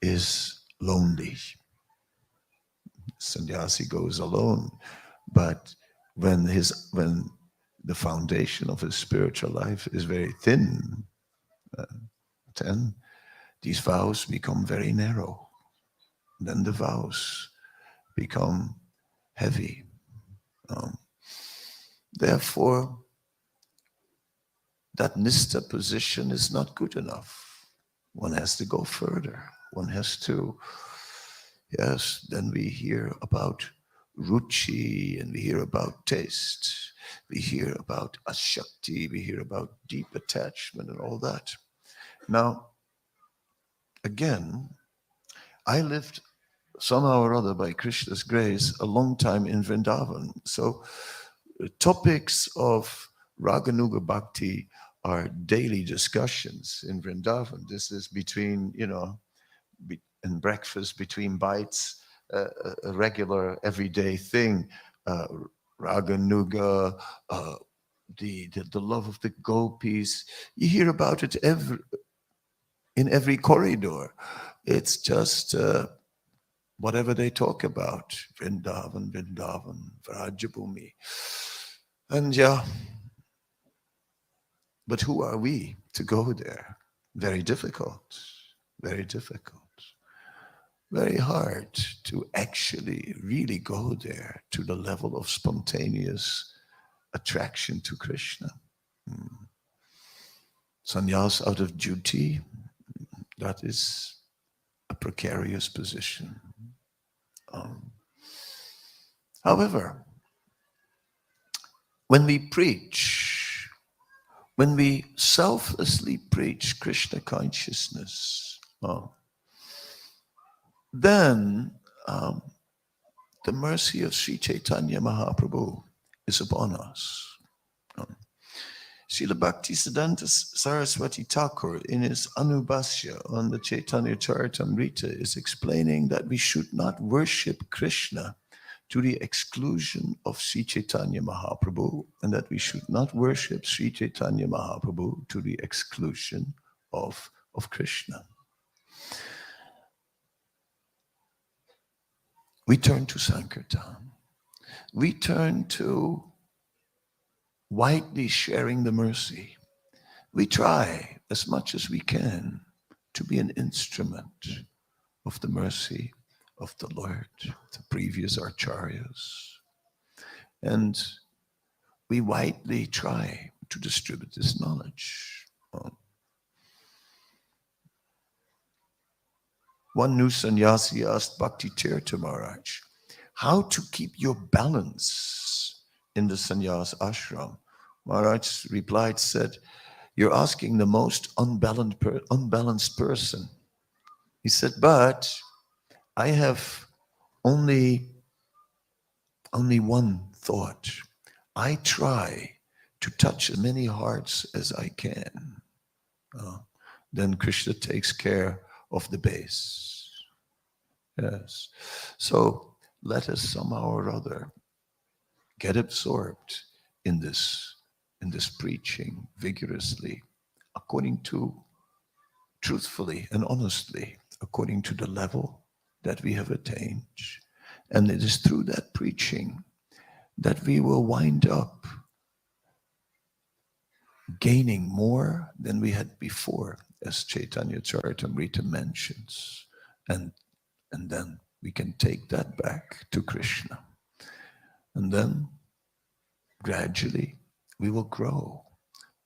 is lonely. Sannyasi goes alone, but when the foundation of his spiritual life is very thin, then these vows become very narrow. Then the vows become heavy. Therefore, that nista position is not good enough. One has to go further. One has to, yes, then we hear about ruchi, and we hear about taste. We hear about ashakti, we hear about deep attachment and all that. Now, again, I lived somehow or other by Krishna's grace a long time in Vrindavan. So topics of Raganuga Bhakti are daily discussions in Vrindavan. This is between, in breakfast, between bites, a regular everyday thing. Raganuga, the love of the gopis. You hear about it in every corridor. It's just whatever they talk about. Vrindavan, Vrajabhumi. And yeah, but who are we to go there? Very difficult, very difficult. Very hard to actually really go there to the level of spontaneous attraction to Krishna. Sannyas out of duty, that is a precarious position. However, when we preach, when we selflessly preach Krishna consciousness, then the mercy of Sri Caitanya Mahaprabhu is upon us. Srila Bhaktivedanta Saraswati Thakur, in his Anubhasya on the Chaitanya Charitamrita, is explaining that we should not worship Krishna to the exclusion of Sri Chaitanya Mahaprabhu, and that we should not worship Sri Chaitanya Mahaprabhu to the exclusion of Krishna. We turn to Sankirtan. We turn to widely sharing the mercy. We try as much as we can to be an instrument of the mercy of the Lord, the previous acharyas. And we widely try to distribute this knowledge. one new sannyasi asked Bhakti Tirtha Maharaj, how to keep your balance in the sannyas ashram. Maharaj replied, said, you're asking the most unbalanced person. He said, but I have only one thought. I try to touch as many hearts as I can. Then Krishna takes care of the base. Yes. So let us somehow or other get absorbed in this preaching vigorously, truthfully and honestly, according to the level that we have attained. And it is through that preaching that we will wind up gaining more than we had before, as Caitanya Charitamrita mentions. And then we can take that back to Krishna. And then gradually we will grow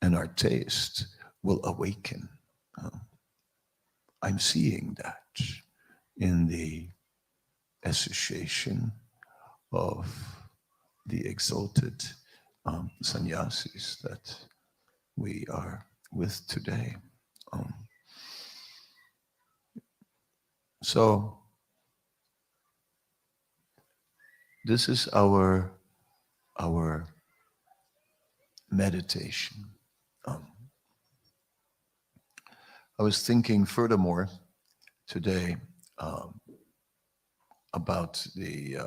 and our taste will awaken. I'm seeing that in the association of the exalted sannyasis that we are with today. So this is our meditation. I was thinking furthermore today about the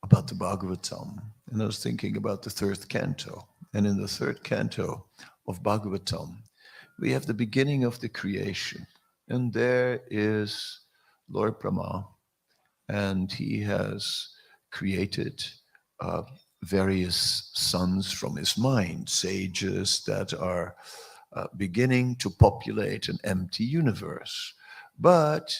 Bhagavatam, and I was thinking about the third canto. And in the third canto of Bhagavatam, we have the beginning of the creation, and there is Lord Brahma, and he has created various sons from his mind, sages that are beginning to populate an empty universe. But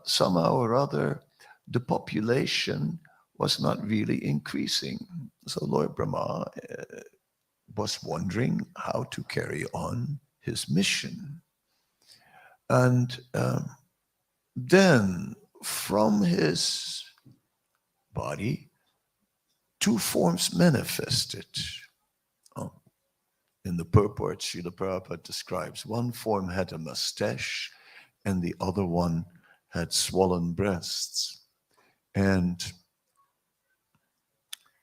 somehow or other, the population was not really increasing. So Lord Brahma was wondering how to carry on his mission. And then from his body, two forms manifested. In the purport, Srila Prabhupada describes one form had a mustache and the other one had swollen breasts. And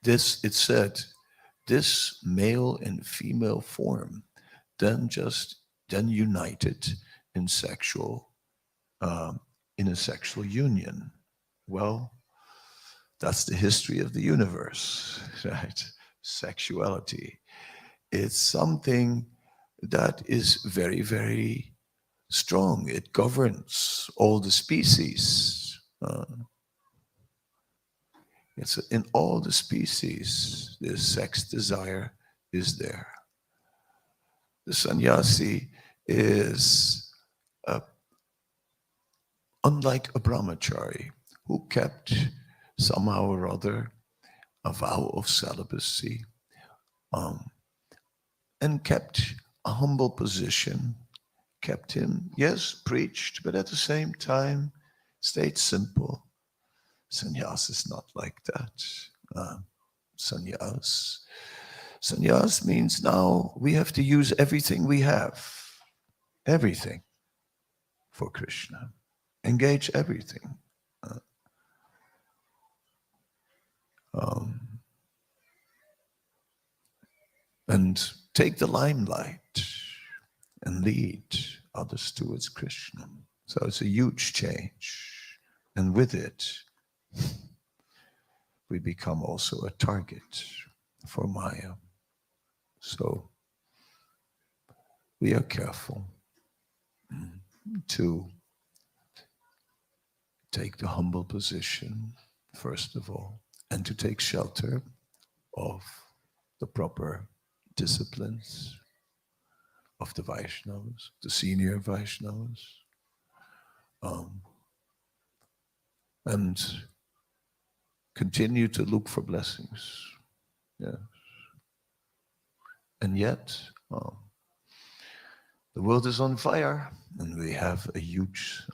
this, it said, this male and female form then united in a sexual union. Well, that's the history of the universe, right? Sexuality. It's something that is very, very strong. It governs all the species. It's in all the species, this sex desire is there. The sannyasi is unlike a brahmachari who kept somehow or other a vow of celibacy, and kept a humble position, kept him, yes, preached, but at the same time stayed simple. Sannyas is not like that. Sannyas means now we have to use everything we have, everything, for Krishna. Engage everything. And take the limelight and lead others towards Krishna. So it's a huge change. And with it, we become also a target for Maya. So we are careful to take the humble position, first of all, and to take shelter of the proper disciplines of the Vaishnavas, the senior Vaishnavas, and continue to look for blessings. Yes. And yet, the world is on fire, and we have a huge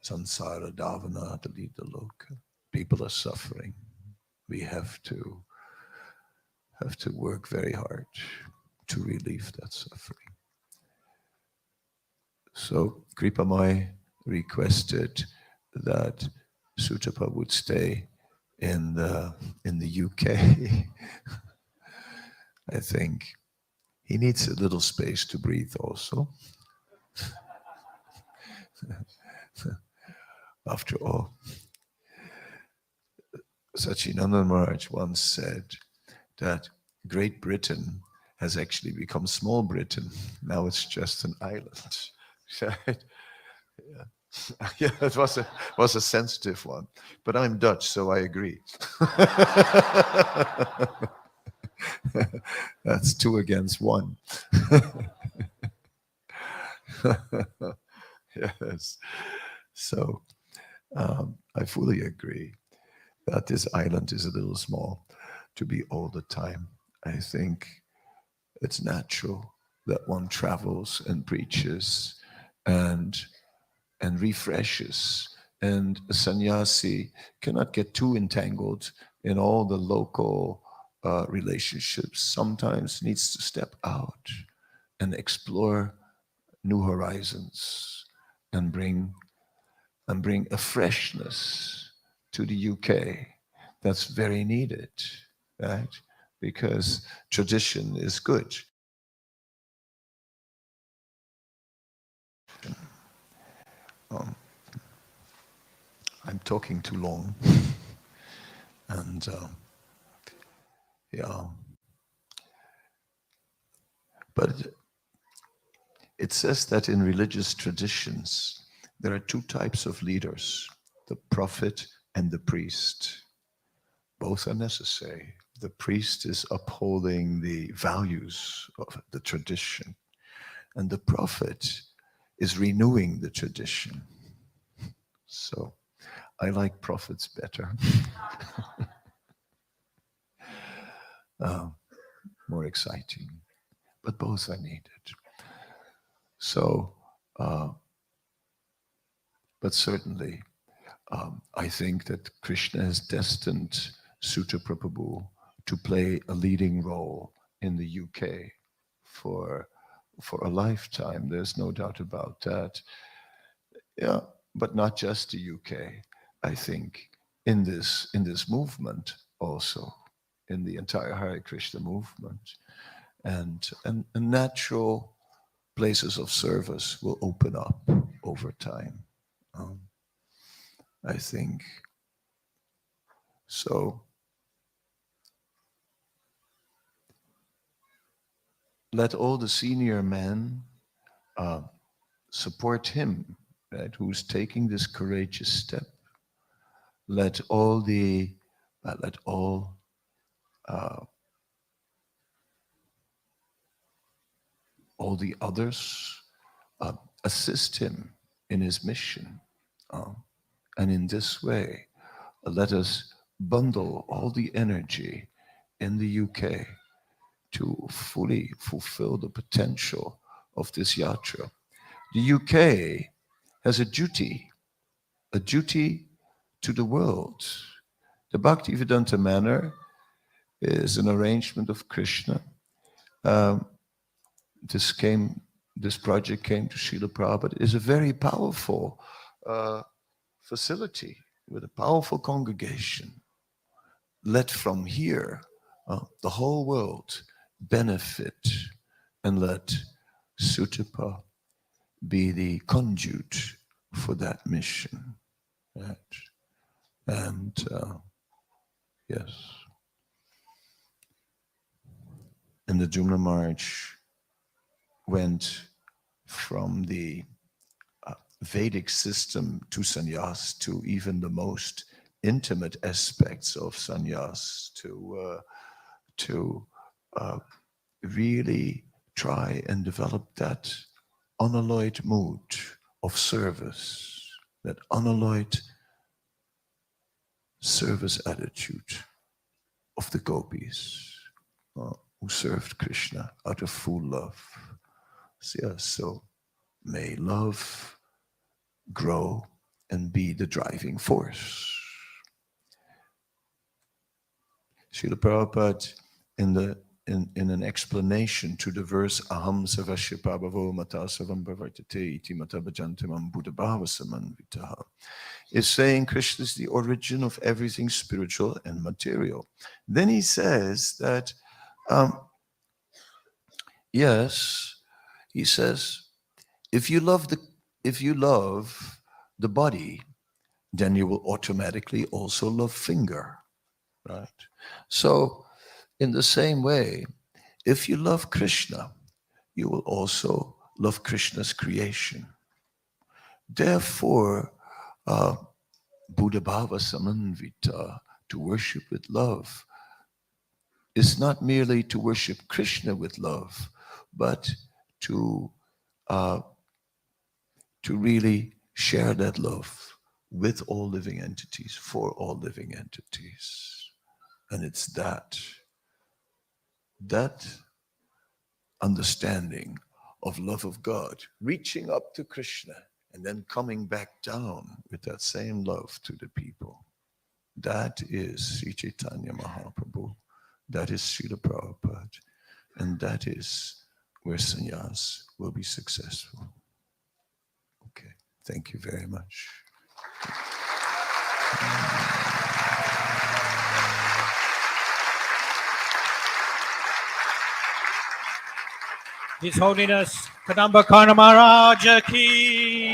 samsara davana, dalita loka. People are suffering. We have to work very hard to relieve that suffering. So Kripamai requested that Sutapa would stay in the UK. I think he needs a little space to breathe also. After all, Sachinanda Maharaj once said that Great Britain has actually become small Britain. Now it's just an island. Right? Yeah. Yeah, it was a sensitive one. But I'm Dutch, so I agree. That's 2 against 1. Yes. So I fully agree that this island is a little small to be all the time. I think it's natural that one travels and preaches and refreshes. And a sannyasi cannot get too entangled in all the local relationships. Sometimes needs to step out and explore new horizons and bring a freshness to the UK that's very needed, right? Because tradition is good. I'm talking too long. And yeah. But it says that in religious traditions, there are 2 types of leaders, the prophet and the priest. Both are necessary. The priest is upholding the values of the tradition, and the prophet is renewing the tradition. So I like prophets better. More exciting, but both are needed. So, but certainly, I think that Krishna has destined Sutta Prabhu to play a leading role in the UK for a lifetime. There's no doubt about that. Yeah, but not just the UK. I think in this movement also, in the entire Hare Krishna movement, and natural places of service will open up over time. I think so. Let all the senior men support him, right, who's taking this courageous step. Let all the others assist him in his mission. And in this way, let us bundle all the energy in the UK to fully fulfill the potential of this yatra. The UK has a duty to the world. The Bhaktivedanta Manor is an arrangement of Krishna. This project came to Srila Prabhupada. It is a very powerful facility with a powerful congregation. Let from here the whole world benefit, and let Sutapa be the conduit for that mission. Right? And yes. And the Jumna March went from the Vedic system to Sanyas, to even the most intimate aspects of Sanyas, to really try and develop that unalloyed mood of service, that unalloyed service attitude of the gopis who served Krishna out of full love. So, yeah, so may love grow and be the driving force. Srila Prabhupada, in an explanation to the verse Aham Savasya Prabhavo Mata Savam Pravartate Iti Mata Bhajantamam Buddha Bhava Samanvitaha, is saying Krishna is the origin of everything spiritual and material. Then he says that, yes, he says, if you love the body, then you will automatically also love finger, right? So, in the same way, if you love Krishna, you will also love Krishna's creation. Therefore, Buddha Bhava Samanvita, to worship with love, is not merely to worship Krishna with love, but to really share that love with all living entities, for all living entities. And it's that understanding of love of God, reaching up to Krishna and then coming back down with that same love to the people. That is Sri Caitanya Mahaprabhu. That is Srila Prabhupada. And that is where Sanyas will be successful. Okay, thank you very much. His Holiness Kadamba Kanana Maharaja ki.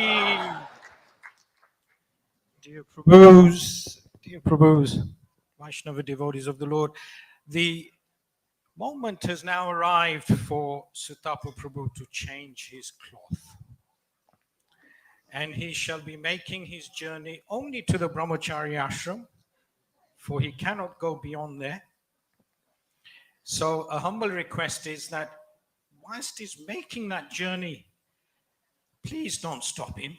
Dear Prabhus, Vaishnava devotees of the Lord, the moment has now arrived for Sutapa Prabhu to change his cloth. And he shall be making his journey only to the Brahmachari ashram, for he cannot go beyond there. So a humble request is that whilst he's making that journey, please don't stop him,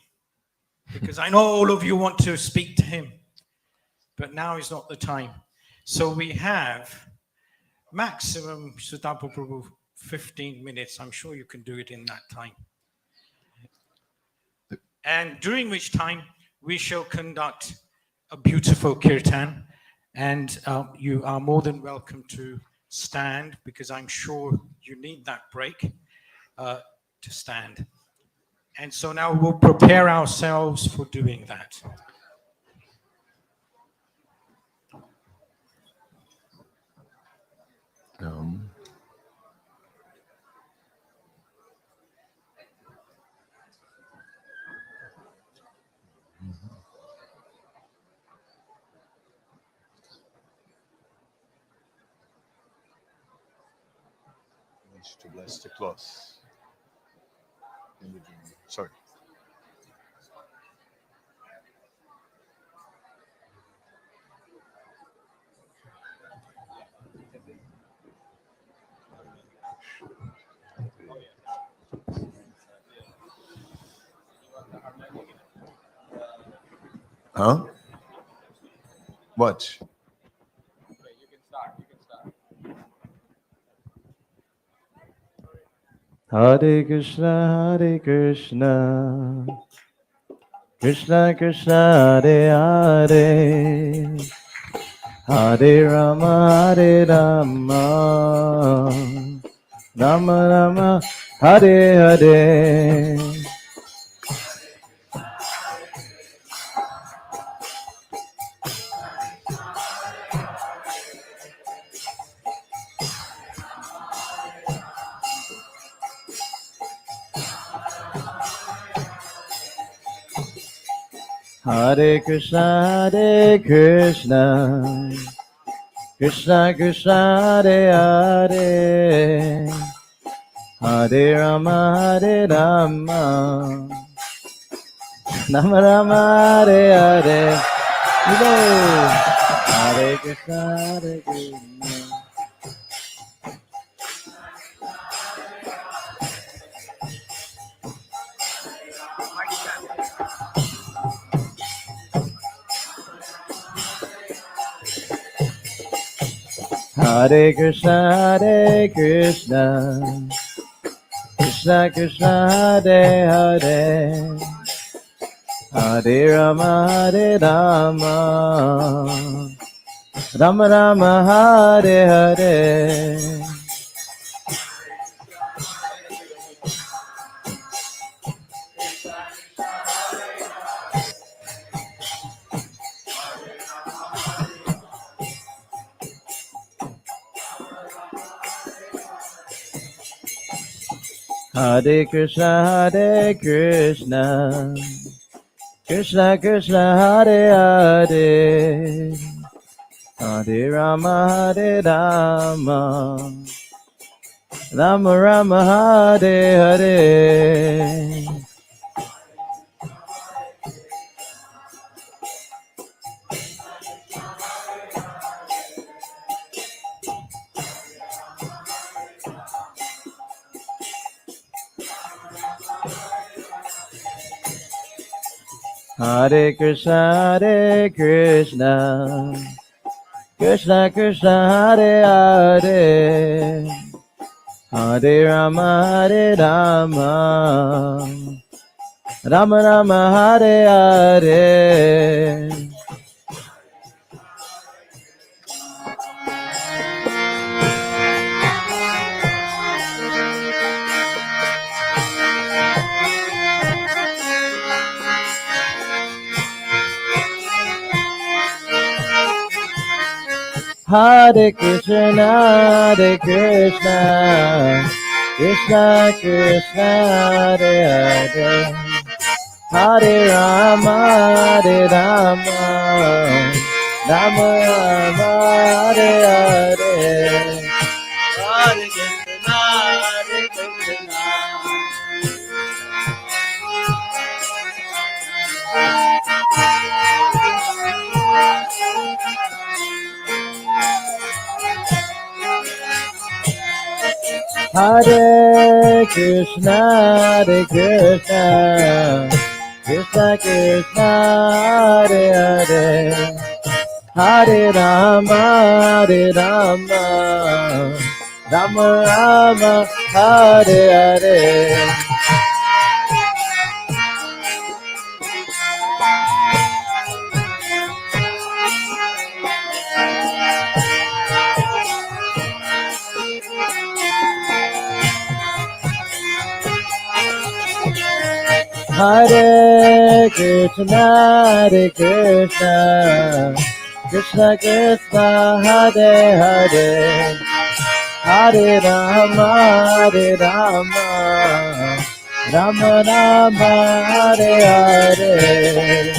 because I know all of you want to speak to him, but now is not the time. So we have maximum, Sutapa Prabhu, 15 minutes. I'm sure you can do it in that time. And during which time we shall conduct a beautiful kirtan, and you are more than welcome to stand, because I'm sure you need that break to stand. And so now we'll prepare ourselves for doing that. To bless the cloth. Sorry. Huh? What? Hare Krishna, Krishna Krishna, Hare Hare, Hare Rama, Rama Rama, Hare Hare. Hare Krishna, Krishna Krishna, Hare Hare, Hare Rama, Rama Rama, Hare Hare. Hare Krishna, Krishna. Hare Krishna, Krishna Krishna Hare Hare, Hare Rama Hare Rama, Rama Rama Hare Hare. Hare Krishna Hare Krishna, Krishna Krishna Hare Hare, Hare Rama Hare Rama, Rama Rama Hare Hare. Hare Krishna Hare Krishna, Krishna Krishna Hare Hare, Hare Rama Hare Rama, Rama Rama Hare Hare. Hare Krishna, Hare Krishna, Krishna Krishna, Hare Hare, Hare Rama, Hare Rama, Rama Rama, Hare Hare. Hare Krishna, Hare Krishna. Hare Krishna, Hare Krishna, Krishna Krishna, Hare Hare, Hare Rama, Hare Rama, Rama Rama, Hare Hare. Hare Krishna, Hare Krishna, Krishna Krishna, Hare Hare, Hare Rama, Hare Rama, Rama Rama, Hare Hare.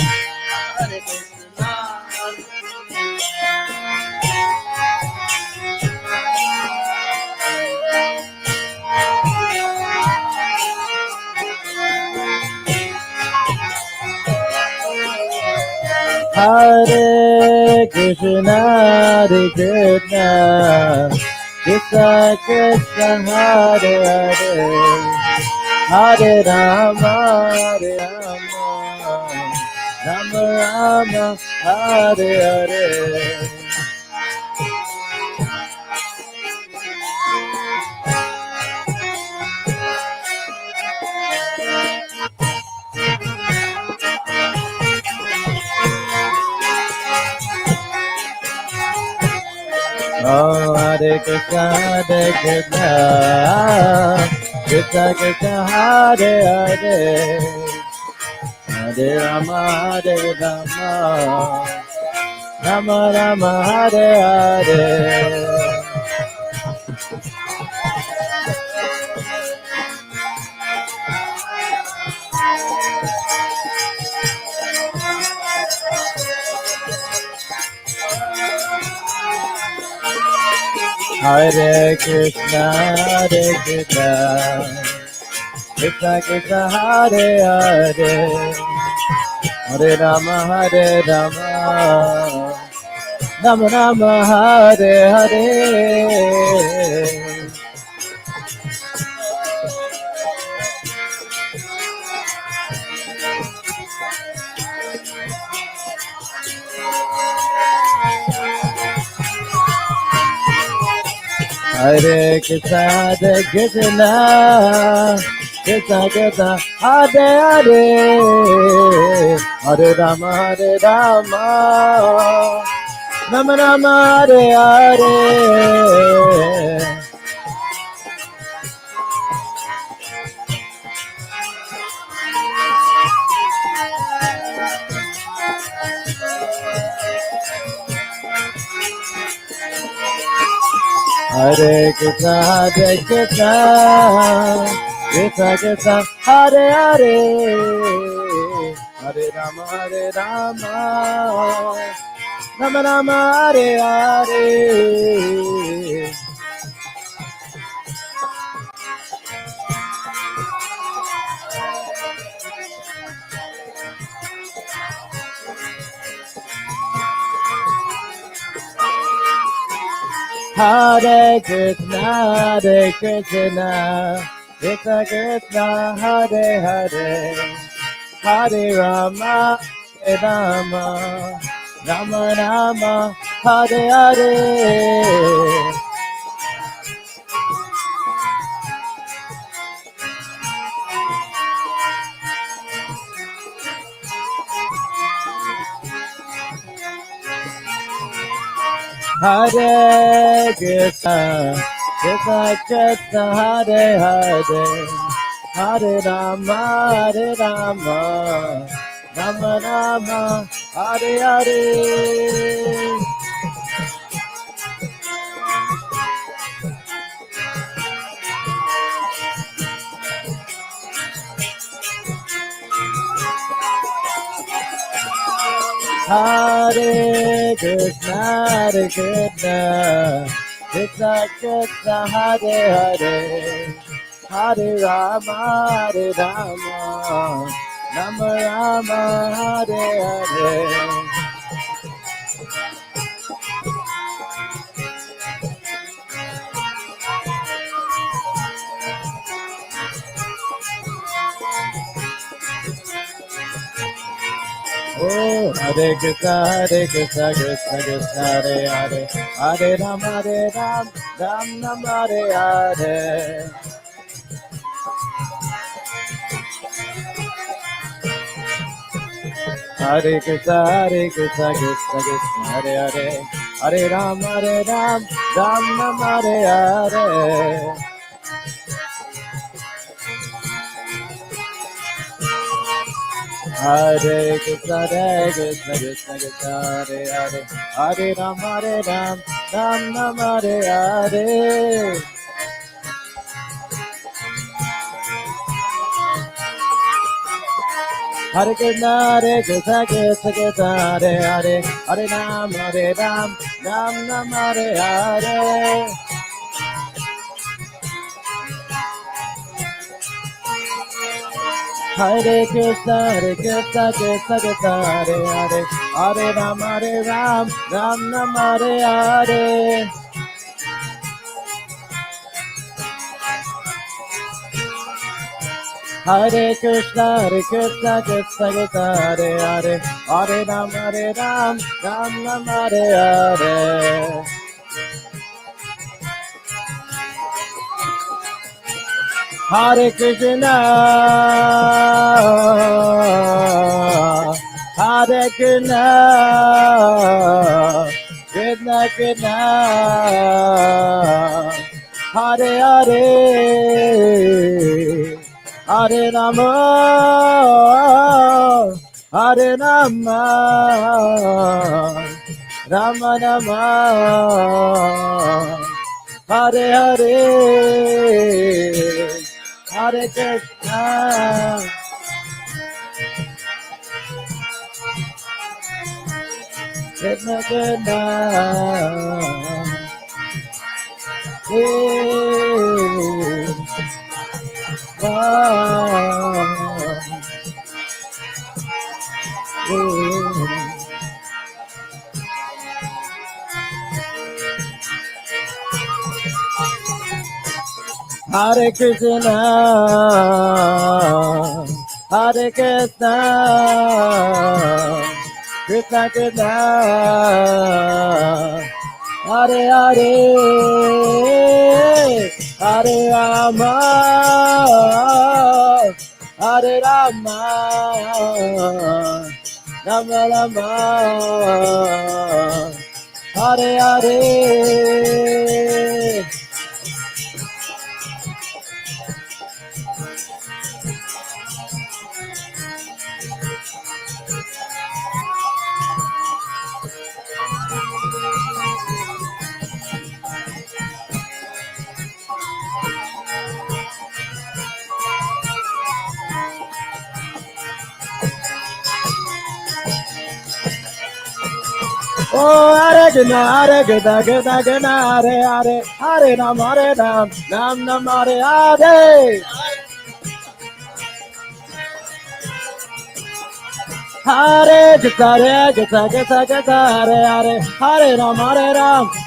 Hare Krishna, Hare Krishna, Krishna Krishna, Hare Hare, Hare Rama, Hare Rama, Rama Rama, Hare Hare. Oh, Hare Krishna, Hare Krishna, Krishna Krishna, Hare Hare, Hare Rama, Hare Rama, Rama Rama, Hare Hare. Hare Krishna, Hare Krishna, Krishna Krishna, Hare Hare, Hare Rama, Hare Rama, Rama Rama, Hare Hare. Hare Krishna, Krishna Krishna, Hare Hare, Hare Rama, Rama Rama, Hare Hare. Hare Krishna, Krishna Krishna, Hare Hare, Hare Rama, Rama Rama, Hare Hare. Hare Krishna, Krishna Krishna, Hare Hare, Hare Rama, Rama Rama, Hare Hare. Hare Krishna, Krishna, Hare Hare, Hare Rama, Rama Rama, Hare Hare. Hare Krishna, Krishna Krishna, Hare Hare, Hare Rama, Rama Rama, Hare Hare. Oh, Hare Krishna, Krishna Krishna, Hare Hare, Hare Rama, Rama Hare Hare. Hare Krishna, Krishna Krishna, Hare Hare, Hare Rama, Rama Hare Hare. Hare Krishna, Krishna Krishna, Hare Hare, Hare Rama, Rama Hare Hare. Hare Krishna, Krishna Krishna, Hare Hare, Hare Rama, Rama Hare Hare. Hare Krishna, Krishna Krishna, Hare Hare, Hare Rama, Rama Hare Hare. Hare Krishna, Krishna Krishna, Hare Hare, Hare Rama, Rama Hare Hare. Hare Krishna, Hare Krishna, Krishna Krishna, Hare Hare, Hare Rama, Hare Rama, Rama Rama, Hare Hare, Hare Krishna, Krishna Krishna, Hare Krishna, Hare Krishna, Krishna Krishna, Hare Hare, Hare Rama, Hare Rama, Rama Rama, Hare Hare. Oh, Hare Krishna, Hare Krishna, Krishna Krishna, Hare Hare, Hare Ram, Ram Ram, Hare Hare. Hare Krishna, Hare Krishna, Krishna Krishna, Hare Hare, Hare Ram,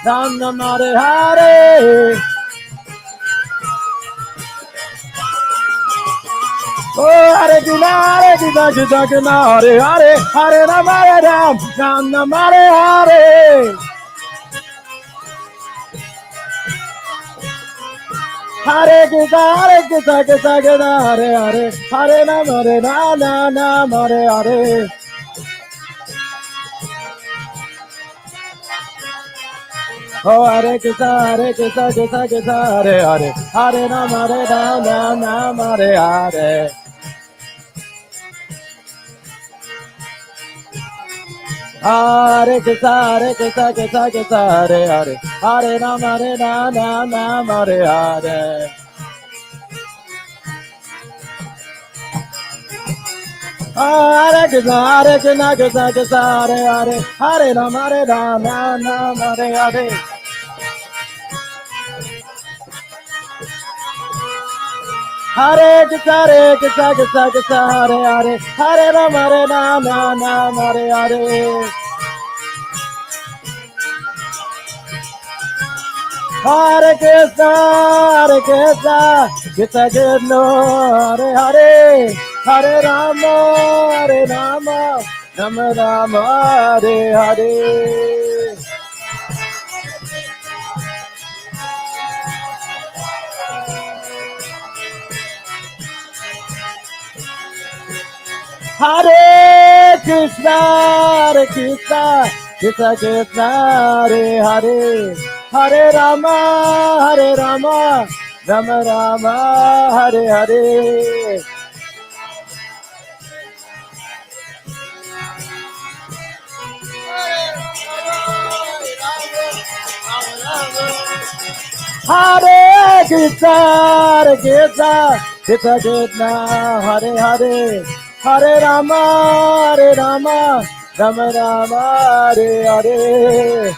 Ram Ram, Hare Hare. Oh, Hare Krishna, Hare Krishna, Krishna Krishna, Hare Hare, Hare Ram, Ram Ram, Hare Hare. Hare Krishna, Krishna Krishna, Hare Hare, Hare Ram, Ram, Hare Hare. Oh, Hare Krishna, Krishna Krishna, Hare Hare, Hare Ram, Ram, Hare Hare. Hare Krishna, Krishna Krishna, Hare Hare, Hare Ram, Ram, Hare Hare. Hare Krishna, Krishna Krishna, Hare Hare, Hare Ram, Ram, Hare Hare. Hare Krishna, Krishna Krishna, Hare Hare, Hare Ram, Ram, Hare Hare. Hare Krishna, Krishna Krishna, Hare Hare, Hare Rama, Rama Rama, Hare Hare. Hare Krishna, Krishna Krishna, Hare Hare, Hare Rama, Rama Rama, Hare Hare. Hare Krishna, Krishna Krishna, Hare Hare, Hare Rama, Rama Rama, Hare Hare.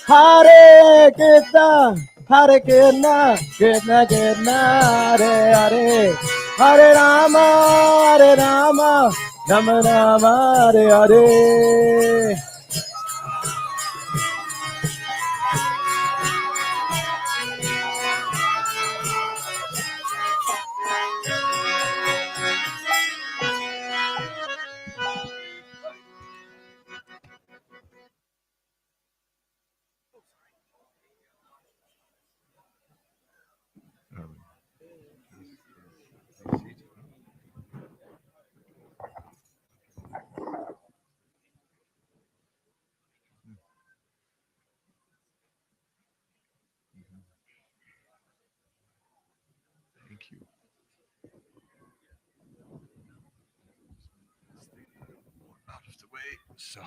Hare Krishna, Krishna Krishna, Hare Hare, Hare Rama, Rama Rama, Hare Hare. Thank you. Out of the way. So,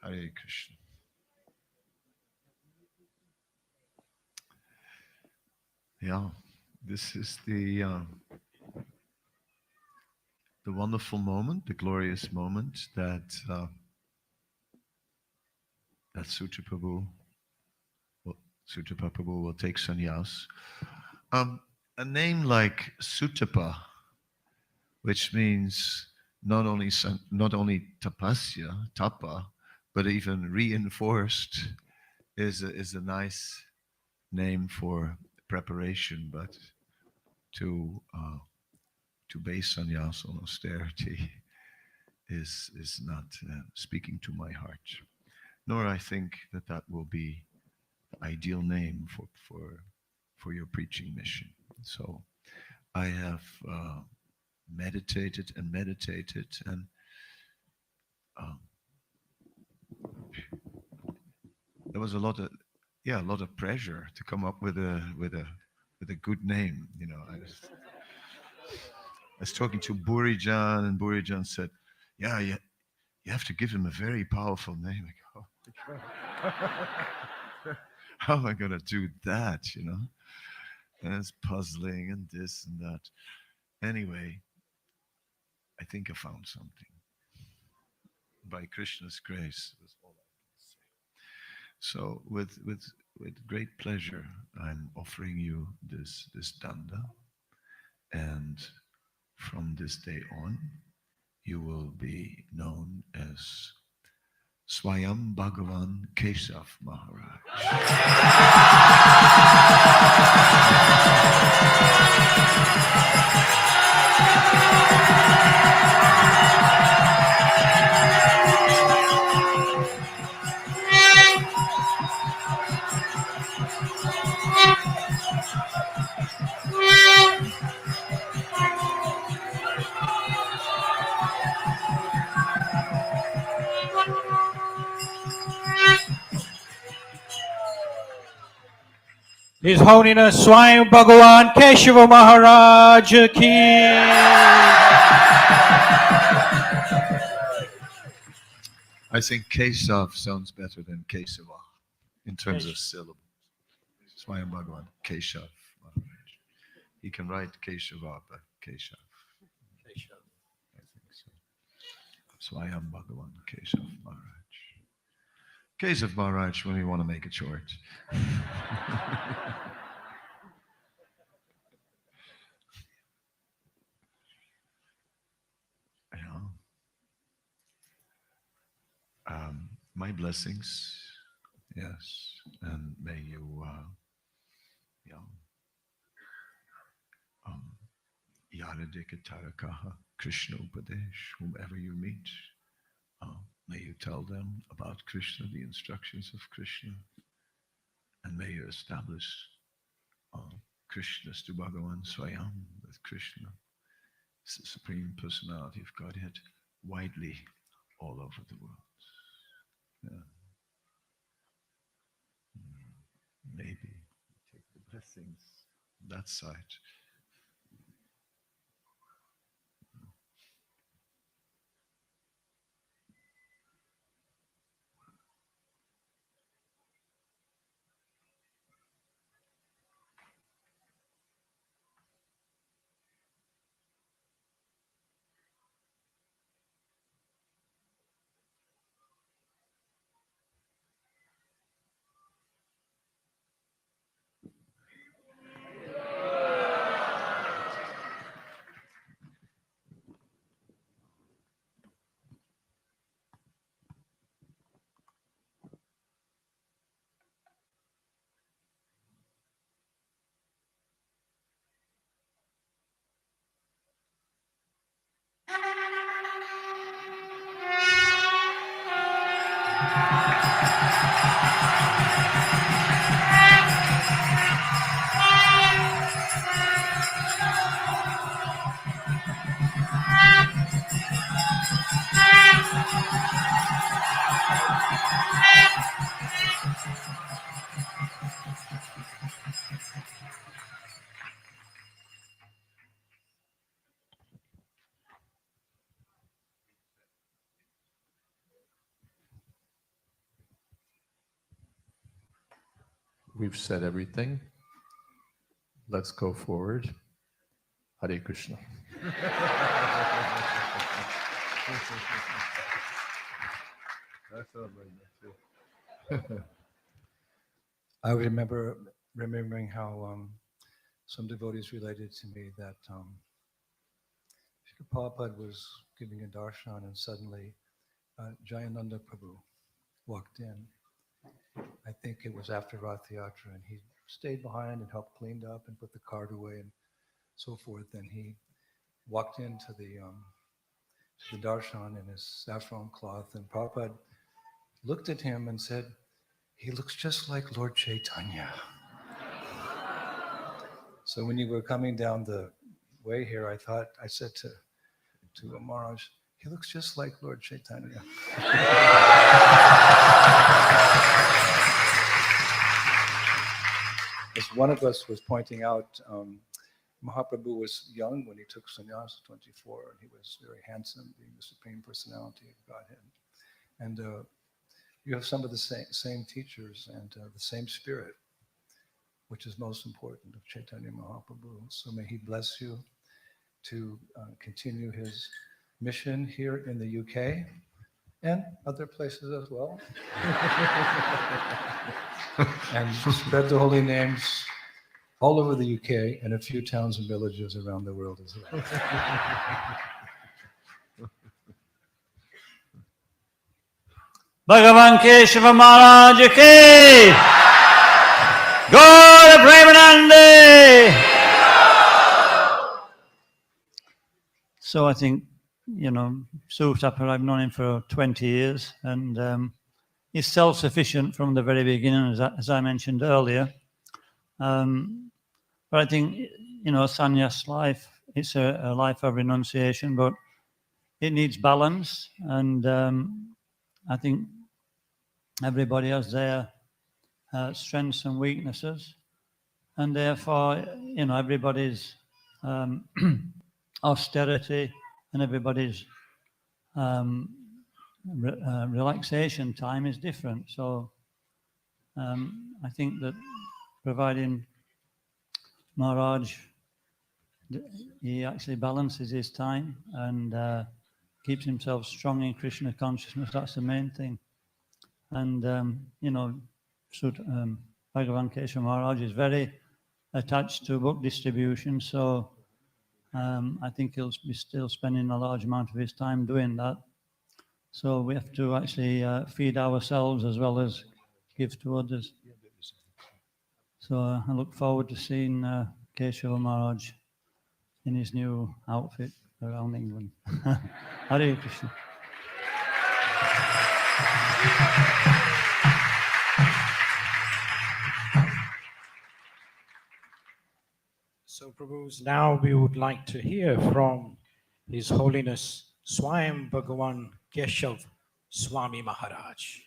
Hare Krishna. Yeah, this is the wonderful moment, the glorious moment that that Sutra Prabhu will take sannyas. A name like Sutapa, which means not only tapasya, tapa, but even reinforced, is a nice name for preparation. But to base sannyasa on austerity is not speaking to my heart. Nor I think that that will be the ideal name for your preaching mission. So I have meditated and meditated, and there was a lot of pressure to come up with a good name. You know, I was talking to Burijan, and Burijan said, "Yeah, you have to give him a very powerful name." I go, "Oh, how am I going to do that?" You know, and it's puzzling and this and that. Anyway, I think I found something. By Krishna's grace, that's all I can say. So, with great pleasure, I'm offering you this danda, and from this day on, you will be known as Swayam Bhagavan Keshav Maharaj. His Holiness Swami Bhagavan Keshava Maharaj ki. I think Keshav sounds better than Kesava in terms of syllables. Swayam Bhagavan Keshav Maharaj. He can write Keshava, but Keshav. I think so. Swayam Bhagavan Keshav Maharaj. Keshav Maharaj when we want to make it short. My blessings, yes, and may you, Yaradika Tarakaha, Krishna Upadesh, whomever you meet, may you tell them about Krishna, the instructions of Krishna, and may you establish Krishna Stu Bhagavan Swayam, with Krishna, the Supreme Personality of Godhead, widely all over the world. Yeah. Maybe take the blessings that side. We've said everything. Let's go forward. Hare Krishna. I remember remembering how some devotees related to me that Prabhupada was giving a darshan, and suddenly Jayananda Prabhu walked in. I think it was after Rath Yatra, and he stayed behind and helped clean up and put the cart away. And so forth. And he walked into the darshan in his saffron cloth, and Prabhupada looked at him and said, "He looks just like Lord Chaitanya." So when you were coming down the way here, I said to Maharaj, "He looks just like Lord Chaitanya." As one of us was pointing out, Mahaprabhu was young when he took sannyasa, 24, and he was very handsome, being the Supreme Personality of Godhead. And you have some of the same teachers and the same spirit, which is most important, of Chaitanya Mahaprabhu. So may he bless you to continue his mission here in the UK and other places as well. And spread the holy names all over the UK and a few towns and villages around the world as well. Bhagavan Keshava Maharaj ki! Gaura Premanande! So I think, Sutapa, I've known him for 20 years, and he's self-sufficient from the very beginning, as I mentioned earlier. But I think, Sanyas life, it's a life of renunciation, but it needs balance. And I think everybody has their strengths and weaknesses. And therefore, everybody's austerity and everybody's relaxation time is different. So I think that providing Maharaj, he actually balances his time and keeps himself strong in Krishna consciousness. That's the main thing. And, Bhagavan Keshava Maharaj is very attached to book distribution. So I think he'll be still spending a large amount of his time doing that. So we have to actually feed ourselves as well as give to others. So I look forward to seeing Keshava Maharaj in his new outfit around England. Hare Krishna. So, Prabhus, now we would like to hear from His Holiness Swayam Bhagavan Keshav Swami Maharaj.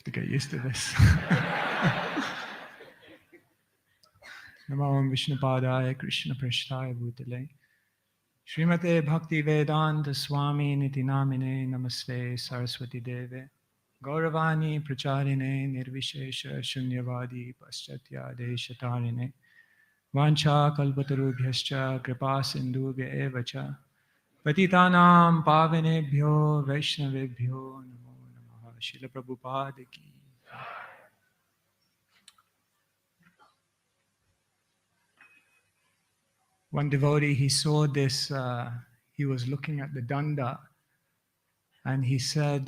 To get used to this. Namo Vishnupadaya Krishna Prasthaya Bhutale Srimate Bhaktivedanta Swami Niti Namine Namaste Saraswati Deve Gauravani Pracharine Nirvishesha Shunyavadi Paschatya Deshatarine Vancha Kalpatarubhyascha Kripa Sindhubhya Evacha Patitanam Pavanebhyo Vaishnavebhyo Namo Namaha Srila Prabhupada Ki. One devotee, he saw this, he was looking at the danda, and he said,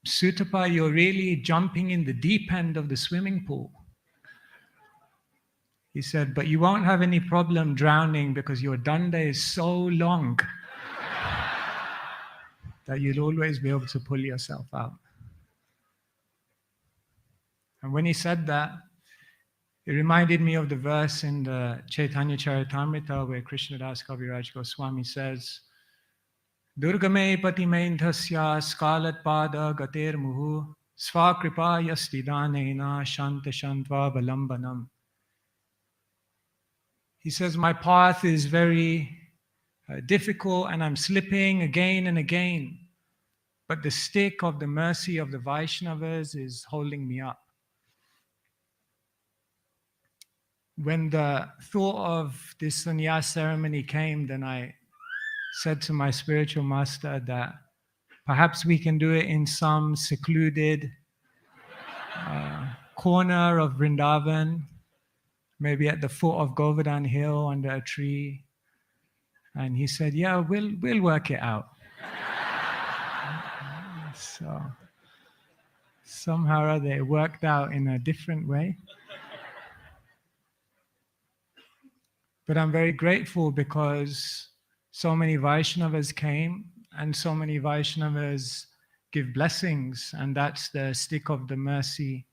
Sutapa, you're really jumping in the deep end of the swimming pool. He said, but you won't have any problem drowning because your danda is so long that you'll always be able to pull yourself out. And when he said that, it reminded me of the verse in the Caitanya Charitamrita where Krishnadas Kaviraj Goswami says, Durgame patimaindhasya skalat pada gater muhu svakripa yastidanena shanta shantva balambanam. He says, my path is very difficult and I'm slipping again and again, but the stick of the mercy of the Vaishnavas is holding me up. when the thought of this sannyas ceremony came, then I said to my spiritual master that perhaps we can do it in some secluded corner of Vrindavan, maybe at the foot of Govardhan Hill under a tree. And he said, yeah, we'll work it out. So somehow or other it worked out in a different way. But I'm very grateful because so many Vaishnavas came and so many Vaishnavas give blessings, and that's the stick of the mercy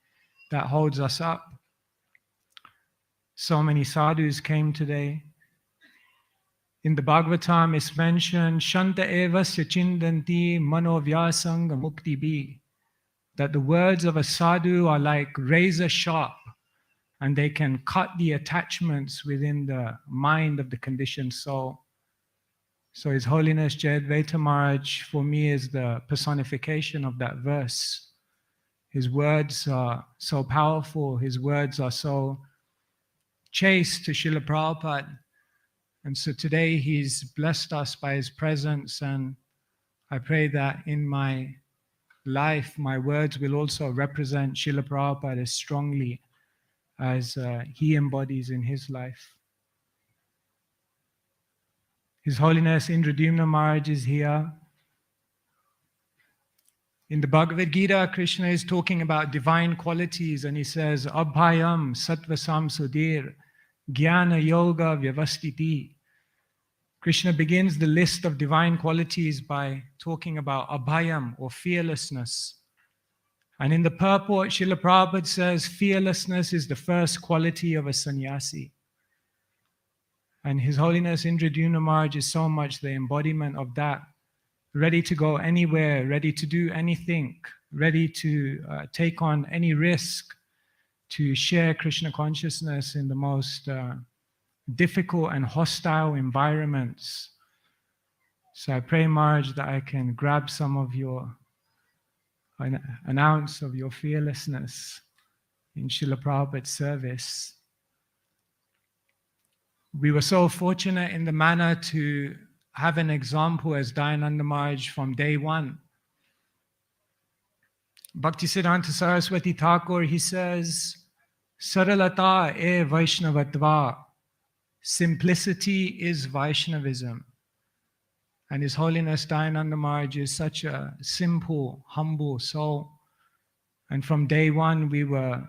that holds us up. So many sadhus came today. In the Bhagavatam it's mentioned, Shanta evasya chindanti mano vyasanga mukti bi, that the words of a sadhu are like razor sharp, and they can cut the attachments within the mind of the conditioned soul. So His Holiness Jayadvaita Maharaj for me is the personification of that verse. His words are so powerful, his words are so chaste to Srila Prabhupada. And so today he's blessed us by his presence, and I pray that in my life, my words will also represent Srila Prabhupada as strongly as he embodies in his life. His Holiness Indradyumna Maharaj is here. In the Bhagavad Gita, Krishna is talking about divine qualities, and he says, Abhayam Sattvasam Sudhir Jnana Yoga Vyavastiti. Krishna begins the list of divine qualities by talking about Abhayam, or fearlessness. And in the purport, Srila Prabhupada says, fearlessness is the first quality of a sannyasi. And His Holiness Indradyumna Maharaj is so much the embodiment of that. Ready to go anywhere, ready to do anything, ready to take on any risk, to share Krishna consciousness in the most difficult and hostile environments. So I pray, Maharaj, that I can grab some of an ounce of your fearlessness in Srila Prabhupada's service. We were so fortunate in the Manor to have an example as Dayananda Maharaj from day one. Bhaktisiddhanta Saraswati Thakur, he says, Saralata e Vaishnavatva, simplicity is Vaishnavism. And His Holiness Dayananda Maharaj is such a simple, humble soul. And from day one, we were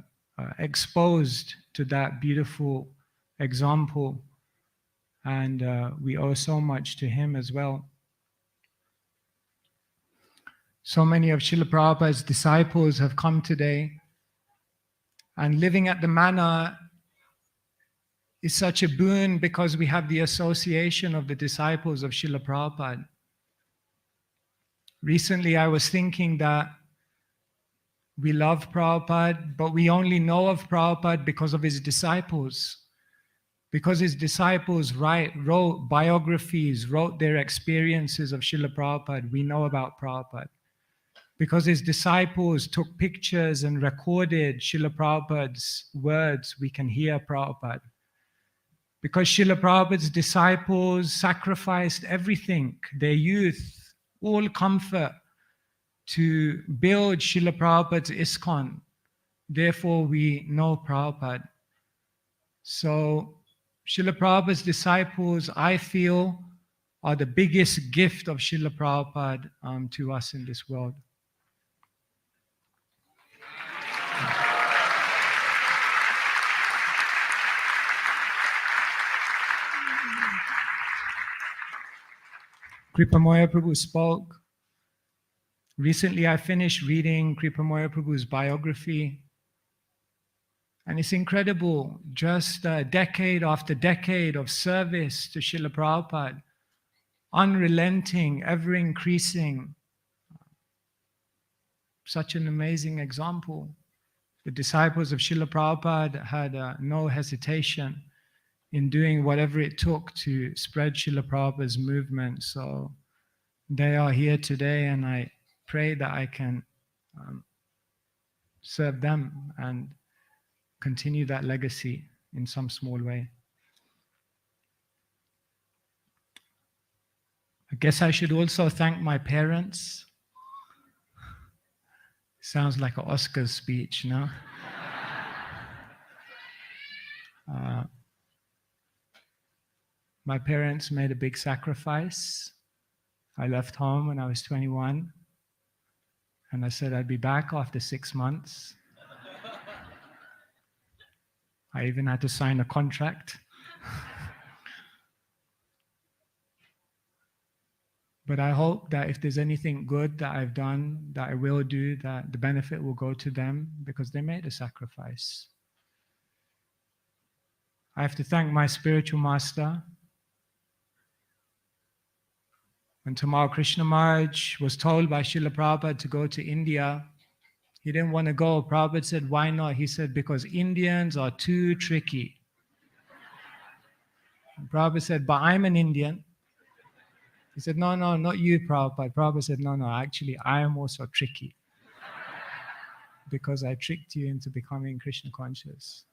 exposed to that beautiful example. And we owe so much to him as well. So many of Srila Prabhupada's disciples have come today. And living at the Manor is such a boon because we have the association of the disciples of Srila Prabhupada. Recently, I was thinking that we love Prabhupada, but we only know of Prabhupada because of his disciples. Because his disciples wrote biographies, wrote their experiences of Srila Prabhupada, we know about Prabhupada. Because his disciples took pictures and recorded Srila Prabhupada's words, we can hear Prabhupada. Because Srila Prabhupada's disciples sacrificed everything, their youth, all comfort, to build Srila Prabhupada's ISKCON. Therefore, we know Prabhupada. So, Srila Prabhupada's disciples, I feel, are the biggest gift of Srila Prabhupada to us in this world. Kripamoya Prabhu spoke. Recently, I finished reading Kripamoya Prabhu's biography. And it's incredible, just decade after decade of service to Srila Prabhupada, unrelenting, ever increasing. Such an amazing example. The disciples of Srila Prabhupada had no hesitation in doing whatever it took to spread Srila Prabhupada's movement. So they are here today, and I pray that I can serve them and continue that legacy. in some small way. I guess I should also thank my parents. Sounds like an Oscars speech, no? My parents made a big sacrifice. I left home when I was 21, and I said I'd be back after 6 months. I even had to sign a contract. But I hope that if there's anything good that I've done, that I will do, that the benefit will go to them because they made a sacrifice. I have to thank my spiritual master. When Tamal Krishna Maharaj was told by Srila Prabhupada to go to India, he didn't want to go. Prabhupada said, why not? He said, because Indians are too tricky. And Prabhupada said, but I'm an Indian. He said, no, not you, Prabhupada. Prabhupada said, no, actually, I am also tricky. Because I tricked you into becoming Krishna conscious.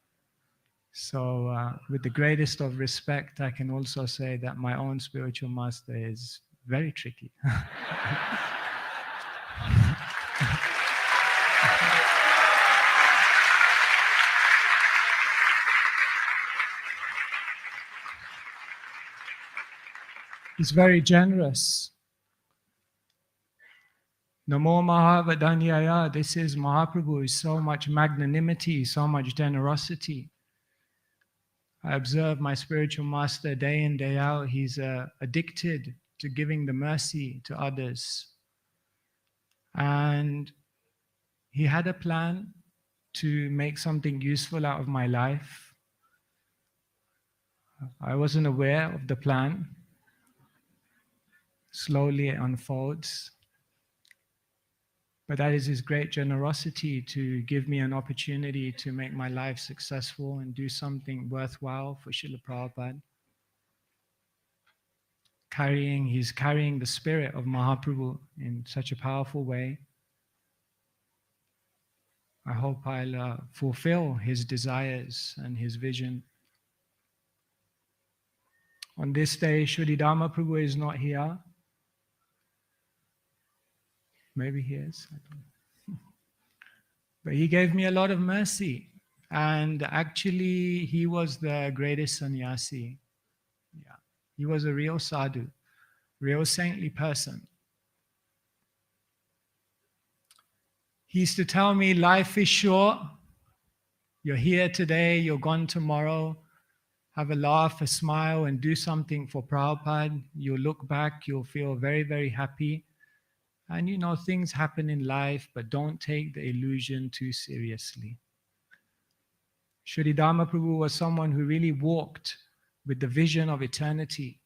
So with the greatest of respect, I can also say that my own spiritual master is very tricky. He's very generous. Namo Mahavadanyaya, this is Mahaprabhu, is so much magnanimity, so much generosity. I observe my spiritual master day in, day out. He's addicted to giving the mercy to others. And he had a plan to make something useful out of my life. I wasn't aware of the plan. Slowly it unfolds. But that is his great generosity to give me an opportunity to make my life successful and do something worthwhile for Srila Prabhupada. He's carrying the spirit of Mahaprabhu in such a powerful way. I hope I'll fulfill his desires and his vision. On this day, Shuddhidhamma Prabhu is not here. Maybe he is. I don't know. But he gave me a lot of mercy. And actually, he was the greatest sannyasi. Yeah. He was a real sadhu, real saintly person. He used to tell me, life is short. You're here today, you're gone tomorrow. Have a laugh, a smile, and do something for Prabhupada. You'll look back, you'll feel very, very happy. And you know, things happen in life, but don't take the illusion too seriously. Shuddhidhamma Prabhu was someone who really walked with the vision of eternity.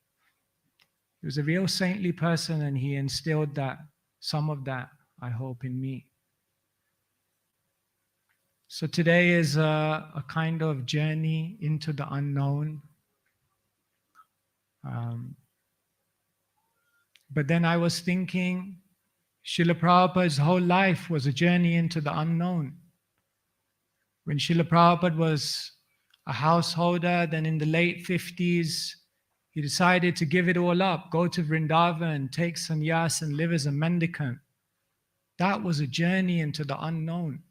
He was a real saintly person, and he instilled some of that, I hope, in me. So today is a kind of journey into the unknown. But then I was thinking, Srila Prabhupada's whole life was a journey into the unknown. When Srila Prabhupada was a householder, then in the late 50s, he decided to give it all up, go to Vrindavan, take Sanyas and live as a mendicant. That was a journey into the unknown.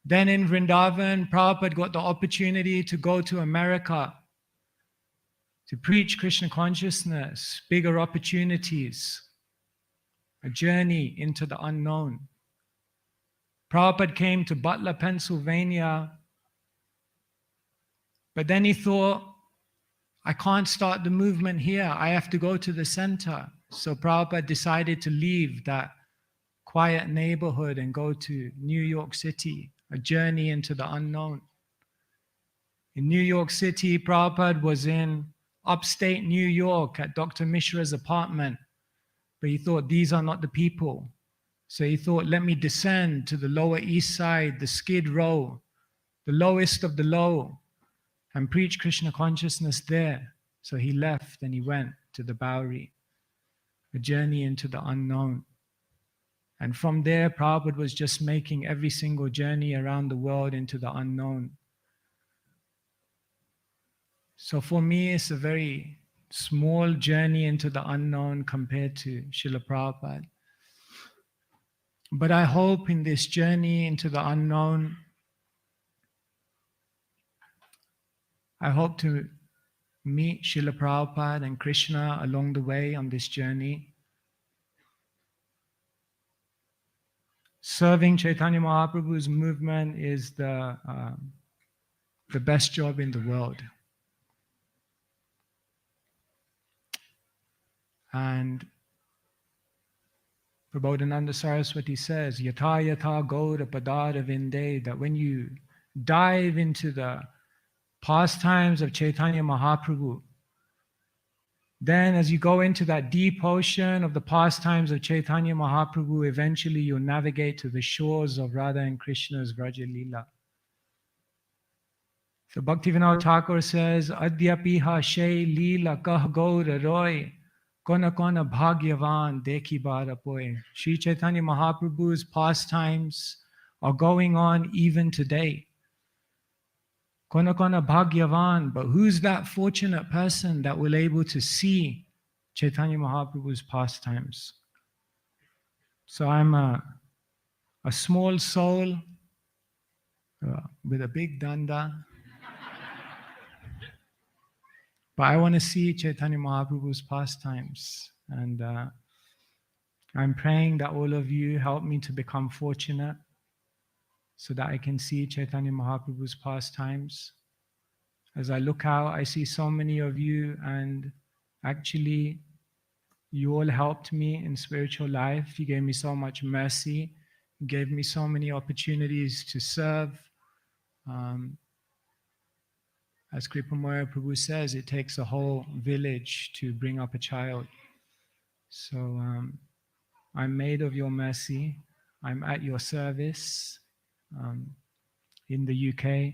Then in Vrindavan, Prabhupada got the opportunity to go to America to preach Krishna consciousness, bigger opportunities. A journey into the unknown. Prabhupada came to Butler, Pennsylvania, but then he thought, I can't start the movement here. I have to go to the center. So Prabhupada decided to leave that quiet neighborhood and go to New York City, a journey into the unknown. In New York City, Prabhupada was in upstate New York at Dr. Mishra's apartment. But he thought, these are not the people. So he thought, let me descend to the Lower East Side, the Skid Row, the lowest of the low, and preach Krishna consciousness there. So he left and he went to the Bowery, a journey into the unknown. And from there, Prabhupada was just making every single journey around the world into the unknown. So for me, it's a very small journey into the unknown compared to Srila Prabhupada. But I hope in this journey into the unknown, I hope to meet Srila Prabhupada and Krishna along the way on this journey. Serving Chaitanya Mahaprabhu's movement is the best job in the world. And Prabodhananda Saraswati says, Yatha yatha gaura padara vinde, that when you dive into the pastimes of Chaitanya Mahaprabhu, then as you go into that deep ocean of the pastimes of Chaitanya Mahaprabhu, eventually you'll navigate to the shores of Radha and Krishna's Vraja Leela. So Bhaktivedanta Thakur says, Adyapiha Shay Leela Kah Gaura Roy, Kona Kona Bhagyavan Dekhi Bharapoy. Sri Chaitanya Mahaprabhu's pastimes are going on even today. Kona Kona Bhagyavan, but who's that fortunate person that will able to see Chaitanya Mahaprabhu's pastimes? So I'm a small soul with a big danda. But I want to see Chaitanya Mahaprabhu's pastimes. And I'm praying that all of you help me to become fortunate so that I can see Chaitanya Mahaprabhu's pastimes. As I look out, I see so many of you, and actually, you all helped me in spiritual life. You gave me so much mercy. You gave me so many opportunities to serve. As Kripamoya Prabhu says, it takes a whole village to bring up a child. So I'm made of your mercy. I'm at your service in the UK.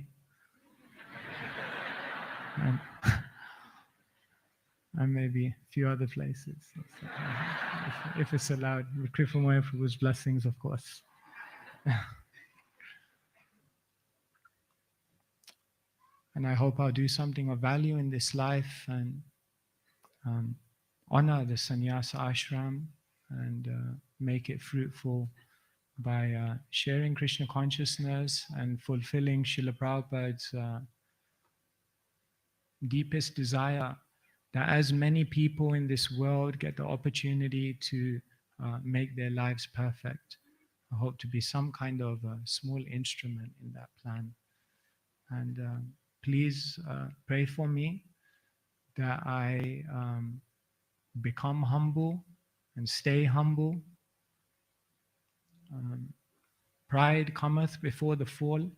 And maybe a few other places, if it's allowed, with Kripamoya Prabhu's blessings, of course. And I hope I'll do something of value in this life and honor the Sannyasa ashram and make it fruitful by sharing Krishna consciousness and fulfilling Srila Prabhupada's deepest desire, that as many people in this world get the opportunity to make their lives perfect. I hope to be some kind of a small instrument in that plan. And please pray for me that I become humble and stay humble. Pride cometh before the fall.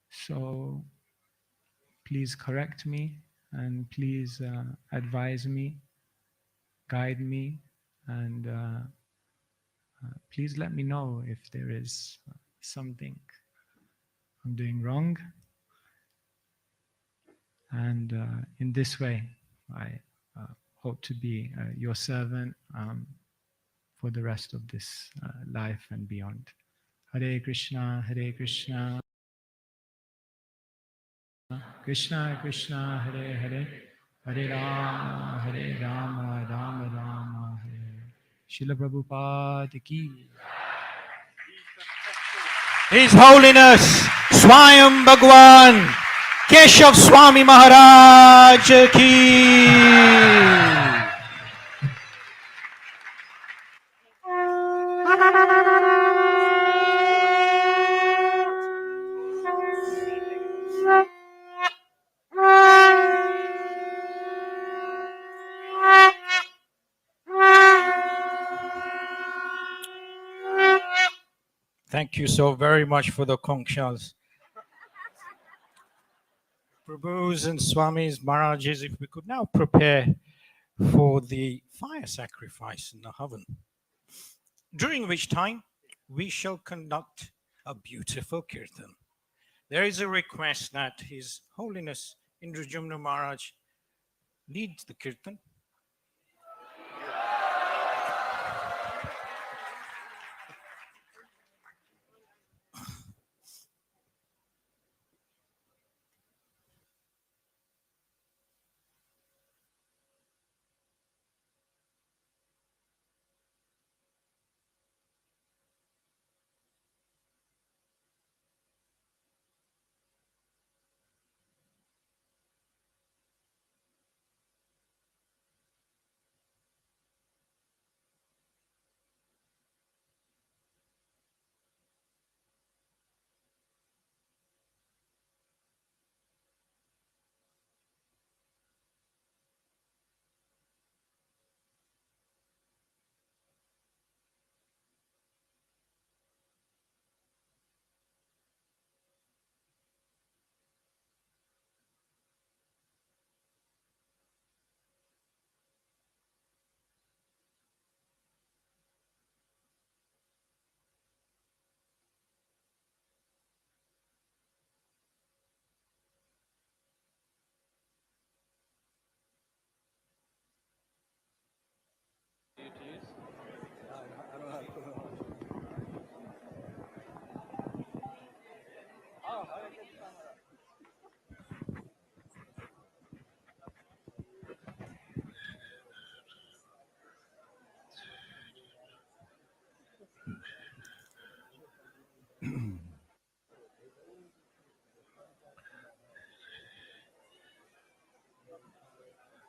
So please correct me and please advise me, guide me, and please let me know if there is something I'm doing wrong. And in this way, I hope to be your servant for the rest of this life and beyond. Hare Krishna, Hare Krishna, Krishna Krishna, Hare Hare, Hare Rama, Hare Rama, Rama Rama, Hare Hare. Srila Prabhupada ki. His Holiness Swayam Bhagwan Keshav Swami Maharaj ki. Thank you so very much for the Kongshals. Prabhus and Swamis, Maharajas, if we could now prepare for the fire sacrifice in the oven, during which time we shall conduct a beautiful kirtan. There is a request that His Holiness Indrajumna Maharaj leads the kirtan.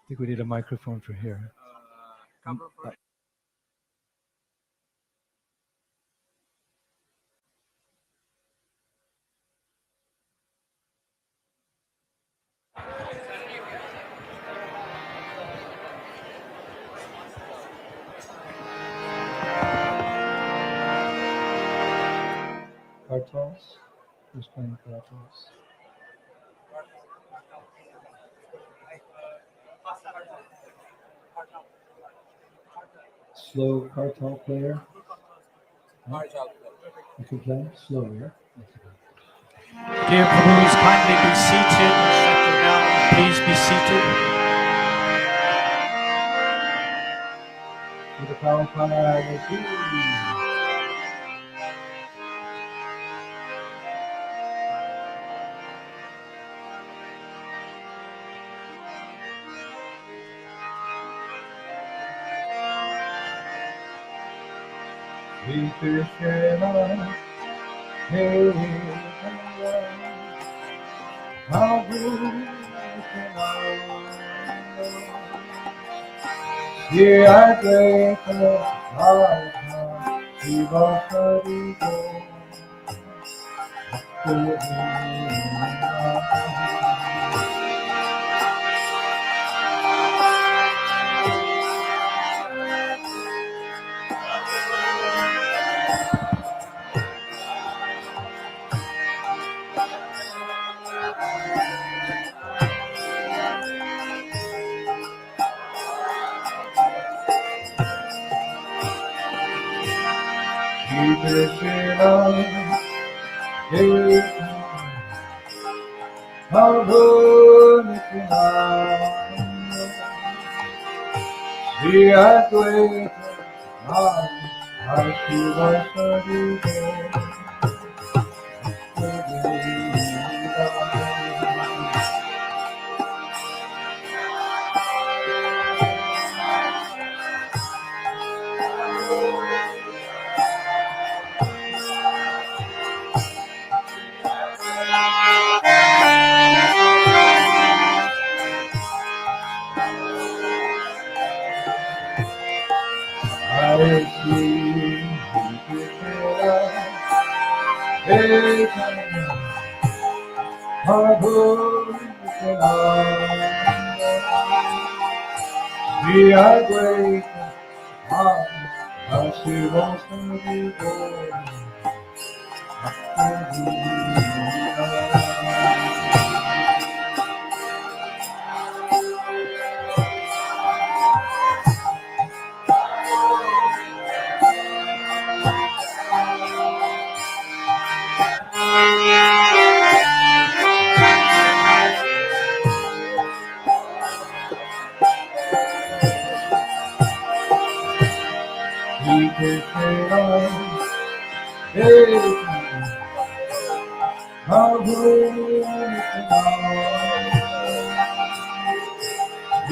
think we need a microphone for here. Kartals? Who's playing kartals? Slow kartal player? Huh? You can play slow, yeah? Dear Prabhus, kindly be seated and settle down. Please be seated. With the Prabhupada, Sri Krishna, Hare Krishna, Hare Jayadvaita Swami, Shiva Hari Krishna, Hare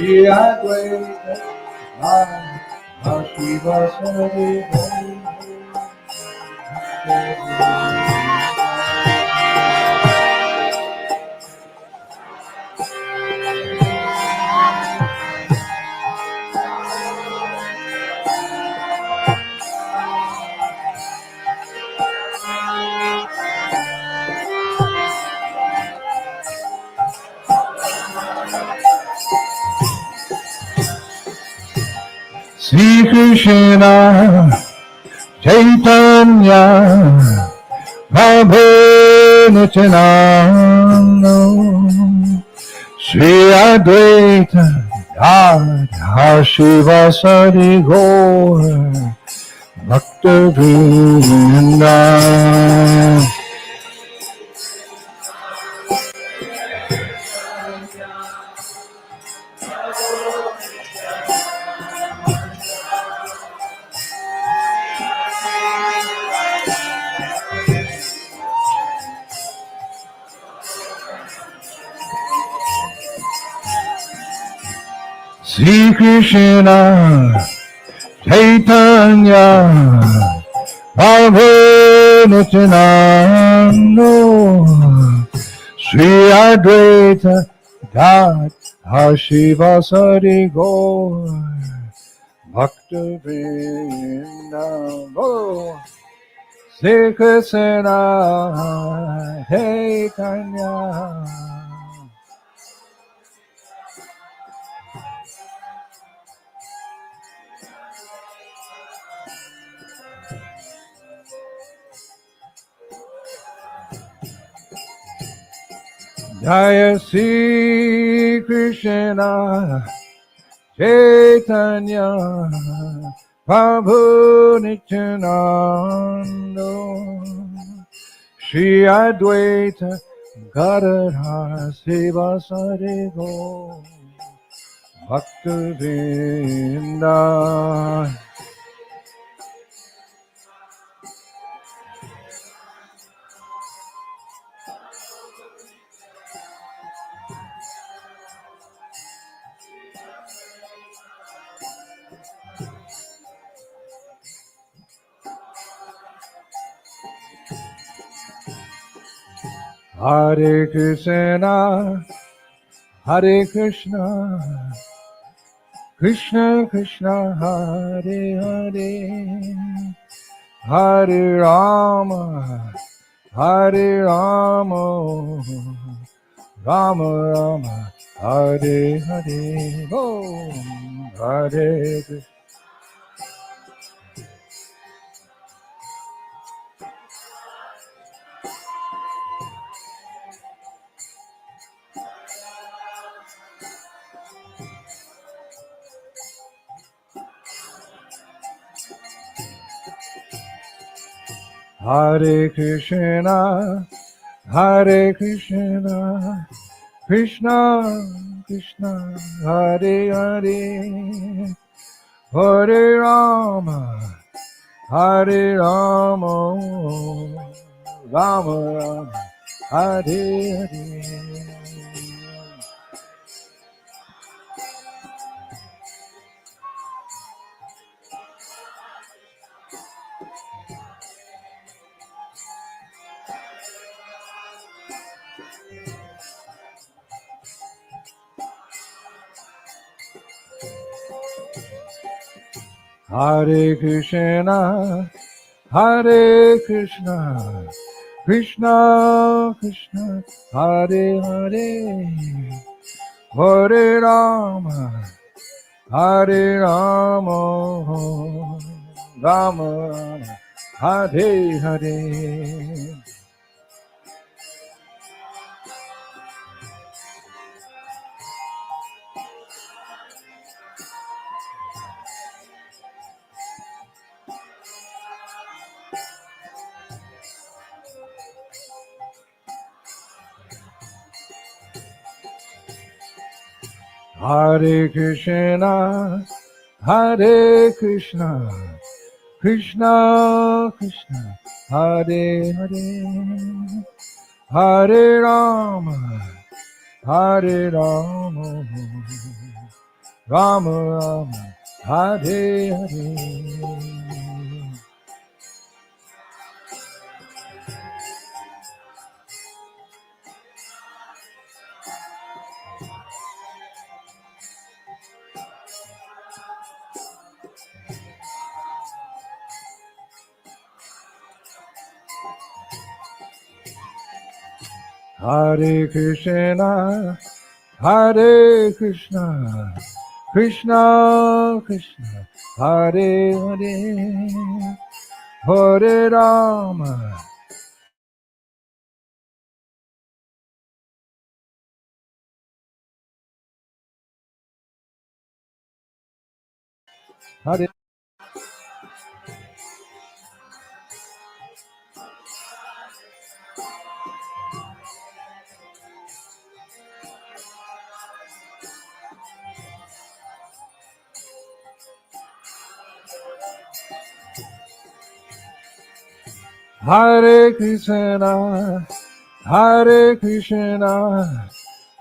Shri Advaita Shiva Hari Sri Krishna, Caitanya, Prabhu Nityananda, Sri Advaita, Radha Shiva Sari Gaur, Bhaktivedanta. Sri Krishna, Caitanya, Prabhu Nityananda, Sri Advaita, Hashiva Sari Gaur Bhaktivedanta Sri Krishna Caitanya Jaya Sri Krishna Caitanya Prabhu Nityananda Shri Advaita Gadadhar Sivasari Gaur Bhaktivedanta Hare Krishna, Hare Krishna, Krishna Krishna, Hare Hare, Hare Rama, Hare Rama, Rama Rama, Hare Hare, Om Hare Krishna. Hare Krishna, Hare Krishna, Krishna Krishna, Hare Hare, Hare Rama, Hare Rama, Rama Rama, Hare Hare. Hare Krishna, Hare Krishna, Krishna Krishna, Hare Hare, Hare Rama, Hare Rama, Rama Rama, Hare Hare. Hare Krishna, Hare Krishna, Krishna Krishna, Hare Hare, Hare Rama, Hare Rama, Rama Rama, Hare Hare. Hare Krishna, Hare Krishna, Krishna Krishna, Hare Hare, Hare Rama, Hare Hare Krishna, Hare Krishna,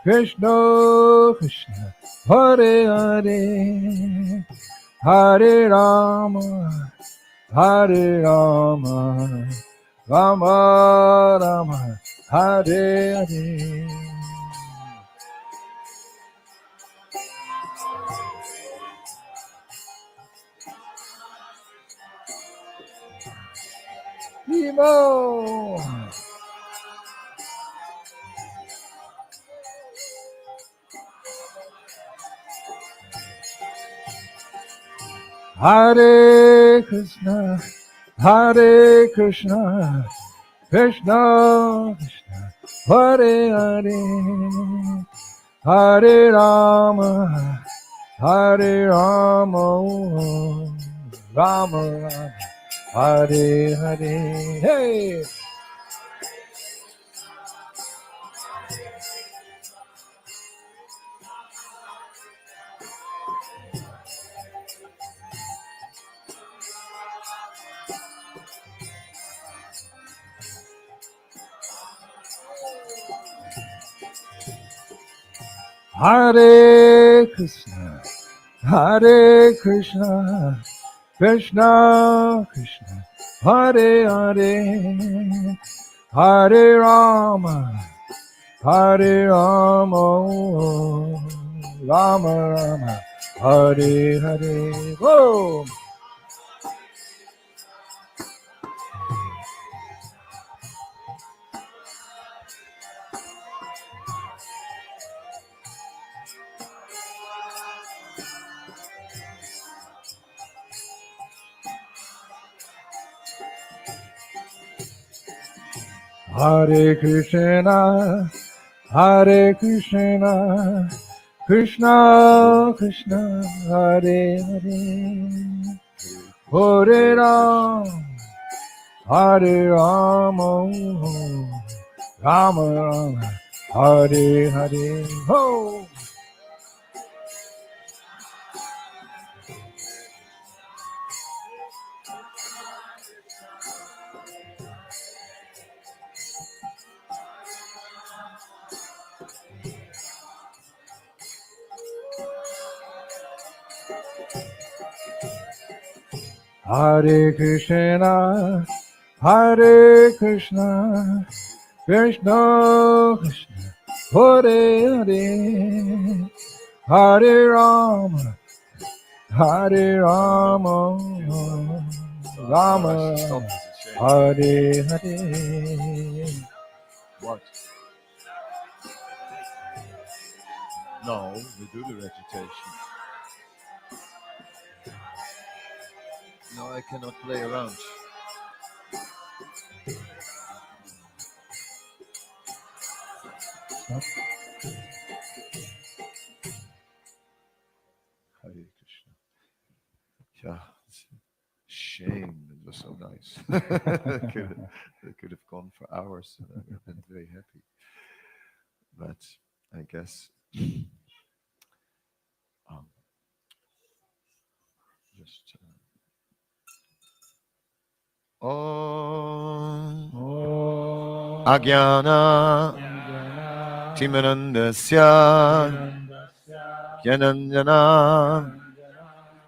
Krishna Krishna, Hare Hare, Hare Rama, Hare Rama, Rama Rama, Hare Hare. Imo. Hare Krishna, Hare Krishna, Krishna Krishna, Hare Hare, Hare Rama, Hare Rama, Rama Rama, Hare Hare. Hey! Hare Krishna, Hare Krishna, Krishna Krishna, Hare Hare, Hare Rama, Hare Rama, Rama Rama, Hare Hare. Whoa! Hare Krishna, Hare Krishna, Krishna Krishna, Hare Hare, Hare Ram, Hare Rama, Rama Rama, Hare Hare. Ho! Hare Krishna, Hare Krishna, Krishna Krishna, Hare Hare, Hare Rama, Hare Rama, Rama Rama, Hare Hare. What? No, we do the recitation. No, I cannot play around. Hare Krishna. Yeah, it's a shame. It was so nice. They could have gone for hours and I would have been very happy. But I guess just Om Agyana Timarandasya Yananjana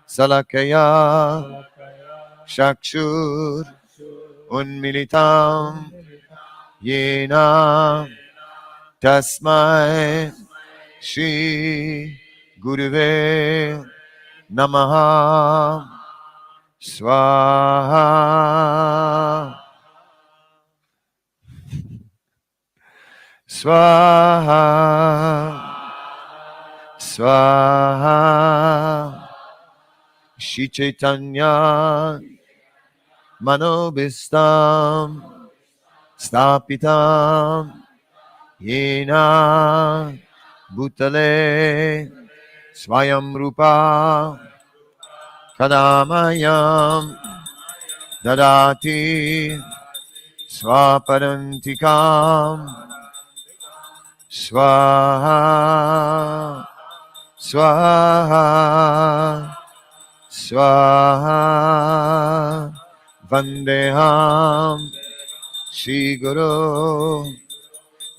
Salakaya Shakshur Unmilitam Yena Tasmai Shri Guruve Namaha Swaha Swaha Swaha Shri Caitanya Manobhistam Stapitam Yena Bhutale Swayam Rupa Kadamayam Dadati Swaparantikam Swaha Swaha Swaha Vandeham Shri Guru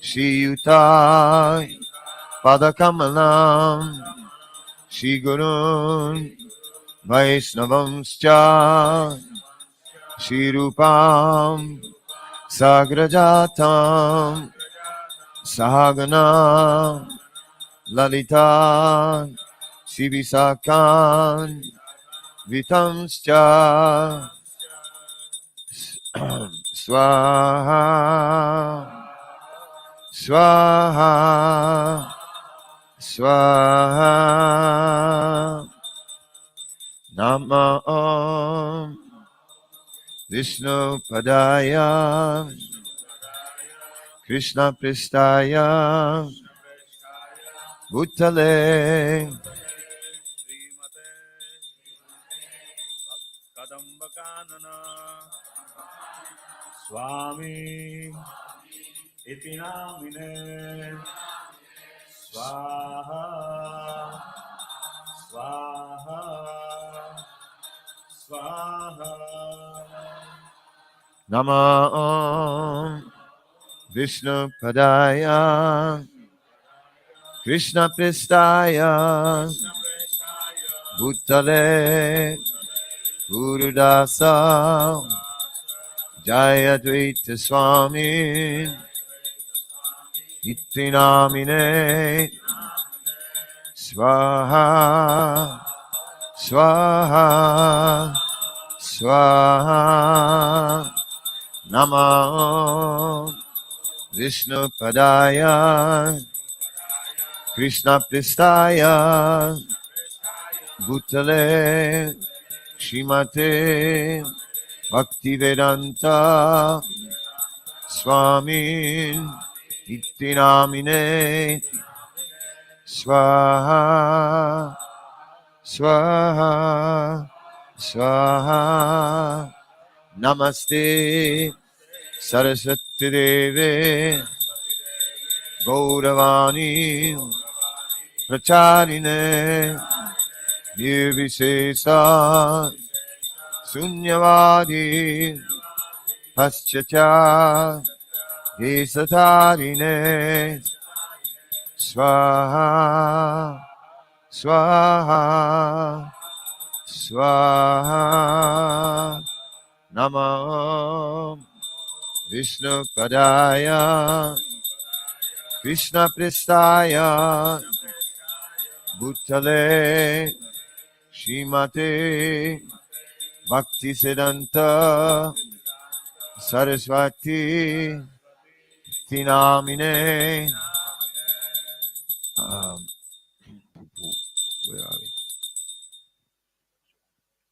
Shri Yutai Padakamalam Shri Gurun Vaisnavamscha Shri Rupam Sagrajatam Sahagana Lalita Sivisakan Vitamscha Swaha, Swaha, Swaha. Namo Vishnu Padaya Krishna Pristaya Bhutale Kadamba Kanana Swami Iti Namine Swaha Swaha Swaha. Namo Vishnu Padaya Krishna Pristaya Bhutale Gurudasa Jayadvaita Swami Iti Namine Swaha Swaha Swaha. Namo Vishnu Padaya Krishna Pristaya Bhutale Shrimate Bhaktivedanta Swami Iti Namine Swaha Swaha Swaha. Namaste Saraswati Deve Gauravani Pracharine Nirvisesa Sunyavadi Paschacha Desatarine Swaha Swaha Swaha. Namo Vishnu Padaya Krishna Pristaya Bhutale Shrimate Bhaktivedanta Saraswati Tinamine. Where are we?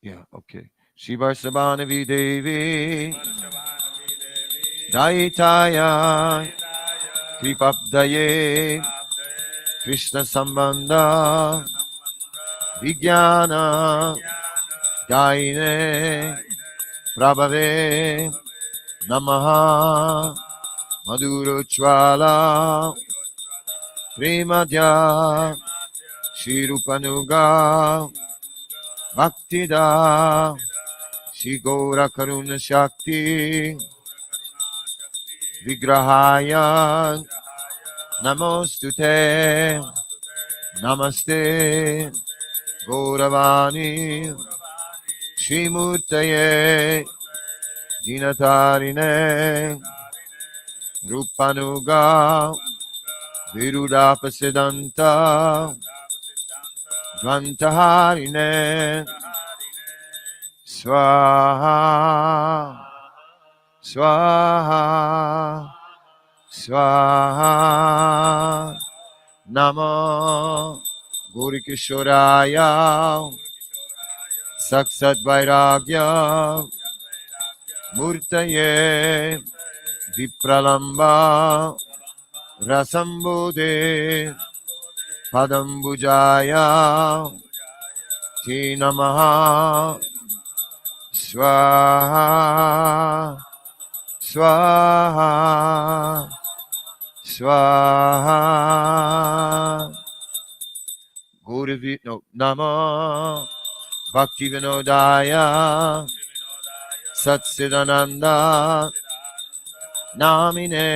Yeah, okay. Shivarsabhanavi Devi Daitaya Kripabdaye Krishna Sambandha Vijnana Daine Prabhave Namaha Madhurochvala Premadya Shirupanuga Bhaktida Shri Gaura Karuna Shakti Vigrahaya Namostute Namaste Gauravani Shri Murtaye Dinatarine Rupanuga Virudapasidanta Dvantaharine Swaha Swaha Swaha. Namo Gurikishoraya Saksat Vairagya Murtaye Vipralamba Rasambode Padambujaya Tinamaha Swaha Swaha Swaha. Guru Namo Bhaktivedanta Satsidananda Namine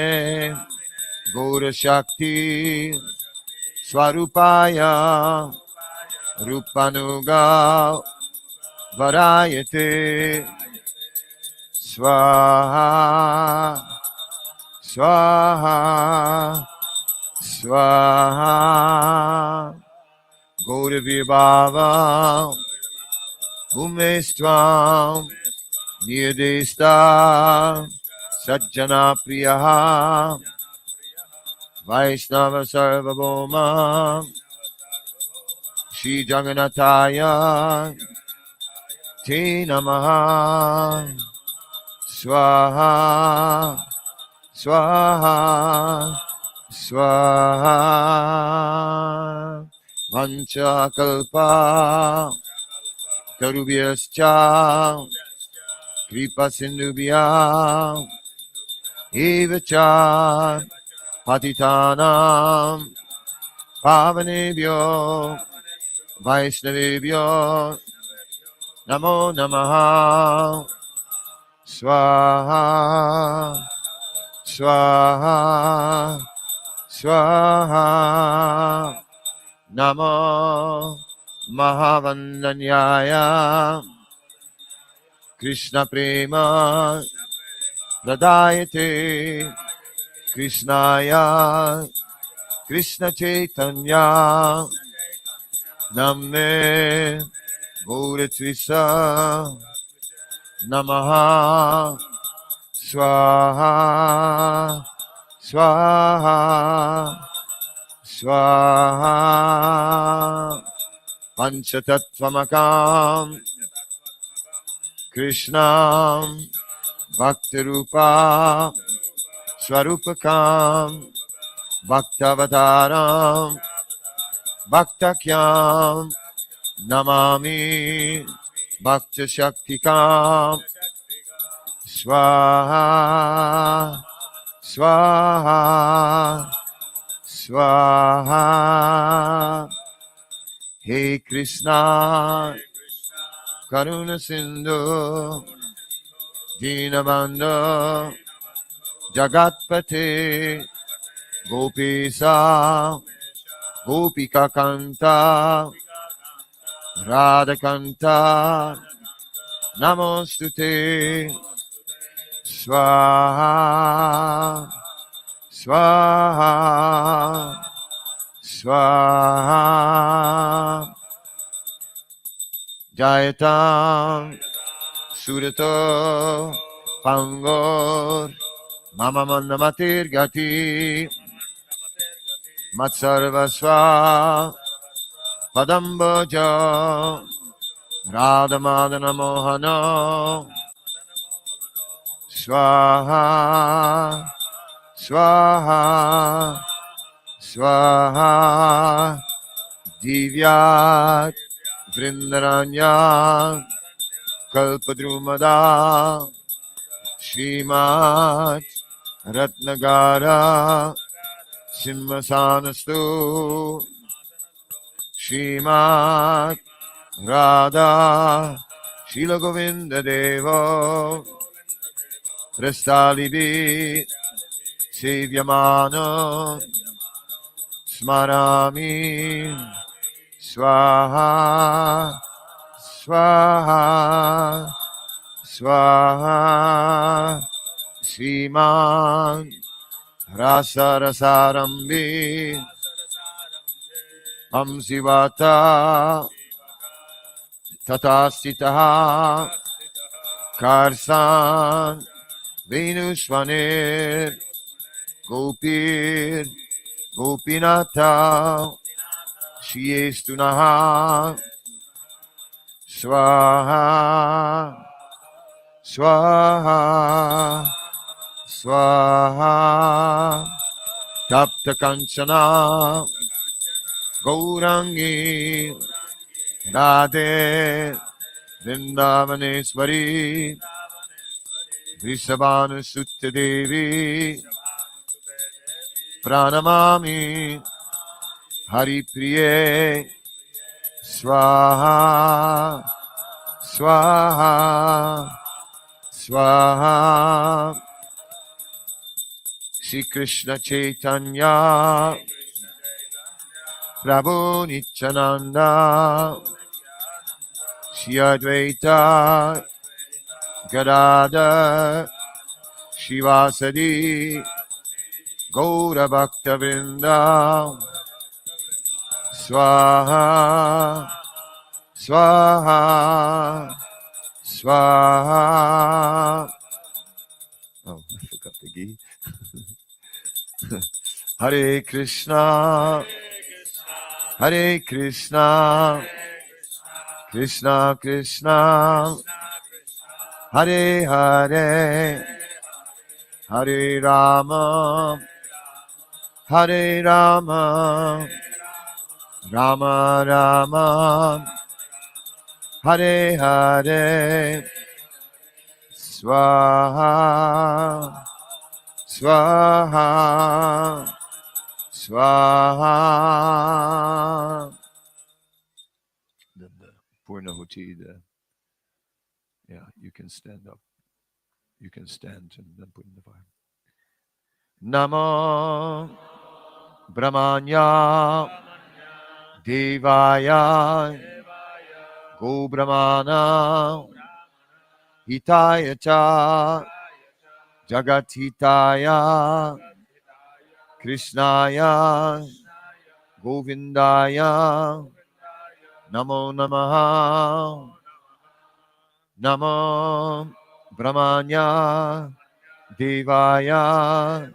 Guru Shakti Swarupaya Rupanuga Varayate Swaha Swaha Swaha. Gopibav Mantra Niyadesta Sajjana Priyaha Vaishnava Sarvabhoma Shri Jagannathaya Te Namaha Swaha Swaha Swaha Vancha Kalpa Tarubhyascha Kripa Sindhubhya Evacha Patitanam Pavanebhyo Vaishnavebhyo Namo Namaha Swaha Swaha Swaha Namo Mahavandanyaya Krishna Prema Pradayate Krishnaya Krishna Caitanya Namne Gauratvisa Namaha Swaha Swaha Swaha Panchatattvamakam Krishnam Bhaktirupa Swarupakam Bhaktavataram Bhaktakyam Namami Bhakta Shaktikam Swaha Swaha Swaha Hey Krishna Karuna Sindhu Dinabandhu Jagatpate Gopisa Gopika Kanta Radhakanta Namostute Swaha Swaha Swaha Jayatam Surato Pangor Mama Manamatir Gati Matsarvasva Padamboja Radhamadana Mohana Swaha Swaha Swaha Divyat Vrindaranya Kalpadrumada Shrimat Ratnagara Simhasanastu Shrimat Radha Shila Govinda Devo Prastalibi Sevyamano Smarami Swaha Swaha Swaha Sriman Rasa Rasarambi Amsivata Tatasitaha Karsan Venushvanir Gopir Gopinata Shiestunaha Swaha Swaha Swaha Tapta Kanchana Gaurangi Radhe Vrindavaneshwari Vrishabhanu Sutta Devi Pranamami Hari Priye Swaha Swaha Swaha Shri Krishna Caitanya Prabhu Nityananda Shri Jayadvaita Gadada Shivasadi Gaura Bhaktivedanta Swaha Swaha Swaha. Oh, I forgot. Hare Krishna, Hare Krishna, Krishna Krishna, Hare Hare, Hare Rama, Hare Rama, Rama Rama, Hare Hare, Swaha, Swaha, Swaha. Then the Purnahuti, you can stand up. You can stand and then put in the fire. Namo Brahmanya Devaya Go Brahmana Hitaya Cha Jagatitaya Krishnaya Govindaya Namo Namaha Namo Brahmanya Devaya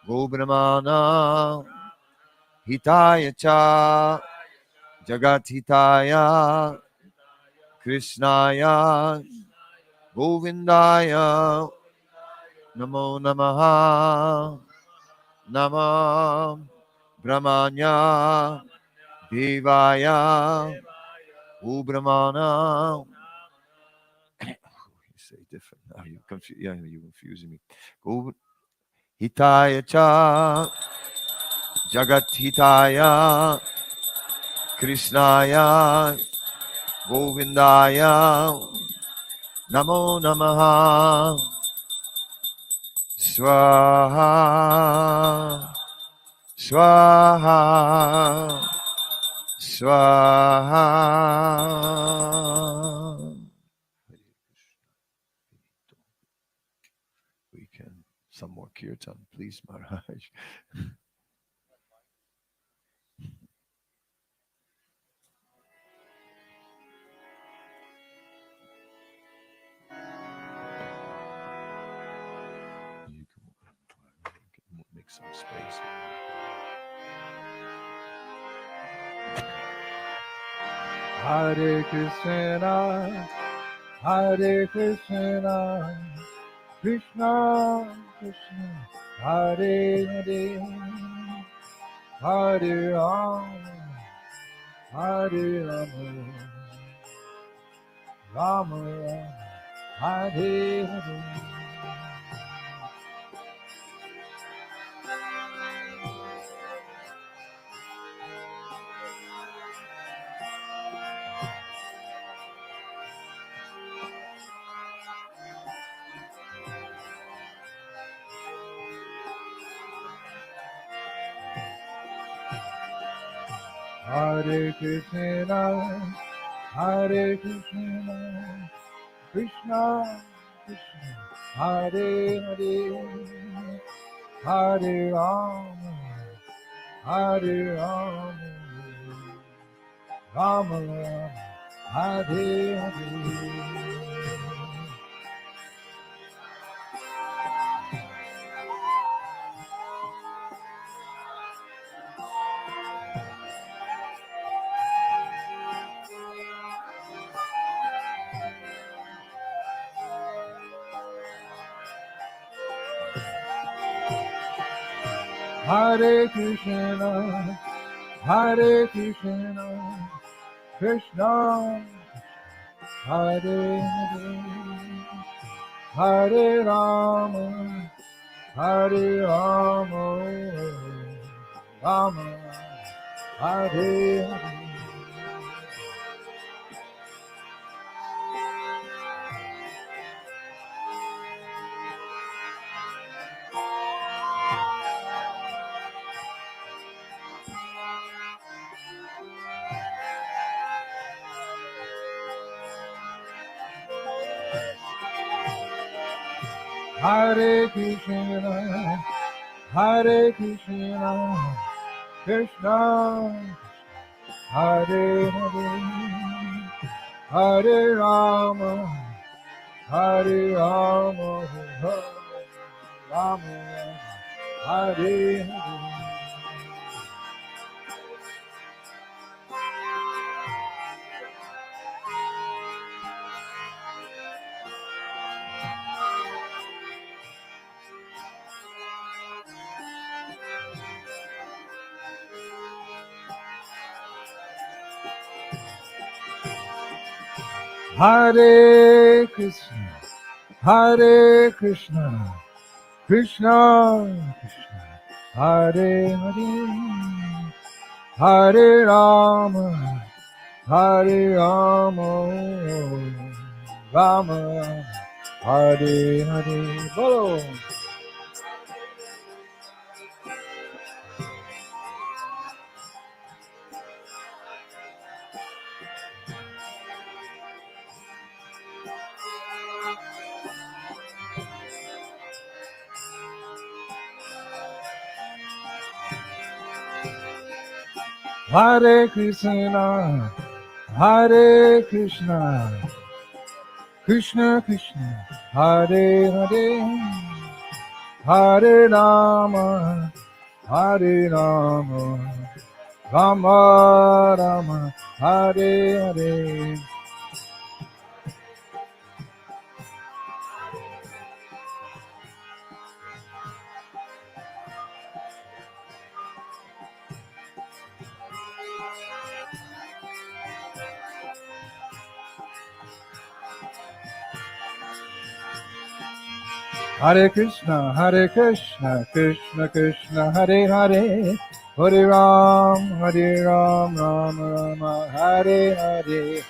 Go Brahmana Hitaya Cha Jagatitaya Krishnaya Govindaya Namo Namaha Nama Brahmanya Devaya Brahmana. You say different now. You're confusing me. Go Hitaya Cha Jagat Hitaya Krishnaya Govindaya Namo Namaha Swaha Swaha Swaha. We can some more kirtan, please, Maharaj. You can make some space. Hare Krishna, Hare Krishna, Krishna Krishna, Hare Hare, Hare Rama, Hare Rama, Rama Rama, Hare Hare. Hare Krishna, Hare Krishna, Krishna Krishna, Hare Hare, Hare Rama, Hare Rama, Rama Rama, Hare Hare. Hare Krishna, Hare Krishna, Krishna, Hare Hare, Hare Rama, Hare Rama, Rama, Hare Hare. Hare Krishna, Hare Krishna, Krishna, Hare Hare, Hare Rama, Hare Rama, Rama, Hare Hare. Hare Krishna, Hare Krishna, Krishna Krishna, Hare Hare, Hare Rama, Hare Rama, Rama Hare Hare. Bolo. Hare Krishna, Hare Krishna, Krishna Krishna, Hare Hare, Hare Rama, Hare Rama, Rama Rama, Hare Hare. Hare Krishna, Krishna Krishna, Hare Hare, Hare Ram, Ram Rama, Hare Hare.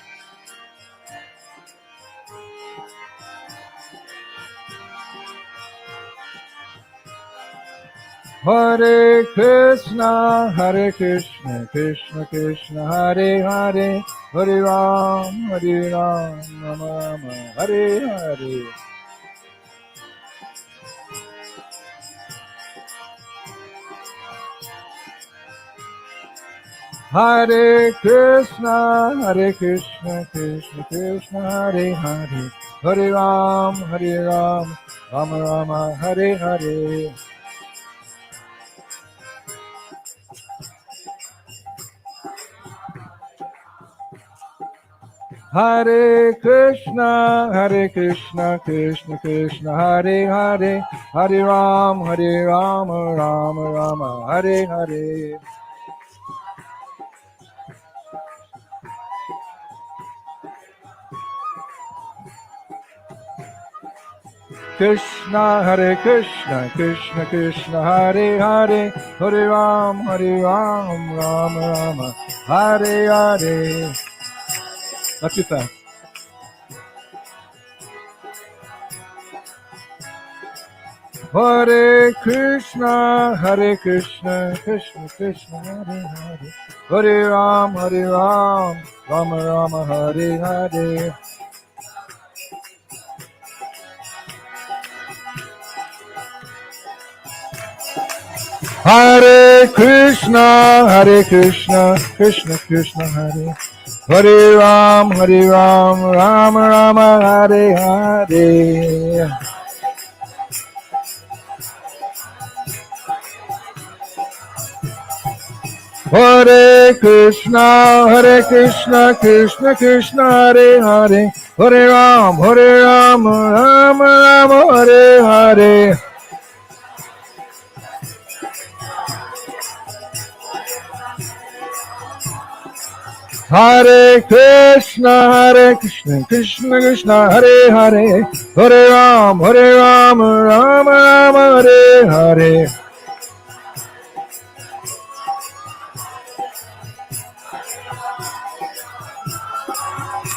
Hare Krishna, Krishna Krishna, Hare Hare, Hare Ram, Rama, Hare Hare. Hare Krishna, Krishna Krishna, Hare Hare, Hare Ram, Rama, Hare Hare. Hare Krishna, Krishna Krishna, Hare Hare, Hare Ram, Rama, Hare Hare. Krishna, Krishna Krishna, Hare Hare, Hare Ram, Rama, Hare Hare. Not too fast. Hare Krishna, Krishna Krishna, Hare Hare, Hare Ram, Rama, Hare Hare. Hare Krishna, Krishna Krishna, Hare Ram, Rama, Hare Hare. Hare Krishna, Krishna Krishna, Hare Hare, Hare Ram, Rama, Hare Hare. Hare Krishna, Krishna Krishna, Hare Hare, Hare Ram, Rama, Hare Hare.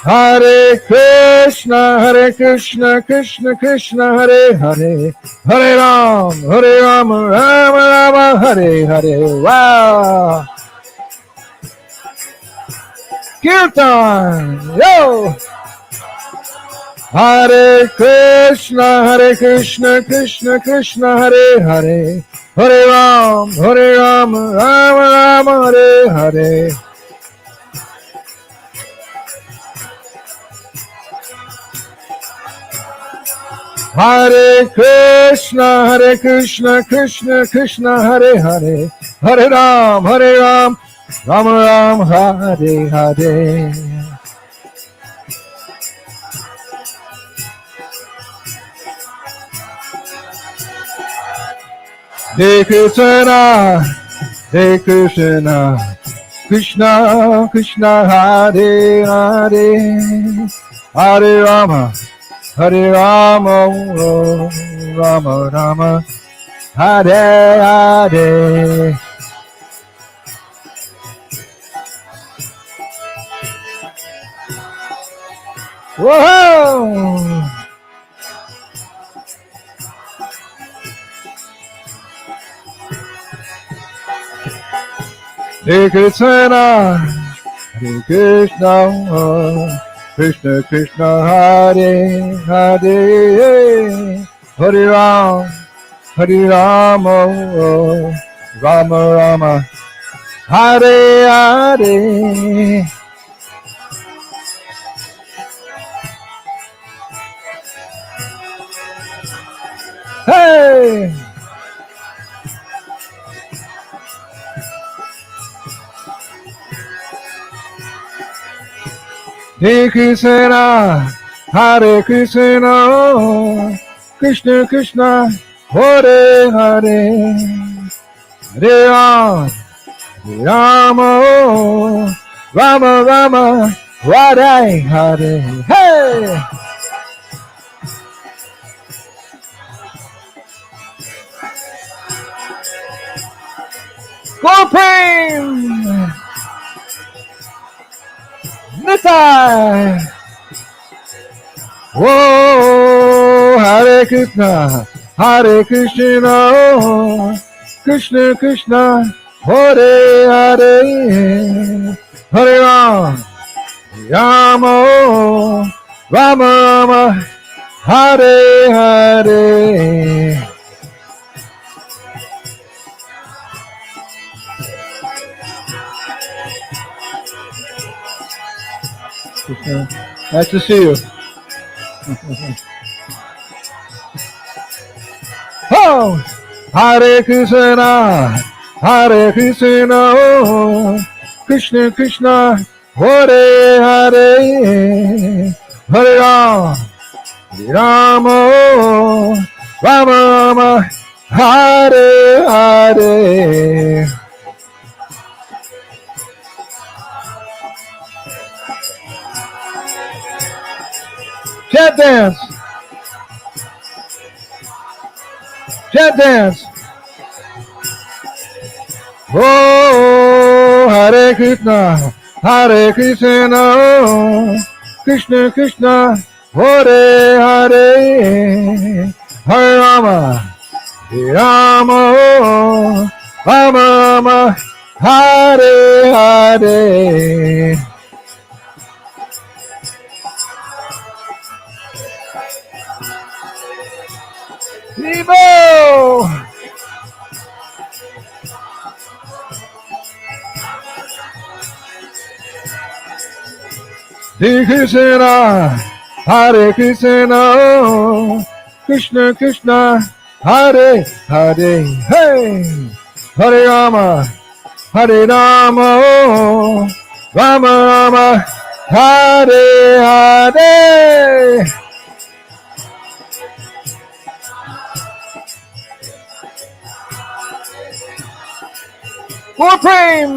Hare Krishna, Krishna Krishna, Hare Hare, Hare Ram, Rama, Hare Hare. Wow! Kirtan! Yo! Hare Krishna, Krishna Krishna, Hare Hare, Hare Ram, Rama, Hare Hare. Hare Krishna, Krishna Krishna, Hare Hare, Hare Ram, Rama, Hare Hare. Hare Krishna, Krishna Krishna, Hare Hare, Hare Rama, Hare Rama, Rama Rama, Hare Hare. Whoa! Hare Krishna, Hare Krishna, Krishna Krishna, Hare Hare, Hare Ram, Hare Rama, Rama Rama, Hare Hare. Hey! Hare Krishna, Hare Krishna, Krishna Krishna, Hare Hare, Hare Ram, Hare Rama, Rama Rama, Hare Hare. Hey! Gopin! Nitai! Whoa! Hare Krishna, Hare Krishna, Krishna Krishna, Hare Hare, Hare Ram, Rama, Rama Rama, Hare Hare. Nice to see you. Oh, Hare Krishna, Hare Krishna, Krishna Krishna, Hare Hare, Hare Ram, Hare Rama, Rama Rama, Hare Hare. Jet dance. Jet dance. Oh, Hare Krishna, Hare Krishna, Krishna Krishna, Hare Hare, Hare Rama, Hare Rama, Rama Rama, Hare Hare. Vivo! Hare Krishna, Hare Krishna, Krishna Krishna, Hare Hare, hey, Hare Rama, Hare Rama, Rama Rama, Hare Hare. More prem.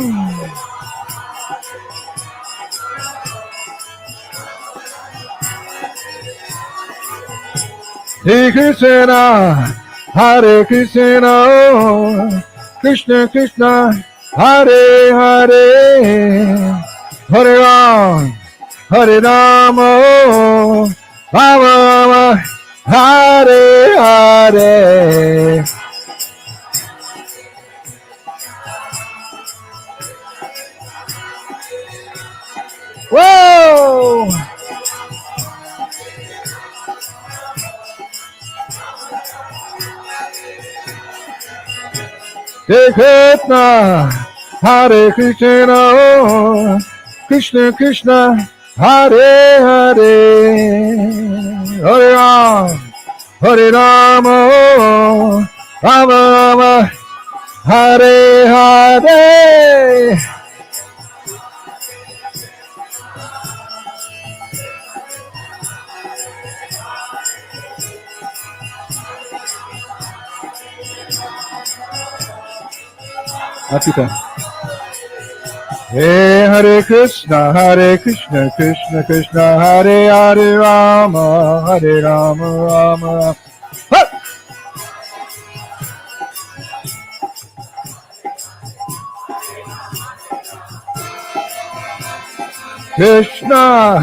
Hare Krishna, Hare Krishna, Krishna Krishna, Hare Hare, Hare Ram, Hare Rama, Rama Rama, Hare Hare. Whoa! Hare Krishna, Hare Krishna, Krishna Krishna, Hare Hare, Hare Ram, Hare Rama, Rama Rama, Hare Hare. Africa. Hey, Hare Krishna, Krishna Krishna, Hare Hare, Rama, Rama Rama. Huh! Krishna,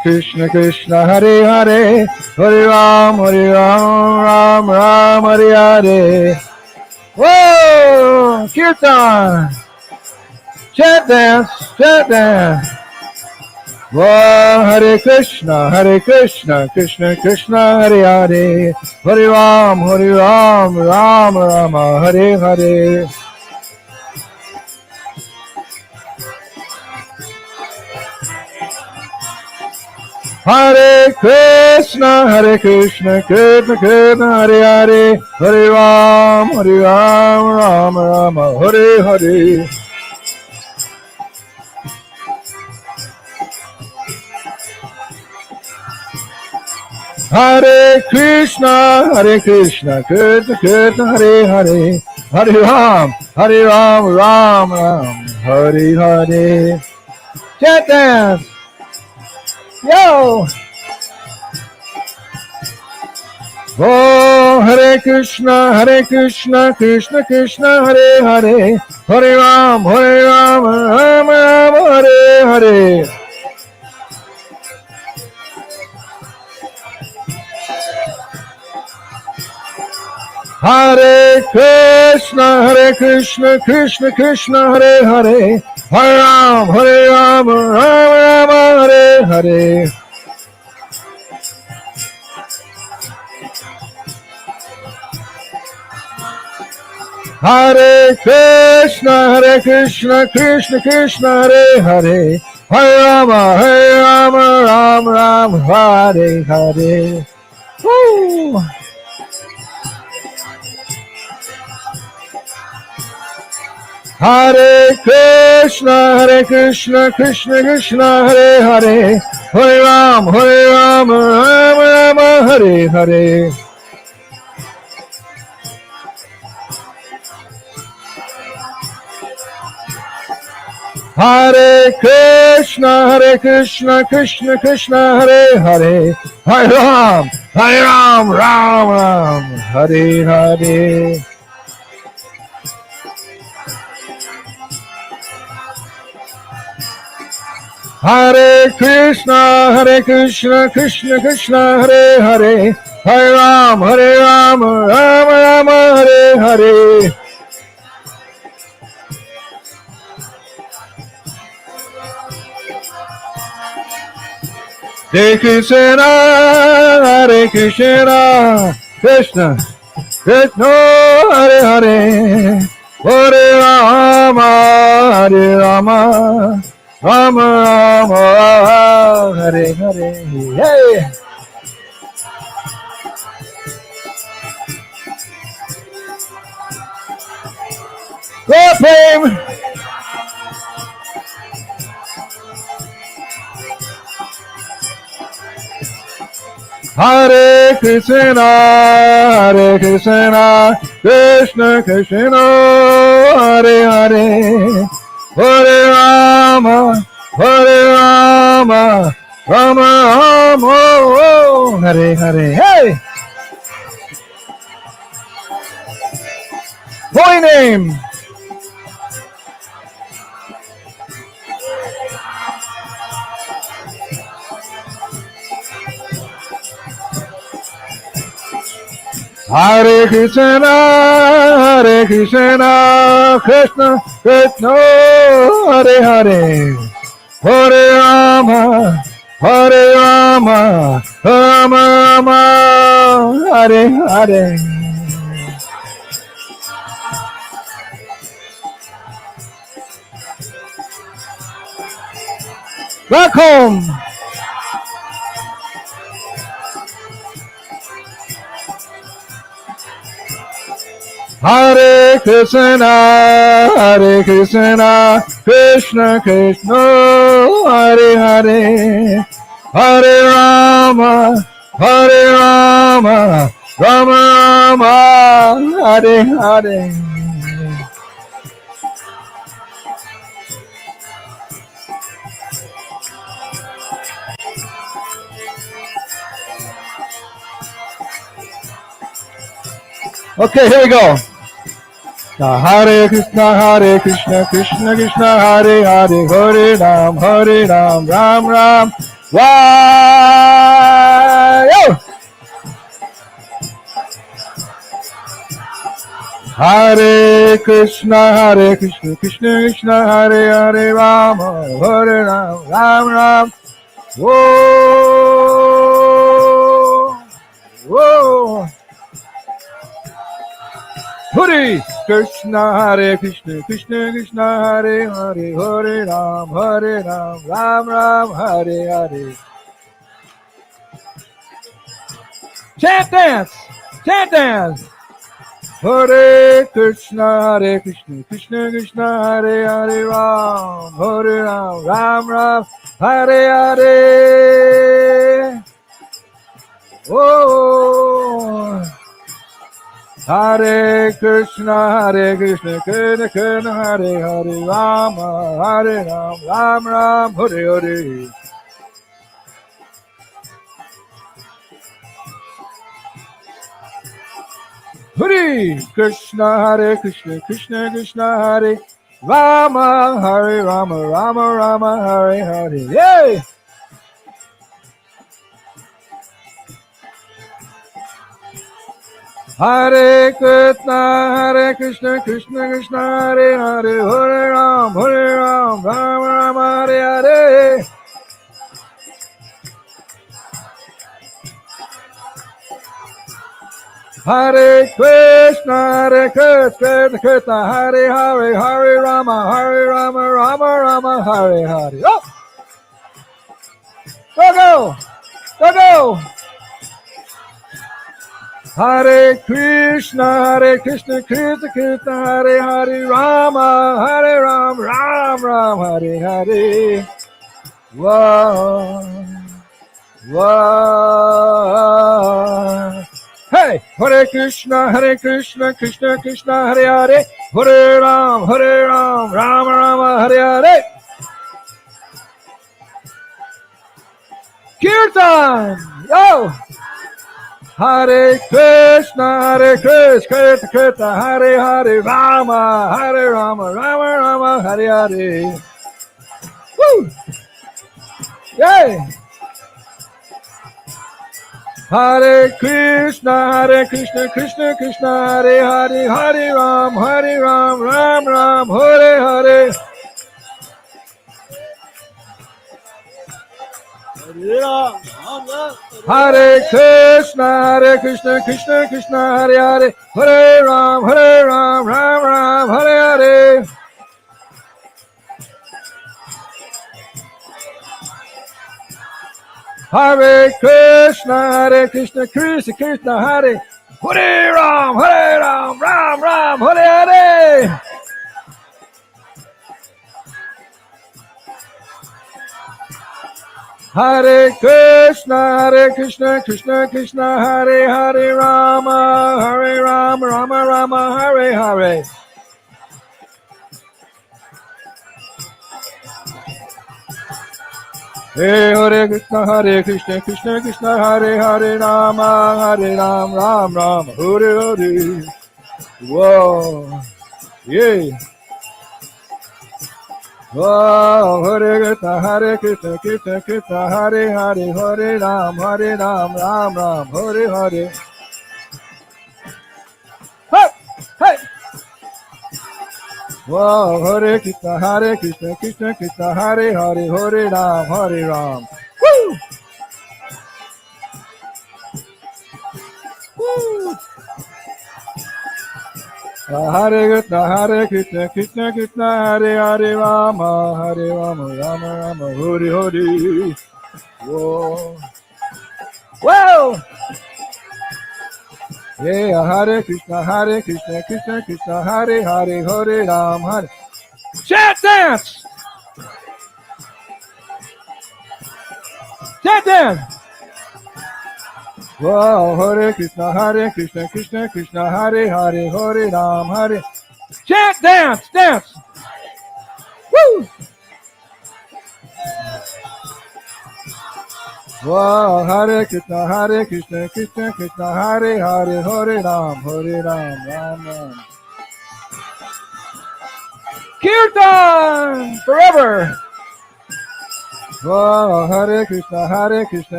Krishna Krishna, Hare Hare, Hare Ram, Ram Ram, Hare Hare. Whoa! Kirtan! Chant dance, chant dance. Whoa! Hare Krishna, Krishna Krishna, Hare Hare, Hare Ram, Ram Rama, Hare Hare. Hare Krishna Krishna Krishna, Hare Hare, Hare Ram, Ram Rama, Hare Hare. Hare Krishna Krishna Krishna, Hare Hare, Hare Ram, Ram Ram, Hare Hare. Chant dance. Yo! Oh, Hare Krishna Krishna Krishna, Hare Hare, Hare Ram, Ram Ram, Hare Hare. Hare Krishna Krishna Krishna, Hare Hare, Hare Ram, Ram Ram, Hare Hare. Hare Krishna Krishna Krishna, Hare Hare, Hare Ram Ram, Hare Hare. Woo! Hare Krishna Krishna Krishna, Hare Hare, Hare Ram Ram, Hare Hare. Hare Krishna Krishna, Hare Hare, Hare Ram Ram, Hare Hare. Hare Krishna Krishna, Hare Hare, Hare Ram Ram, Hare Hare. Hare Krishna, Krishna Krishna, Hare Hare, Hare Rama, Rama Rama, Hare Hare. Hey! Go Prem! Hare Krishna, Krishna Krishna, Hare Hare, Hare Rama, Rama Rama, Hare Hare. Hey! Holy name! Hare Krishna, Krishna Krishna, Hare Hare, Hare Rama, Rama Rama, Hare Hare. Back home. Hare Krishna, Krishna Krishna, Hare Hare, Hare Rama, Rama Rama, Hare Hare. Okay, here we go. Hare Krishna, Krishna Krishna, Hare Hare, Hare Ram, Ram Ram, Vayo. Hare Krishna, Krishna Krishna, Hare Hare, Ram, Hare Ram, Ram. Whoa, whoa. Hare Krishna, Krishna Krishna, Hare Hare, Hare Ram, Ram Ram, Hare Hare. Chant dance, chant dance. Hare Krishna, Krishna Krishna, Hare Hare, Ram, Ram Ram, Hare Hare. Oh, Hare Krishna, Krishna Krishna, Hare Hare, Ram, Ram Ram, Hare Hare. Hare Krishna, Krishna Krishna, Hare Rama, Hare Rama, Rama, Hare Hare. Yay! Hare Krishna, Krishna Krishna, Hare Hare, Hare Ram, Rama, Hare Hare. Hare Krishna, Krishna, Hare Hare, Hare Rama, Rama, Hare Hare. Oh! Go! Hare Krishna, Krishna Krishna, Hare Hare, Rama, Ram, Hare Hare. Whoa. Hey, Hare Krishna, Krishna Krishna, Hare Hare, Hare Ram, Rama, Hare Hare. Kirtan, yo! Hare Krishna, Krishna, Hare Hare, Rama, Rama, Hare Hare. Woo! Yay! Hare Krishna, Krishna Krishna, Hare Hare, Hare Ram, Ram, Hare Hare. Hare Krishna, Krishna Krishna, Hare Hare, Hare Ram, Ram, Hare Hare. Hare Krishna, Krishna Krishna, Hare Ram, Ram, Hare Hare. Hare Krishna, Krishna Krishna, Hare Hare, Rama, Rama, Hare Hare. Hey, Hare Krishna, Krishna, Hare Hare, Rama, Ram, Hare Hare. Whoa, yeah. Whoa, Hare Krishna, Krishna, Hare Hare, Hare Ram, Ram, Hare Hare. Hey, hey. Whoa, Hare Krishna, Krishna, Hare Hare, Hare Ram. Woo! Woo! Hare Krishna, Krishna, Hare Hare, Rama, Rama, Hare Hare. Whoa. Whoa! Yeah, Hare Krishna, Krishna, Hare Hare, Hare Ram, Hare. Chant dance! Chant dance! Whoa, Hare Krishna, Krishna, Hare Hare, Hare Ram, Hare. Chant dance! Woo! Whoa, Hare Krishna, Krishna Krishna, Hare Hare, Hare Ram, Ram Ram. Kirtan forever. Whoa, Hare Krishna,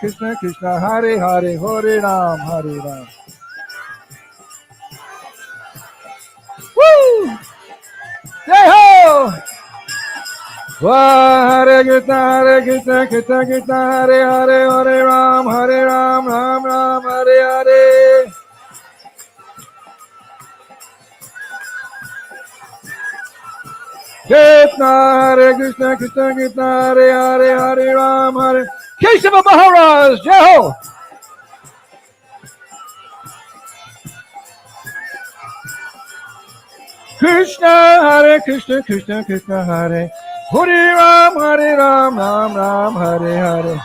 Krishna Krishna, Hare Hare, Hare Ram, Hare Ram. Woo! Jai ho! Hare Krishna, Krishna Krishna, Hare Hare, Hare Ram, Ram Ram, Hare Hare. Krishna, Hare Krishna, Krishna Krishna, Hare Hare, Hare Ram, Hare. Kesava Maharaj, Jai ho! Krishna, Hare Krishna, Krishna Krishna, Hare Hare Ram, Ram Ram, Hare Hare.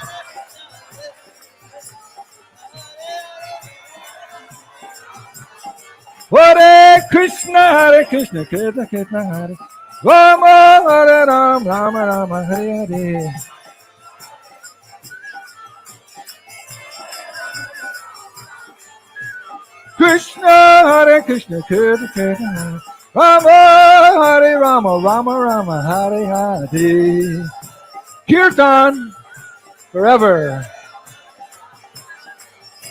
Hare Krishna, Krishna Krishna, Hare Rama, Hare Ram, Rama, Hare Hare. Krishna, Hare Krishna, Krishna Krishna, Hare Rama, Hare Rama, Hare Hare. Kirtan forever.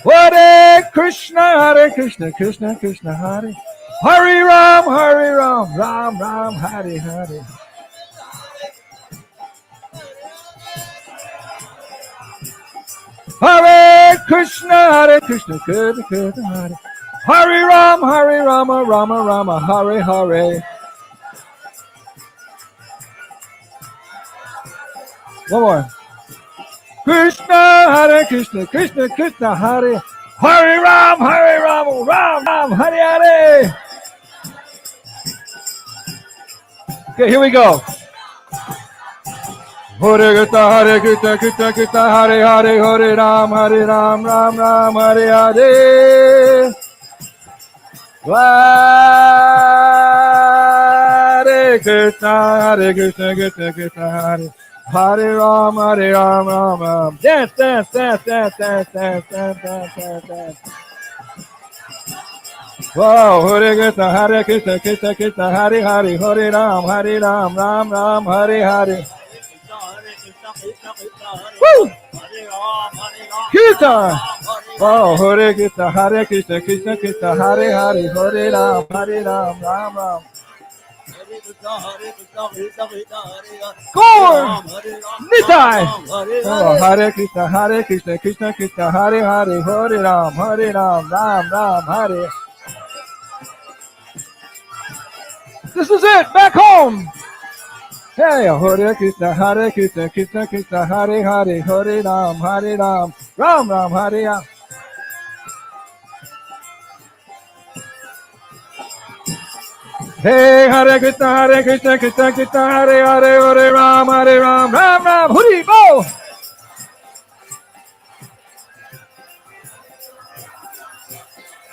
Hare Krishna, Krishna Krishna, Hare Hare Ram, Ram, Hare Hare. Hare Krishna, Krishna Krishna, Hare Hare Ram, Rama, Hare Hare. One more. Krishna, Hare Krishna, Krishna Krishna, Hare Hare Ram, Ram, Hare Hare. Okay, here we go. Hare Krishna, Krishna Krishna, Hare Hare, Hare Ram, Ram, Hare Hare. Hare Krishna, Krishna Krishna, Hare Hare Ram, Ram. Dance. Wow, Hare Krishna, Krishna Krishna, Hare Hare, Hare Ram, Ram, Hare Hare. Woo! Kirtan! Wow, Hare Krishna, Krishna Krishna, Hare Hare, Hare Ram, Ram. Gaur! Nitai! Oh, Hare Krishna, Krishna Krishna, Hare Hare, Hare Ram, Ram, Hare. This is it, back home! Hey, Hare Krishna, Krishna Krishna, Hare Hare, Hare Ram, Ram, Hare. Hey, Hare Krishna, Krishna Krishna, Hare Hare, Hare Ram, Ram, Hurry, go!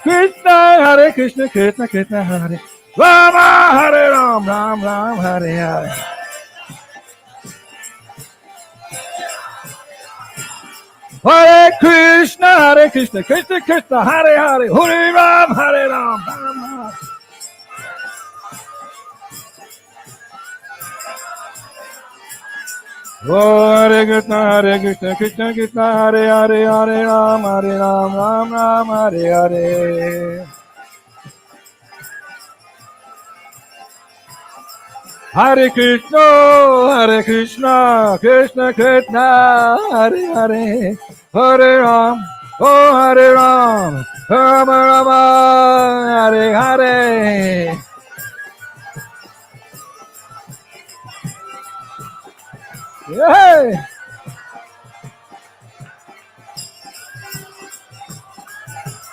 Krishna, Krishna, Hare Rama, Hare Ram, Ram, Hare Hare. Hare Krishna, Krishna Krishna, Hare Hare, Hare Ram, Ram. Hare Krishna, Krishna Krishna, Hare Hare, Hare Ram, Ram, Hare Hare. Hare Krishna, Krishna Krishna, Hare Hare, Hare Ram, Hare Ram, Rama, Hare Hare. Yay!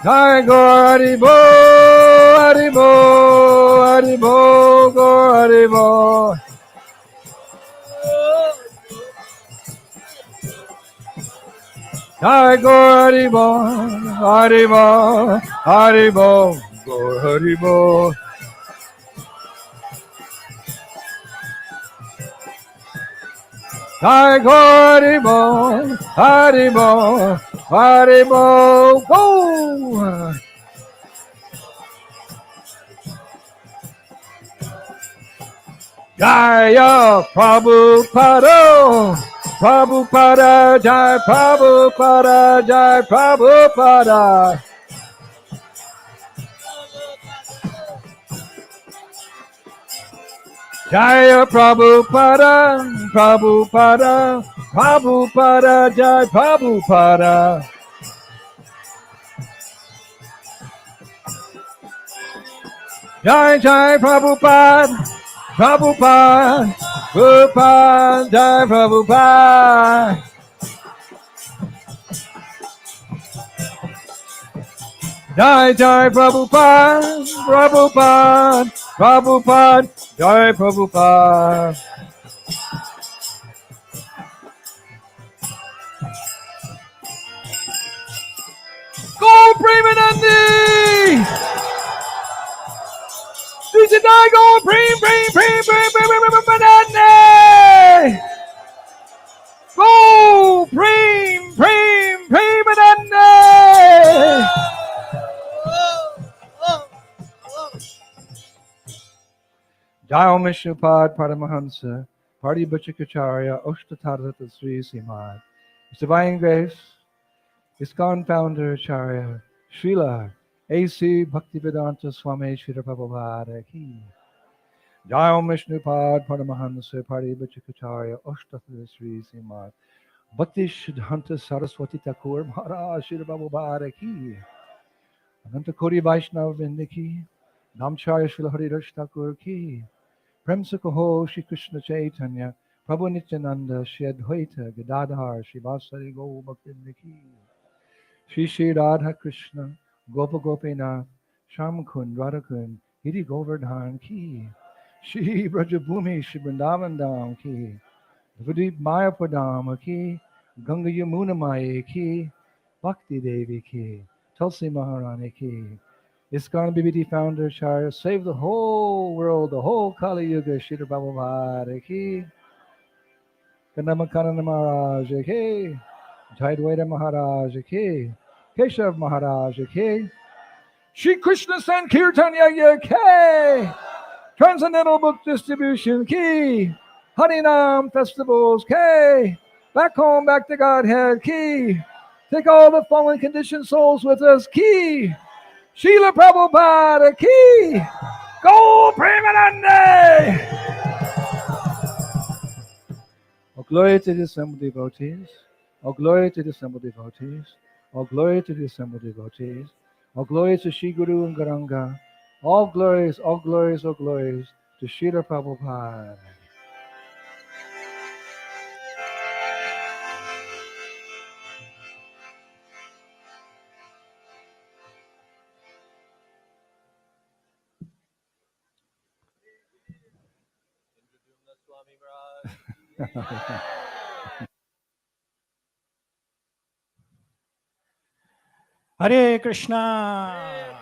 Jai Gaur Hari Bo, Hari Bo, Hari Bo, Gaur Hari Bo. Jai Gaur Hari Bo, Hari Bo, Hari Bo, Gaur Hari Bo. Jai Haribol, Haribol, Haribol, go! Jaya Prabhupada, Prabhupada, Jai Prabhupada, Jai Prabhupada. Jaya Prabhupada, Prabhupada, Prabhupada, Jai Prabhupada. Jai Jai Prabhupada, Prabhupada, Prabhupada, Jai Prabhupada. Jai Jai Prabhupada, Prabhupada, Prabhupada, Jai Prabhupada. Go Premanandi! Dijadai go Premanandi! Go Premanandi! Jai Om Vishnupad Paramahansa, Party Bachakacharya, Oshtatadata Sri Simad. His Divine Grace, ISKCON Founder Acharya, Srila A.C. Bhaktivedanta Swami Srila Prabhupada Ki. Jai Om Vishnupad Paramahansa, Party Bachakacharya, Oshtatadata Sri Simad. Bhakti Siddhanta Saraswati Thakur Maharaj Srila Prabhupada Ki. Ananta Kori Vaishnava Vrinda Ki. Namcharya Srila Haridash Thakur Ki. Prem se kaho Shri Krishna Caitanya, Prabhu Nityananda, Shri Advaita, Gadadhar, Shri Vasari Gaur Bhaktivinoda Ki. Shri Shri Radha Krishna, Gopa Gopinath, Shamakund, Radhakund, Hiri Govardhan Ki. Shri Brajabhumi, Shri Vrindavan Dham Ki. Vadeep Mayapadam Ki. Ganga Yamuna Maya Ki. Bhakti Devi Ki. Tulsi Maharani Ki. ISKCON BBT founder Acharya, save the whole world, the whole Kali Yuga, Srila Prabhupada Ki. Kadamba Kanana Maharaj Ki. Jayadvaita Maharaj Ki. Keshav Maharaj Ki. Shri Krishna Sankirtanya Ki. Transcendental Book Distribution Ki. Harinam Festivals Ki. Back home, back to Godhead Ki. Take all the fallen conditioned souls with us Ki. Srila Prabhupada Ki. Go Premanandi! Oh, glory to the assembled devotees. Oh, glory to the assembled devotees. Oh, glory to the assembled devotees. Oh, glory to Shri Guru and Garanga. All glories, all glories, all glories to Srila Prabhupada. Hare Krishna.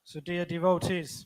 So, dear devotees,